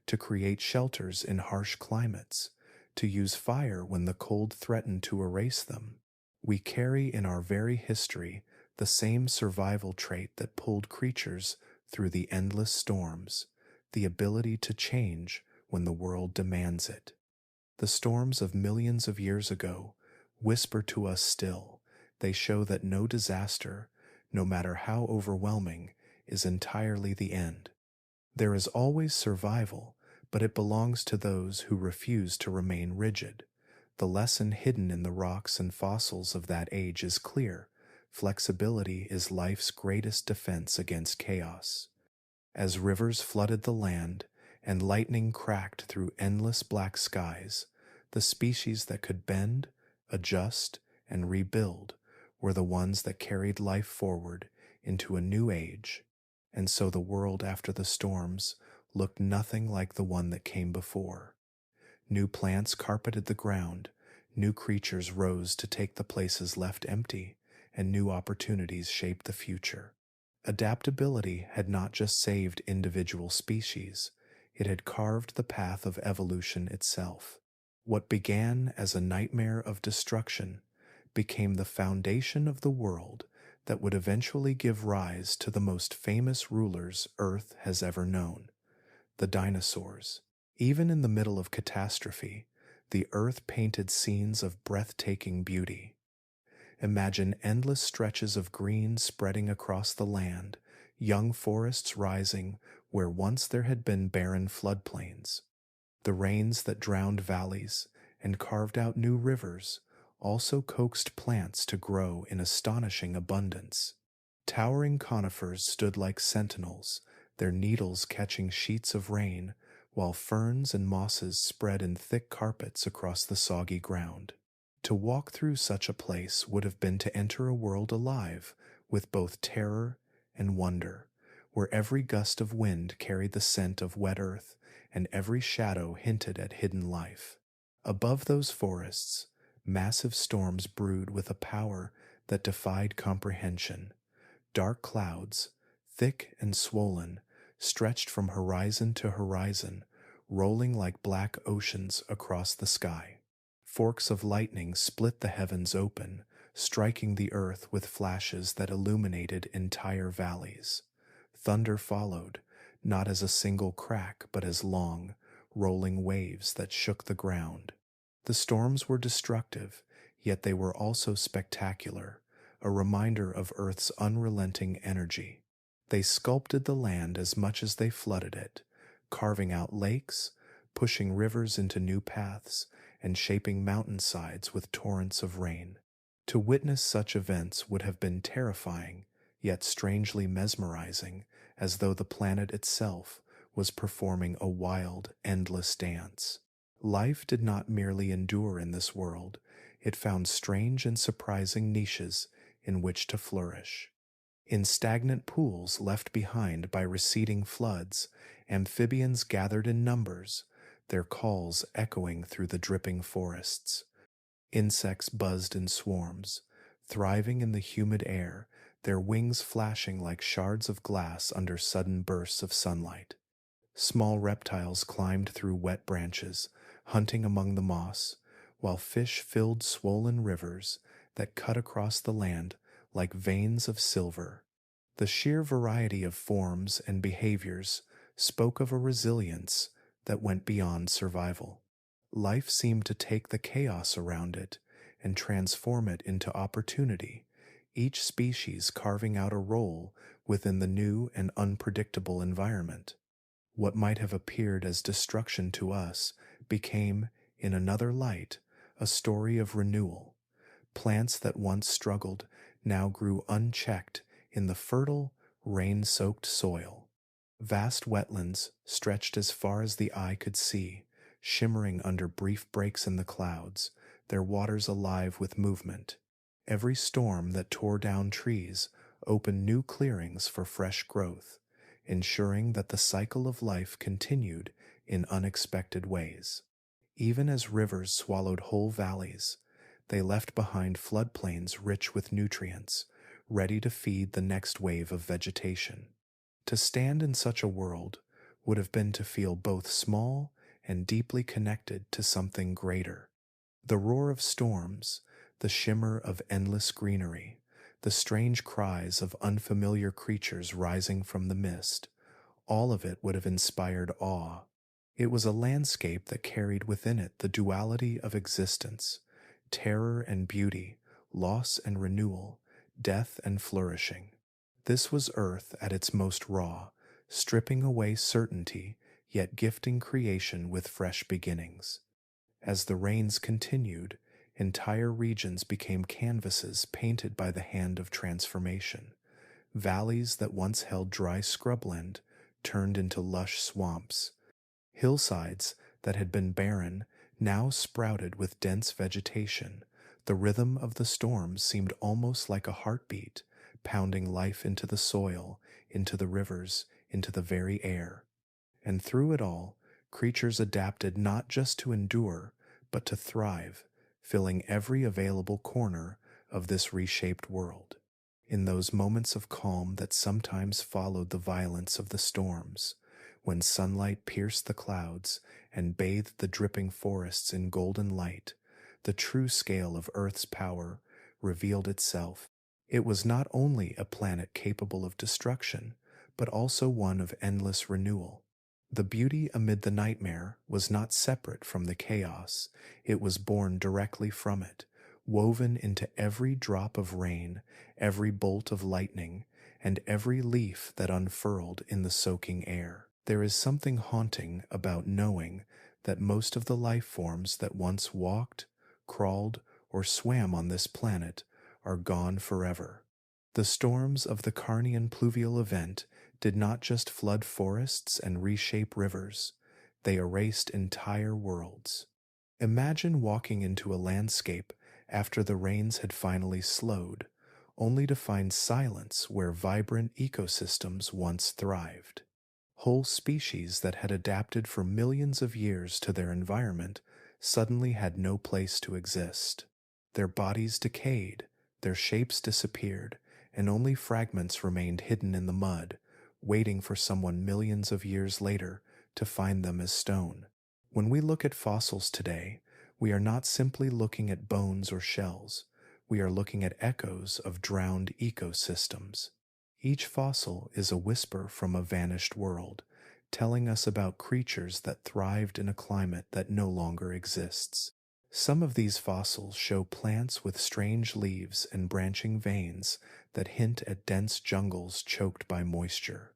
to create shelters in harsh climates, to use fire when the cold threatened to erase them. We carry in our very history the same survival trait that pulled creatures through the endless storms, the ability to change when the world demands it. The storms of millions of years ago whisper to us still. They show that no disaster, no matter how overwhelming, is entirely the end. There is always survival, but it belongs to those who refuse to remain rigid. The lesson hidden in the rocks and fossils of that age is clear. Flexibility is life's greatest defense against chaos. As rivers flooded the land and lightning cracked through endless black skies, the species that could bend, adjust, and rebuild were the ones that carried life forward into a new age. And so the world after the storms looked nothing like the one that came before. New plants carpeted the ground, new creatures rose to take the places left empty, and new opportunities shaped the future. Adaptability had not just saved individual species, it had carved the path of evolution itself. What began as a nightmare of destruction became the foundation of the world that would eventually give rise to the most famous rulers Earth has ever known, the dinosaurs. Even in the middle of catastrophe, the Earth painted scenes of breathtaking beauty. Imagine endless stretches of green spreading across the land, young forests rising where once there had been barren floodplains. The rains that drowned valleys and carved out new rivers also coaxed plants to grow in astonishing abundance. Towering conifers stood like sentinels, their needles catching sheets of rain, while ferns and mosses spread in thick carpets across the soggy ground. To walk through such a place would have been to enter a world alive with both terror and wonder, where every gust of wind carried the scent of wet earth and every shadow hinted at hidden life. Above those forests, massive storms brewed with a power that defied comprehension. Dark clouds, thick and swollen, stretched from horizon to horizon, rolling like black oceans across the sky. Forks of lightning split the heavens open, striking the earth with flashes that illuminated entire valleys. Thunder followed, not as a single crack, but as long, rolling waves that shook the ground. The storms were destructive, yet they were also spectacular, a reminder of Earth's unrelenting energy. They sculpted the land as much as they flooded it, carving out lakes, pushing rivers into new paths, and shaping mountainsides with torrents of rain. To witness such events would have been terrifying, yet strangely mesmerizing, as though the planet itself was performing a wild, endless dance. Life did not merely endure in this world, it found strange and surprising niches in which to flourish. In stagnant pools left behind by receding floods, amphibians gathered in numbers, their calls echoing through the dripping forests. Insects buzzed in swarms, thriving in the humid air, their wings flashing like shards of glass under sudden bursts of sunlight. Small reptiles climbed through wet branches, hunting among the moss, while fish filled swollen rivers that cut across the land like veins of silver. The sheer variety of forms and behaviors spoke of a resilience that went beyond survival. Life seemed to take the chaos around it and transform it into opportunity, each species carving out a role within the new and unpredictable environment. What might have appeared as destruction to us became, in another light, a story of renewal. Plants that once struggled now grew unchecked in the fertile, rain-soaked soil. Vast wetlands stretched as far as the eye could see, shimmering under brief breaks in the clouds, their waters alive with movement. Every storm that tore down trees opened new clearings for fresh growth, ensuring that the cycle of life continued in unexpected ways. Even as rivers swallowed whole valleys, they left behind floodplains rich with nutrients, ready to feed the next wave of vegetation. To stand in such a world would have been to feel both small and deeply connected to something greater. The roar of storms, the shimmer of endless greenery, the strange cries of unfamiliar creatures rising from the mist, all of it would have inspired awe. It was a landscape that carried within it the duality of existence, terror and beauty, loss and renewal, death and flourishing. This was Earth at its most raw, stripping away certainty, yet gifting creation with fresh beginnings. As the rains continued, entire regions became canvases painted by the hand of transformation. Valleys that once held dry scrubland turned into lush swamps. Hillsides that had been barren now sprouted with dense vegetation. The rhythm of the storms seemed almost like a heartbeat, pounding life into the soil, into the rivers, into the very air. And through it all, creatures adapted not just to endure, but to thrive, filling every available corner of this reshaped world. In those moments of calm that sometimes followed the violence of the storms, when sunlight pierced the clouds and bathed the dripping forests in golden light, the true scale of Earth's power revealed itself. It was not only a planet capable of destruction, but also one of endless renewal. The beauty amid the nightmare was not separate from the chaos, it was born directly from it, woven into every drop of rain, every bolt of lightning, and every leaf that unfurled in the soaking air. There is something haunting about knowing that most of the life forms that once walked, crawled, or swam on this planet are gone forever. The storms of the Carnian Pluvial Event did not just flood forests and reshape rivers, they erased entire worlds. Imagine walking into a landscape after the rains had finally slowed, only to find silence where vibrant ecosystems once thrived. Whole species that had adapted for millions of years to their environment suddenly had no place to exist. Their bodies decayed, their shapes disappeared, and only fragments remained hidden in the mud, waiting for someone millions of years later to find them as stone. When we look at fossils today, we are not simply looking at bones or shells, we are looking at echoes of drowned ecosystems. Each fossil is a whisper from a vanished world, telling us about creatures that thrived in a climate that no longer exists. Some of these fossils show plants with strange leaves and branching veins that hint at dense jungles choked by moisture.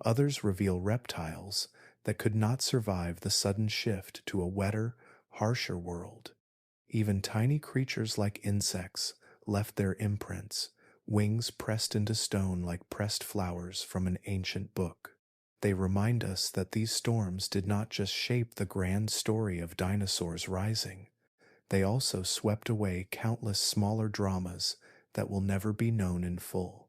Others reveal reptiles that could not survive the sudden shift to a wetter, harsher world. Even tiny creatures like insects left their imprints, wings pressed into stone like pressed flowers from an ancient book. They remind us that these storms did not just shape the grand story of dinosaurs rising, they also swept away countless smaller dramas that will never be known in full.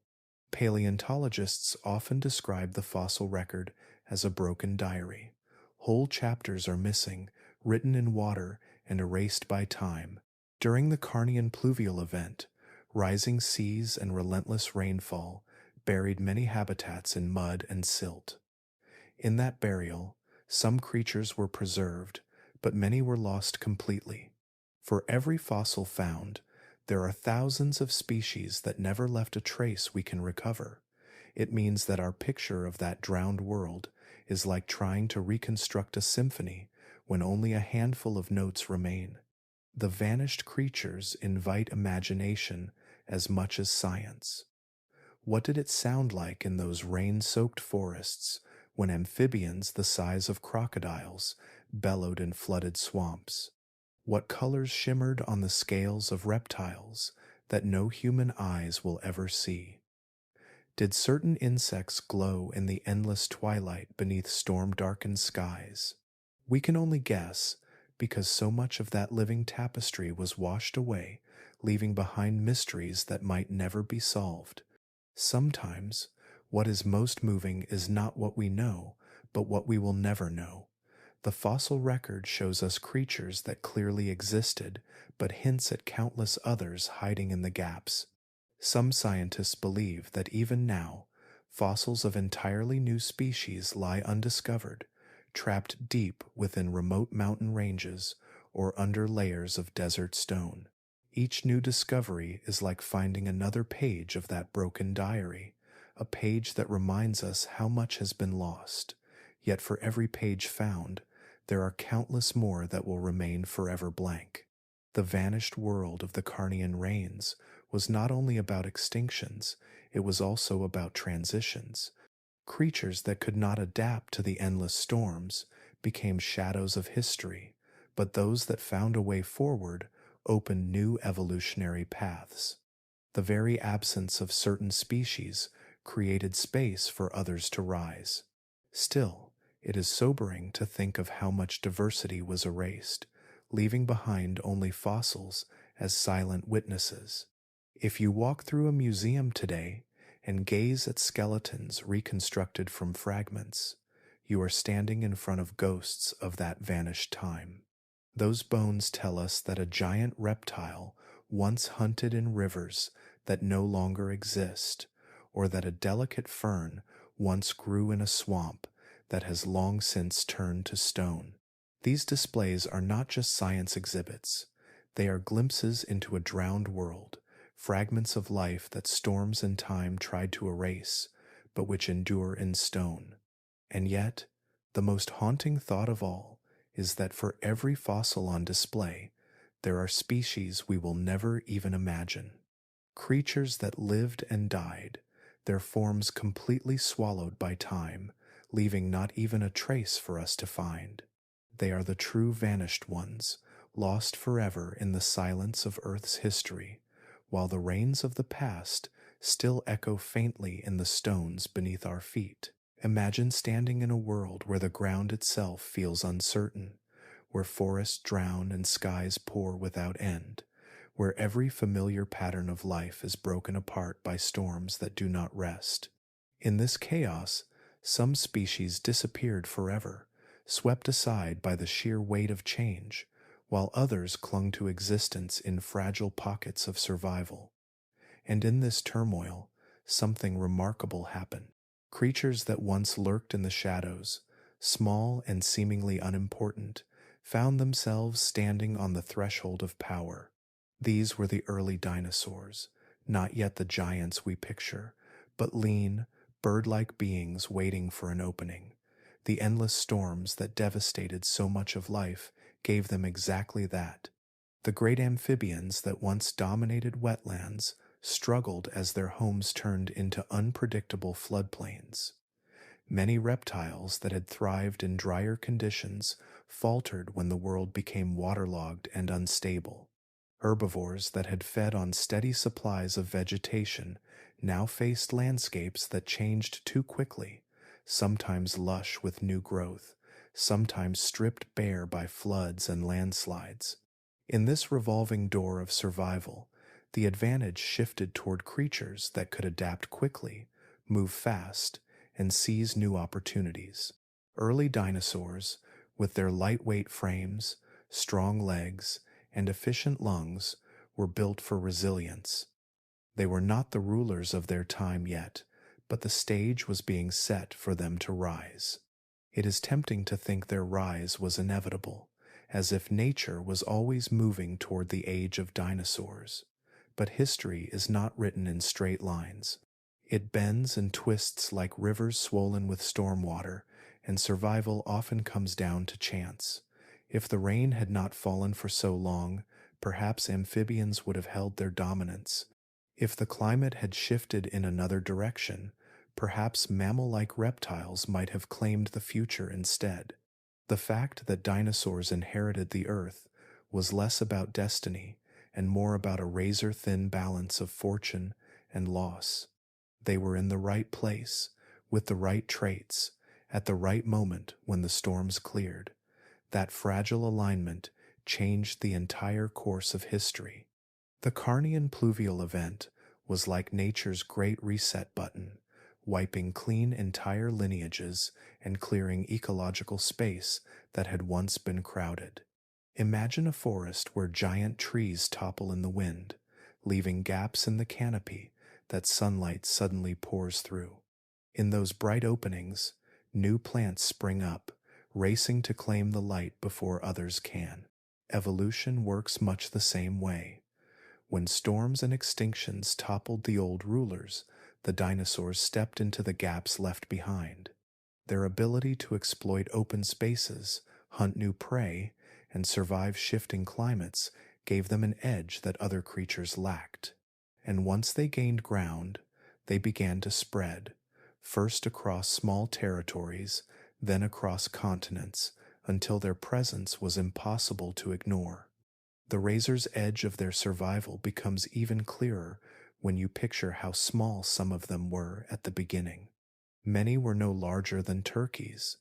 Paleontologists often describe the fossil record as a broken diary. Whole chapters are missing, written in water and erased by time. During the Carnian Pluvial Event, rising seas and relentless rainfall buried many habitats in mud and silt. In that burial, some creatures were preserved, but many were lost completely. For every fossil found, there are thousands of species that never left a trace we can recover. It means that our picture of that drowned world is like trying to reconstruct a symphony when only a handful of notes remain. The vanished creatures invite imagination as much as science. What did it sound like in those rain-soaked forests when amphibians the size of crocodiles bellowed in flooded swamps? What colors shimmered on the scales of reptiles that no human eyes will ever see? Did certain insects glow in the endless twilight beneath storm-darkened skies? We can only guess, because so much of that living tapestry was washed away, leaving behind mysteries that might never be solved. Sometimes, what is most moving is not what we know, but what we will never know. The fossil record shows us creatures that clearly existed, but hints at countless others hiding in the gaps. Some scientists believe that even now, fossils of entirely new species lie undiscovered, trapped deep within remote mountain ranges or under layers of desert stone. Each new discovery is like finding another page of that broken diary, a page that reminds us how much has been lost. Yet for every page found, there are countless more that will remain forever blank. The vanished world of the Carnian rains was not only about extinctions, it was also about transitions. Creatures that could not adapt to the endless storms became shadows of history, but those that found a way forward opened new evolutionary paths. The very absence of certain species created space for others to rise. Still, it is sobering to think of how much diversity was erased, leaving behind only fossils as silent witnesses. If you walk through a museum today and gaze at skeletons reconstructed from fragments, you are standing in front of ghosts of that vanished time. Those bones tell us that a giant reptile once hunted in rivers that no longer exist, or that a delicate fern once grew in a swamp that has long since turned to stone. These displays are not just science exhibits, they are glimpses into a drowned world, fragments of life that storms and time tried to erase, but which endure in stone. And yet, the most haunting thought of all is that for every fossil on display, There are species we will never even imagine. Creatures that lived and died, their forms completely swallowed by time, leaving not even a trace for us to find. They are the true vanished ones, lost forever in the silence of Earth's history, while the rains of the past still echo faintly in the stones beneath our feet. Imagine standing in a world where the ground itself feels uncertain, where forests drown and skies pour without end, where every familiar pattern of life is broken apart by storms that do not rest. In this chaos, some species disappeared forever, swept aside by the sheer weight of change, while others clung to existence in fragile pockets of survival. And in this turmoil, something remarkable happened. Creatures that once lurked in the shadows, small and seemingly unimportant, found themselves standing on the threshold of power. These were the early dinosaurs, not yet the giants we picture, but lean, bird-like beings waiting for an opening. The endless storms that devastated so much of life gave them exactly that. The great amphibians that once dominated wetlands struggled as their homes turned into unpredictable floodplains. Many reptiles that had thrived in drier conditions faltered when the world became waterlogged and unstable. Herbivores that had fed on steady supplies of vegetation now faced landscapes that changed too quickly, sometimes lush with new growth, sometimes stripped bare by floods and landslides. In this revolving door of survival, the advantage shifted toward creatures that could adapt quickly, move fast, and seize new opportunities. Early dinosaurs, with their lightweight frames, strong legs, and efficient lungs, were built for resilience. They were not the rulers of their time yet, but the stage was being set for them to rise. It is tempting to think their rise was inevitable, as if nature was always moving toward the age of dinosaurs. But history is not written in straight lines. It bends and twists like rivers swollen with storm water, and survival often comes down to chance. If the rain had not fallen for so long, perhaps amphibians would have held their dominance. If the climate had shifted in another direction, perhaps mammal-like reptiles might have claimed the future instead. The fact that dinosaurs inherited the Earth was less about destiny and more about a razor-thin balance of fortune and loss. They were in the right place, with the right traits, at the right moment when the storms cleared. That fragile alignment changed the entire course of history. The Carnian Pluvial Event was like nature's great reset button, wiping clean entire lineages and clearing ecological space that had once been crowded. Imagine a forest where giant trees topple in the wind, leaving gaps in the canopy that sunlight suddenly pours through. In those bright openings, new plants spring up, racing to claim the light before others can. Evolution works much the same way. When storms and extinctions toppled the old rulers, the dinosaurs stepped into the gaps left behind. Their ability to exploit open spaces, hunt new prey, and survive shifting climates gave them an edge that other creatures lacked. And once they gained ground, they began to spread, first across small territories, then across continents, until their presence was impossible to ignore. The razor's edge of their survival becomes even clearer when you picture how small some of them were at the beginning. Many were no larger than turkeys,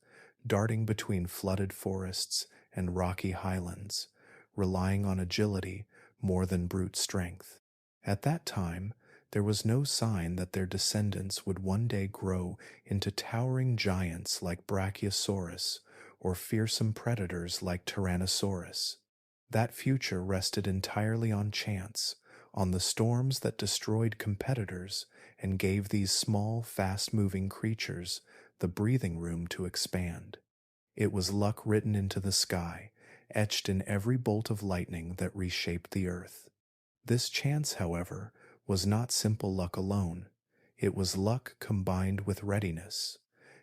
darting between flooded forests and rocky highlands, relying on agility more than brute strength. At that time, there was no sign that their descendants would one day grow into towering giants like Brachiosaurus or fearsome predators like Tyrannosaurus. That future rested entirely on chance, on the storms that destroyed competitors and gave these small, fast-moving creatures the breathing room to expand. It was luck written into the sky, etched in every bolt of lightning that reshaped the earth. This chance, however, was not simple luck alone. It was luck combined with readiness.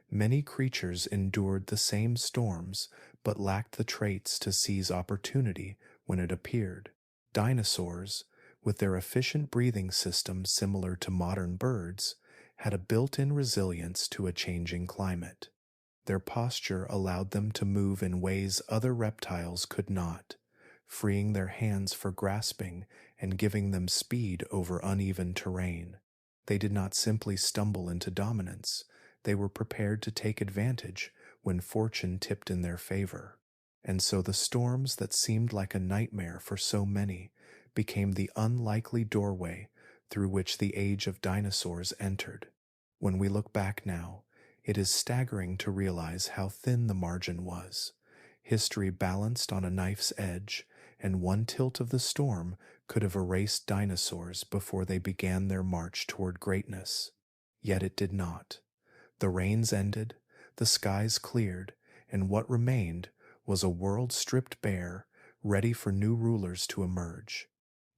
Many creatures endured the same storms but lacked the traits to seize opportunity when it appeared. Dinosaurs, with their efficient breathing system similar to modern birds, had a built-in resilience to a changing climate. Their posture allowed them to move in ways other reptiles could not, freeing their hands for grasping and giving them speed over uneven terrain. They did not simply stumble into dominance, they were prepared to take advantage when fortune tipped in their favor. And so the storms that seemed like a nightmare for so many became the unlikely doorway through which the age of dinosaurs entered. When we look back now, it is staggering to realize how thin the margin was. History balanced on a knife's edge, and one tilt of the storm could have erased dinosaurs before they began their march toward greatness. Yet it did not. The rains ended, the skies cleared, and what remained was a world stripped bare, ready for new rulers to emerge.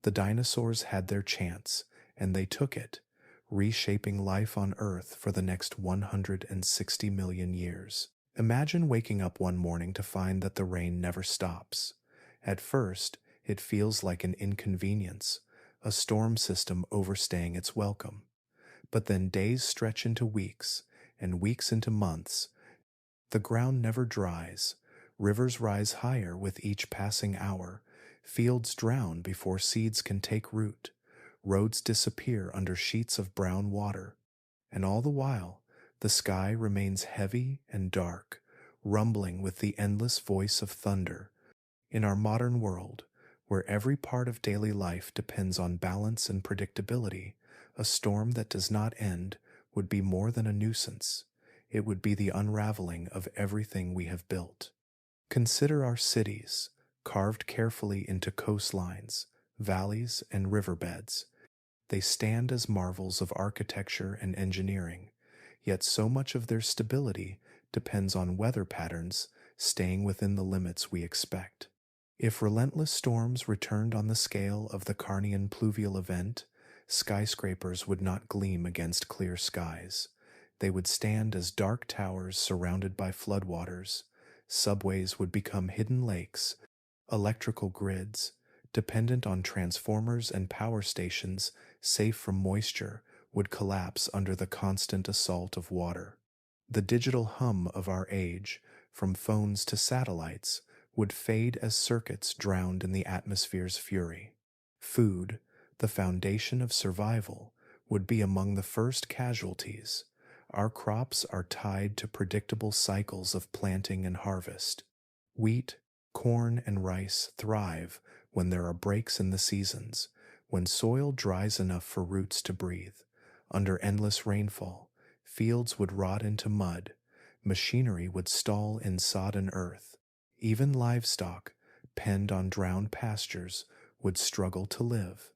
The dinosaurs had their chance, and they took it, reshaping life on Earth for the next 160 million years. Imagine waking up one morning to find that the rain never stops. At first, it feels like an inconvenience, a storm system overstaying its welcome. But then days stretch into weeks, and weeks into months. The ground never dries, rivers rise higher with each passing hour, fields drown before seeds can take root, roads disappear under sheets of brown water, and all the while, the sky remains heavy and dark, rumbling with the endless voice of thunder. In our modern world, where every part of daily life depends on balance and predictability, a storm that does not end would be more than a nuisance. It would be the unraveling of everything we have built. Consider our cities, carved carefully into coastlines, valleys, and riverbeds. They stand as marvels of architecture and engineering, yet so much of their stability depends on weather patterns staying within the limits we expect. If relentless storms returned on the scale of the Carnian Pluvial Event, skyscrapers would not gleam against clear skies. They would stand as dark towers surrounded by floodwaters. Subways would become hidden lakes. Electrical grids, dependent on transformers and power stations safe from moisture, would collapse under the constant assault of water. The digital hum of our age, from phones to satellites, would fade as circuits drowned in the atmosphere's fury. Food, the foundation of survival, would be among the first casualties. Our crops are tied to predictable cycles of planting and harvest. Wheat, corn, and rice thrive when there are breaks in the seasons, when soil dries enough for roots to breathe. Under endless rainfall, fields would rot into mud, machinery would stall in sodden earth. Even livestock, penned on drowned pastures, would struggle to live.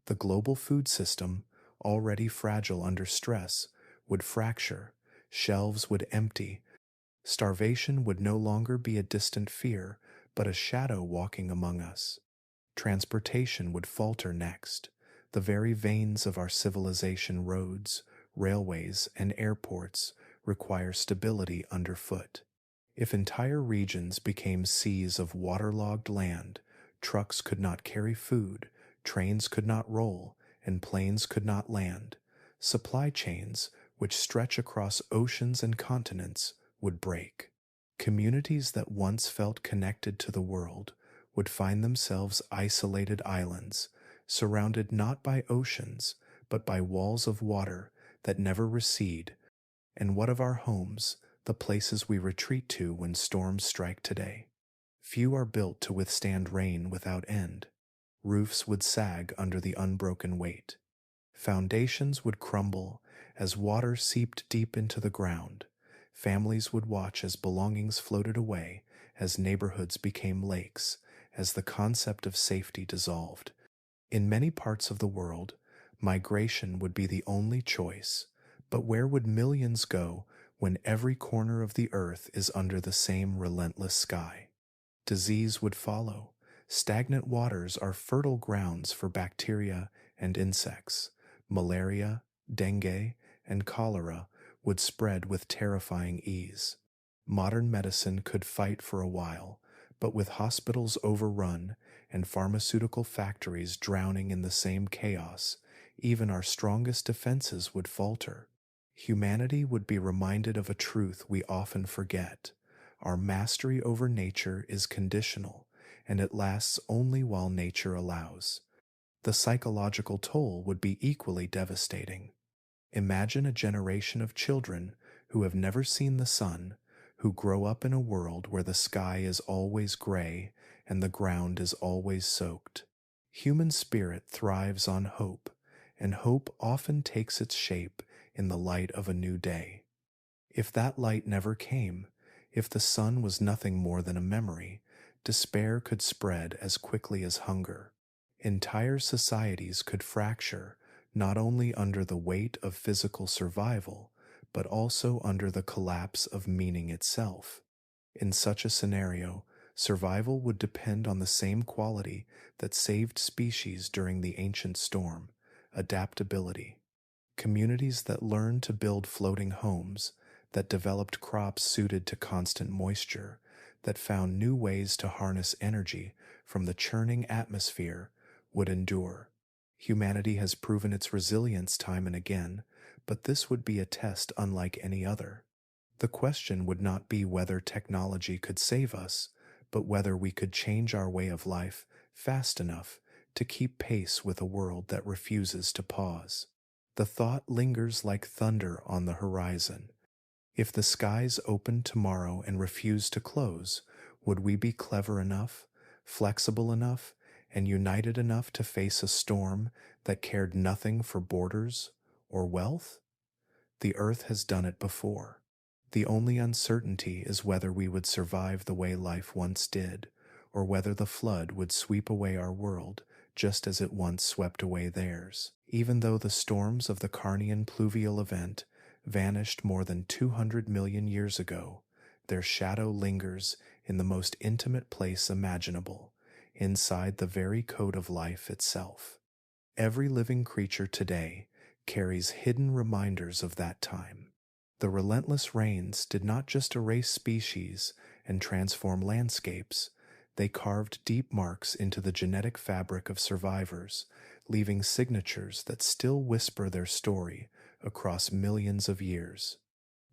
The global food system, already fragile under stress, would fracture, shelves would empty. Starvation would no longer be a distant fear, but a shadow walking among us. Transportation would falter next. The very veins of our civilization, roads, railways, and airports, require stability underfoot. If entire regions became seas of waterlogged land, trucks could not carry food, trains could not roll, and planes could not land. Supply chains, which stretch across oceans and continents, would break. Communities that once felt connected to the world would find themselves isolated islands, surrounded not by oceans, but by walls of water that never recede. And what of our homes, the places we retreat to when storms strike today? Few are built to withstand rain without end. Roofs would sag under the unbroken weight. Foundations would crumble as water seeped deep into the ground. Families would watch as belongings floated away, as neighborhoods became lakes, as the concept of safety dissolved. In many parts of the world, migration would be the only choice. But where would millions go when every corner of the earth is under the same relentless sky? Disease would follow. Stagnant waters are fertile grounds for bacteria and insects. Malaria, dengue, and cholera would spread with terrifying ease. Modern medicine could fight for a while, But with hospitals overrun and pharmaceutical factories drowning in the same chaos, even our strongest defenses would falter. Humanity would be reminded of a truth we often forget. Our mastery over nature is conditional, and it lasts only while nature allows. The psychological toll would be equally devastating. Imagine a generation of children who have never seen the sun, who grow up in a world where the sky is always gray and the ground is always soaked. Human spirit thrives on hope, and hope often takes its shape in the light of a new day. If that light never came, if the sun was nothing more than a memory, despair could spread as quickly as hunger. Entire societies could fracture, not only under the weight of physical survival, but also under the collapse of meaning itself. In such a scenario, survival would depend on the same quality that saved species during the ancient storm: adaptability. Communities that learned to build floating homes, that developed crops suited to constant moisture, that found new ways to harness energy from the churning atmosphere, would endure. Humanity has proven its resilience time and again, but this would be a test unlike any other. The question would not be whether technology could save us, but whether we could change our way of life fast enough to keep pace with a world that refuses to pause. The thought lingers like thunder on the horizon. If the skies opened tomorrow and refused to close, would we be clever enough, flexible enough, and united enough to face a storm that cared nothing for borders or wealth? The Earth has done it before. The only uncertainty is whether we would survive the way life once did, or whether the flood would sweep away our world just as it once swept away theirs. Even though the storms of the Carnian Pluvial Event vanished more than 200 million years ago, their shadow lingers in the most intimate place imaginable, inside the very code of life itself. Every living creature today carries hidden reminders of that time. The relentless rains did not just erase species and transform landscapes, they carved deep marks into the genetic fabric of survivors, leaving signatures that still whisper their story across millions of years.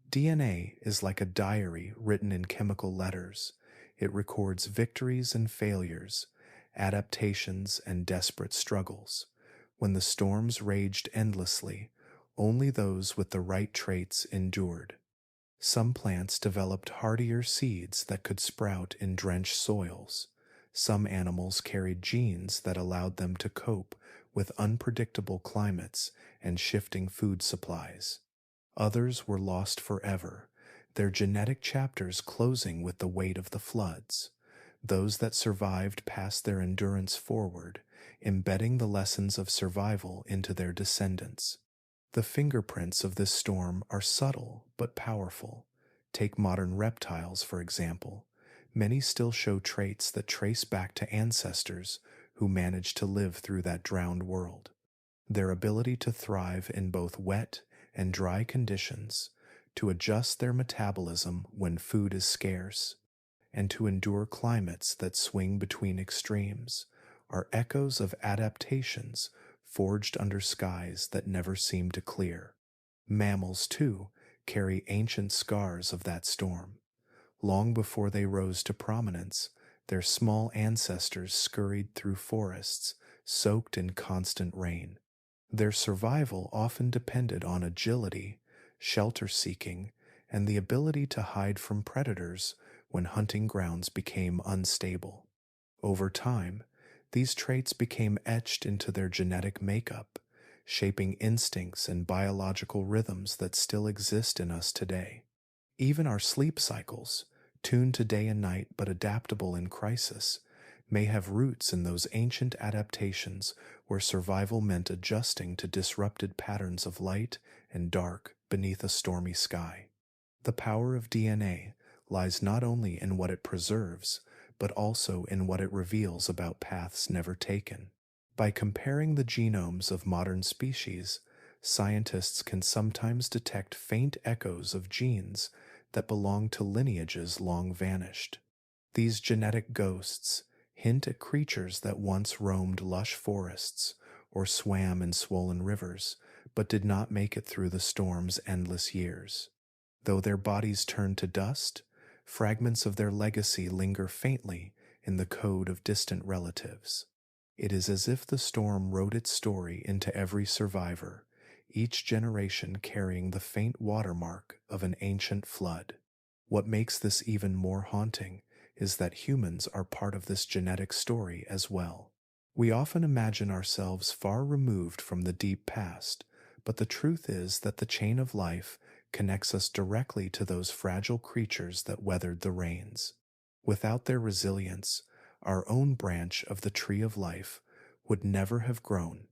DNA is like a diary written in chemical letters. It records victories and failures, adaptations and desperate struggles. When the storms raged endlessly, only those with the right traits endured. Some plants developed hardier seeds that could sprout in drenched soils. Some animals carried genes that allowed them to cope with unpredictable climates and shifting food supplies. Others were lost forever, their genetic chapters closing with the weight of the floods. Those that survived passed their endurance forward, embedding the lessons of survival into their descendants. The fingerprints of this storm are subtle but powerful. Take modern reptiles, for example. Many still show traits that trace back to ancestors who managed to live through that drowned world. Their ability to thrive in both wet and dry conditions, to adjust their metabolism when food is scarce, and to endure climates that swing between extremes, are echoes of adaptations forged under skies that never seem to clear. Mammals, too, carry ancient scars of that storm. Long before they rose to prominence, their small ancestors scurried through forests, soaked in constant rain. Their survival often depended on agility, shelter-seeking, and the ability to hide from predators when hunting grounds became unstable. Over time, these traits became etched into their genetic makeup, shaping instincts and biological rhythms that still exist in us today. Even our sleep cycles, tuned to day and night but adaptable in crisis, may have roots in those ancient adaptations where survival meant adjusting to disrupted patterns of light and dark beneath a stormy sky. The power of DNA lies not only in what it preserves, but also in what it reveals about paths never taken. By comparing the genomes of modern species, scientists can sometimes detect faint echoes of genes that belong to lineages long vanished. These genetic ghosts hint at creatures that once roamed lush forests or swam in swollen rivers, but did not make it through the storm's endless years. Though their bodies turn to dust, fragments of their legacy linger faintly in the code of distant relatives. It is as if the storm wrote its story into every survivor, each generation carrying the faint watermark of an ancient flood. What makes this even more haunting is that humans are part of this genetic story as well. We often imagine ourselves far removed from the deep past, but the truth is that the chain of life connects us directly to those fragile creatures that weathered the rains. Without their resilience, our own branch of the tree of life would never have grown.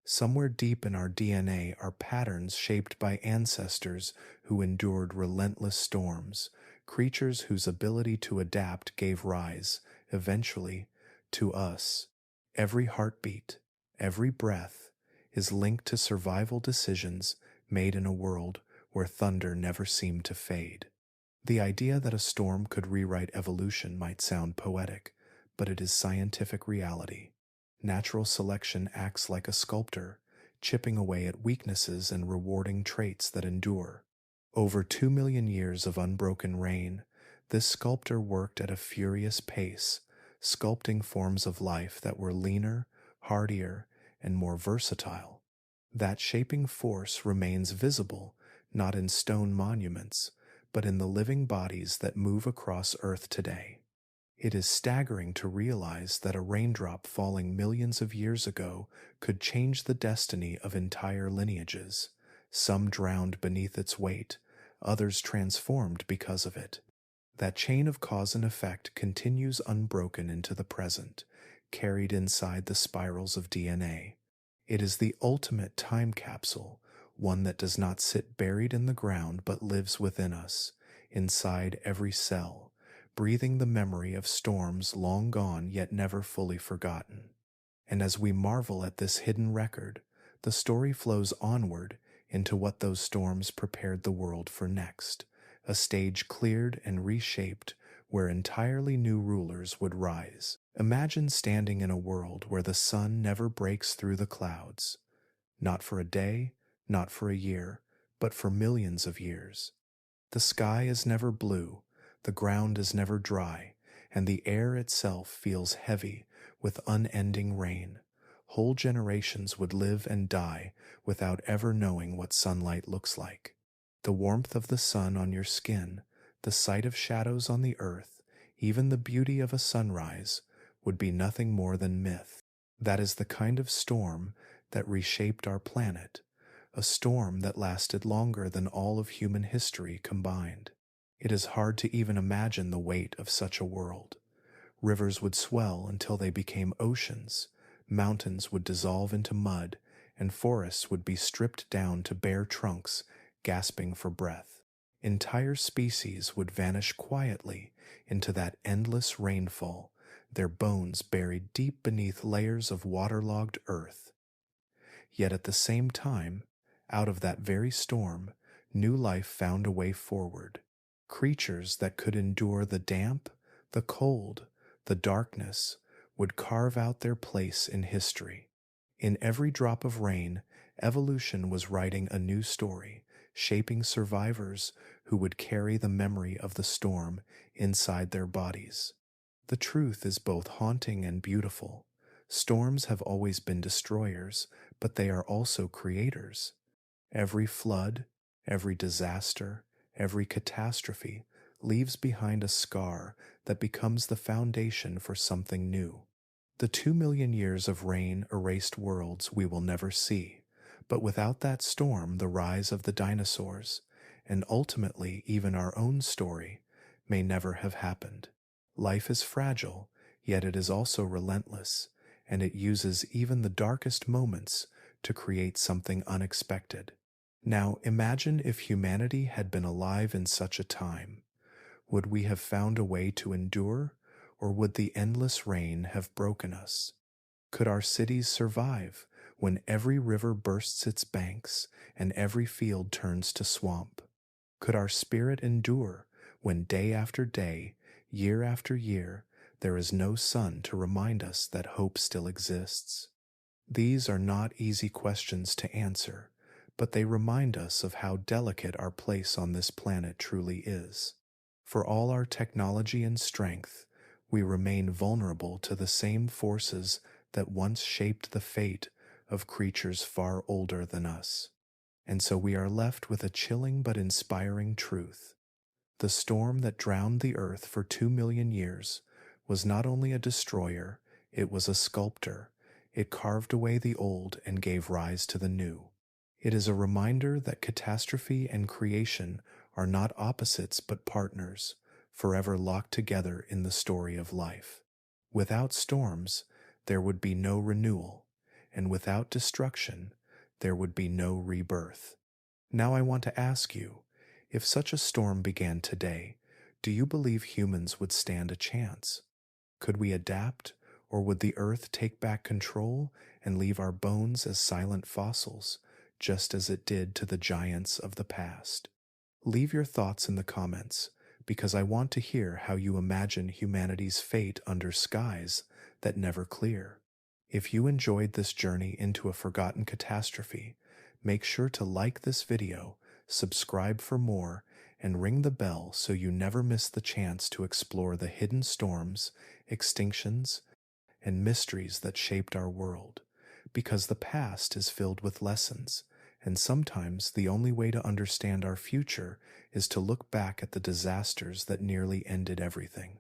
Somewhere deep in our DNA are patterns shaped by ancestors who endured relentless storms, creatures whose ability to adapt gave rise, eventually, to us. Every heartbeat, every breath, is linked to survival decisions made in a world where thunder never seemed to fade. The idea that a storm could rewrite evolution might sound poetic, but it is scientific reality. Natural selection acts like a sculptor, chipping away at weaknesses and rewarding traits that endure. Over 2 million years of unbroken reign, this sculptor worked at a furious pace, sculpting forms of life that were leaner, hardier, and more versatile. That shaping force remains visible, not in stone monuments, but in the living bodies that move across Earth today. It is staggering to realize that a raindrop falling millions of years ago could change the destiny of entire lineages. Some drowned beneath its weight, others transformed because of it. That chain of cause and effect continues unbroken into the present, carried inside the spirals of DNA. It is the ultimate time capsule, one that does not sit buried in the ground but lives within us, inside every cell, breathing the memory of storms long gone yet never fully forgotten. And as we marvel at this hidden record, the story flows onward into what those storms prepared the world for next, a stage cleared and reshaped where entirely new rulers would rise. Imagine standing in a world where the sun never breaks through the clouds, not for a day, not for a year, but for millions of years. The sky is never blue, the ground is never dry, and the air itself feels heavy with unending rain. Whole generations would live and die without ever knowing what sunlight looks like. The warmth of the sun on your skin, the sight of shadows on the earth, even the beauty of a sunrise would be nothing more than myth. That is the kind of storm that reshaped our planet, a storm that lasted longer than all of human history combined. It is hard to even imagine the weight of such a world. Rivers would swell until they became oceans, mountains would dissolve into mud, and forests would be stripped down to bare trunks, gasping for breath. Entire species would vanish quietly into that endless rainfall, their bones buried deep beneath layers of waterlogged earth. Yet at the same time, out of that very storm, new life found a way forward. Creatures that could endure the damp, the cold, the darkness would carve out their place in history. In every drop of rain, evolution was writing a new story, shaping survivors who would carry the memory of the storm inside their bodies. The truth is both haunting and beautiful. Storms have always been destroyers, but they are also creators. Every flood, every disaster, every catastrophe leaves behind a scar that becomes the foundation for something new. The 2 million years of rain erased worlds we will never see, but without that storm, the rise of the dinosaurs, and ultimately even our own story, may never have happened. Life is fragile, yet it is also relentless, and it uses even the darkest moments to create something unexpected. Now imagine if humanity had been alive in such a time. Would we have found a way to endure, or would the endless rain have broken us? Could our cities survive when every river bursts its banks and every field turns to swamp? Could our spirit endure when day after day Year after year, there is no sun to remind us that hope still exists. These are not easy questions to answer, but they remind us of how delicate our place on this planet truly is. For all our technology and strength, we remain vulnerable to the same forces that once shaped the fate of creatures far older than us. And so we are left with a chilling but inspiring truth. The storm that drowned the Earth for 2 million years was not only a destroyer, it was a sculptor. It carved away the old and gave rise to the new. It is a reminder that catastrophe and creation are not opposites but partners, forever locked together in the story of life. Without storms, there would be no renewal, and without destruction, there would be no rebirth. Now I want to ask you, if such a storm began today, do you believe humans would stand a chance? Could we adapt, or would the Earth take back control and leave our bones as silent fossils, just as it did to the giants of the past? Leave your thoughts in the comments, because I want to hear how you imagine humanity's fate under skies that never clear. If you enjoyed this journey into a forgotten catastrophe, make sure to like this video, subscribe for more, and ring the bell so you never miss the chance to explore the hidden storms, extinctions, and mysteries that shaped our world. Because the past is filled with lessons, and sometimes the only way to understand our future is to look back at the disasters that nearly ended everything.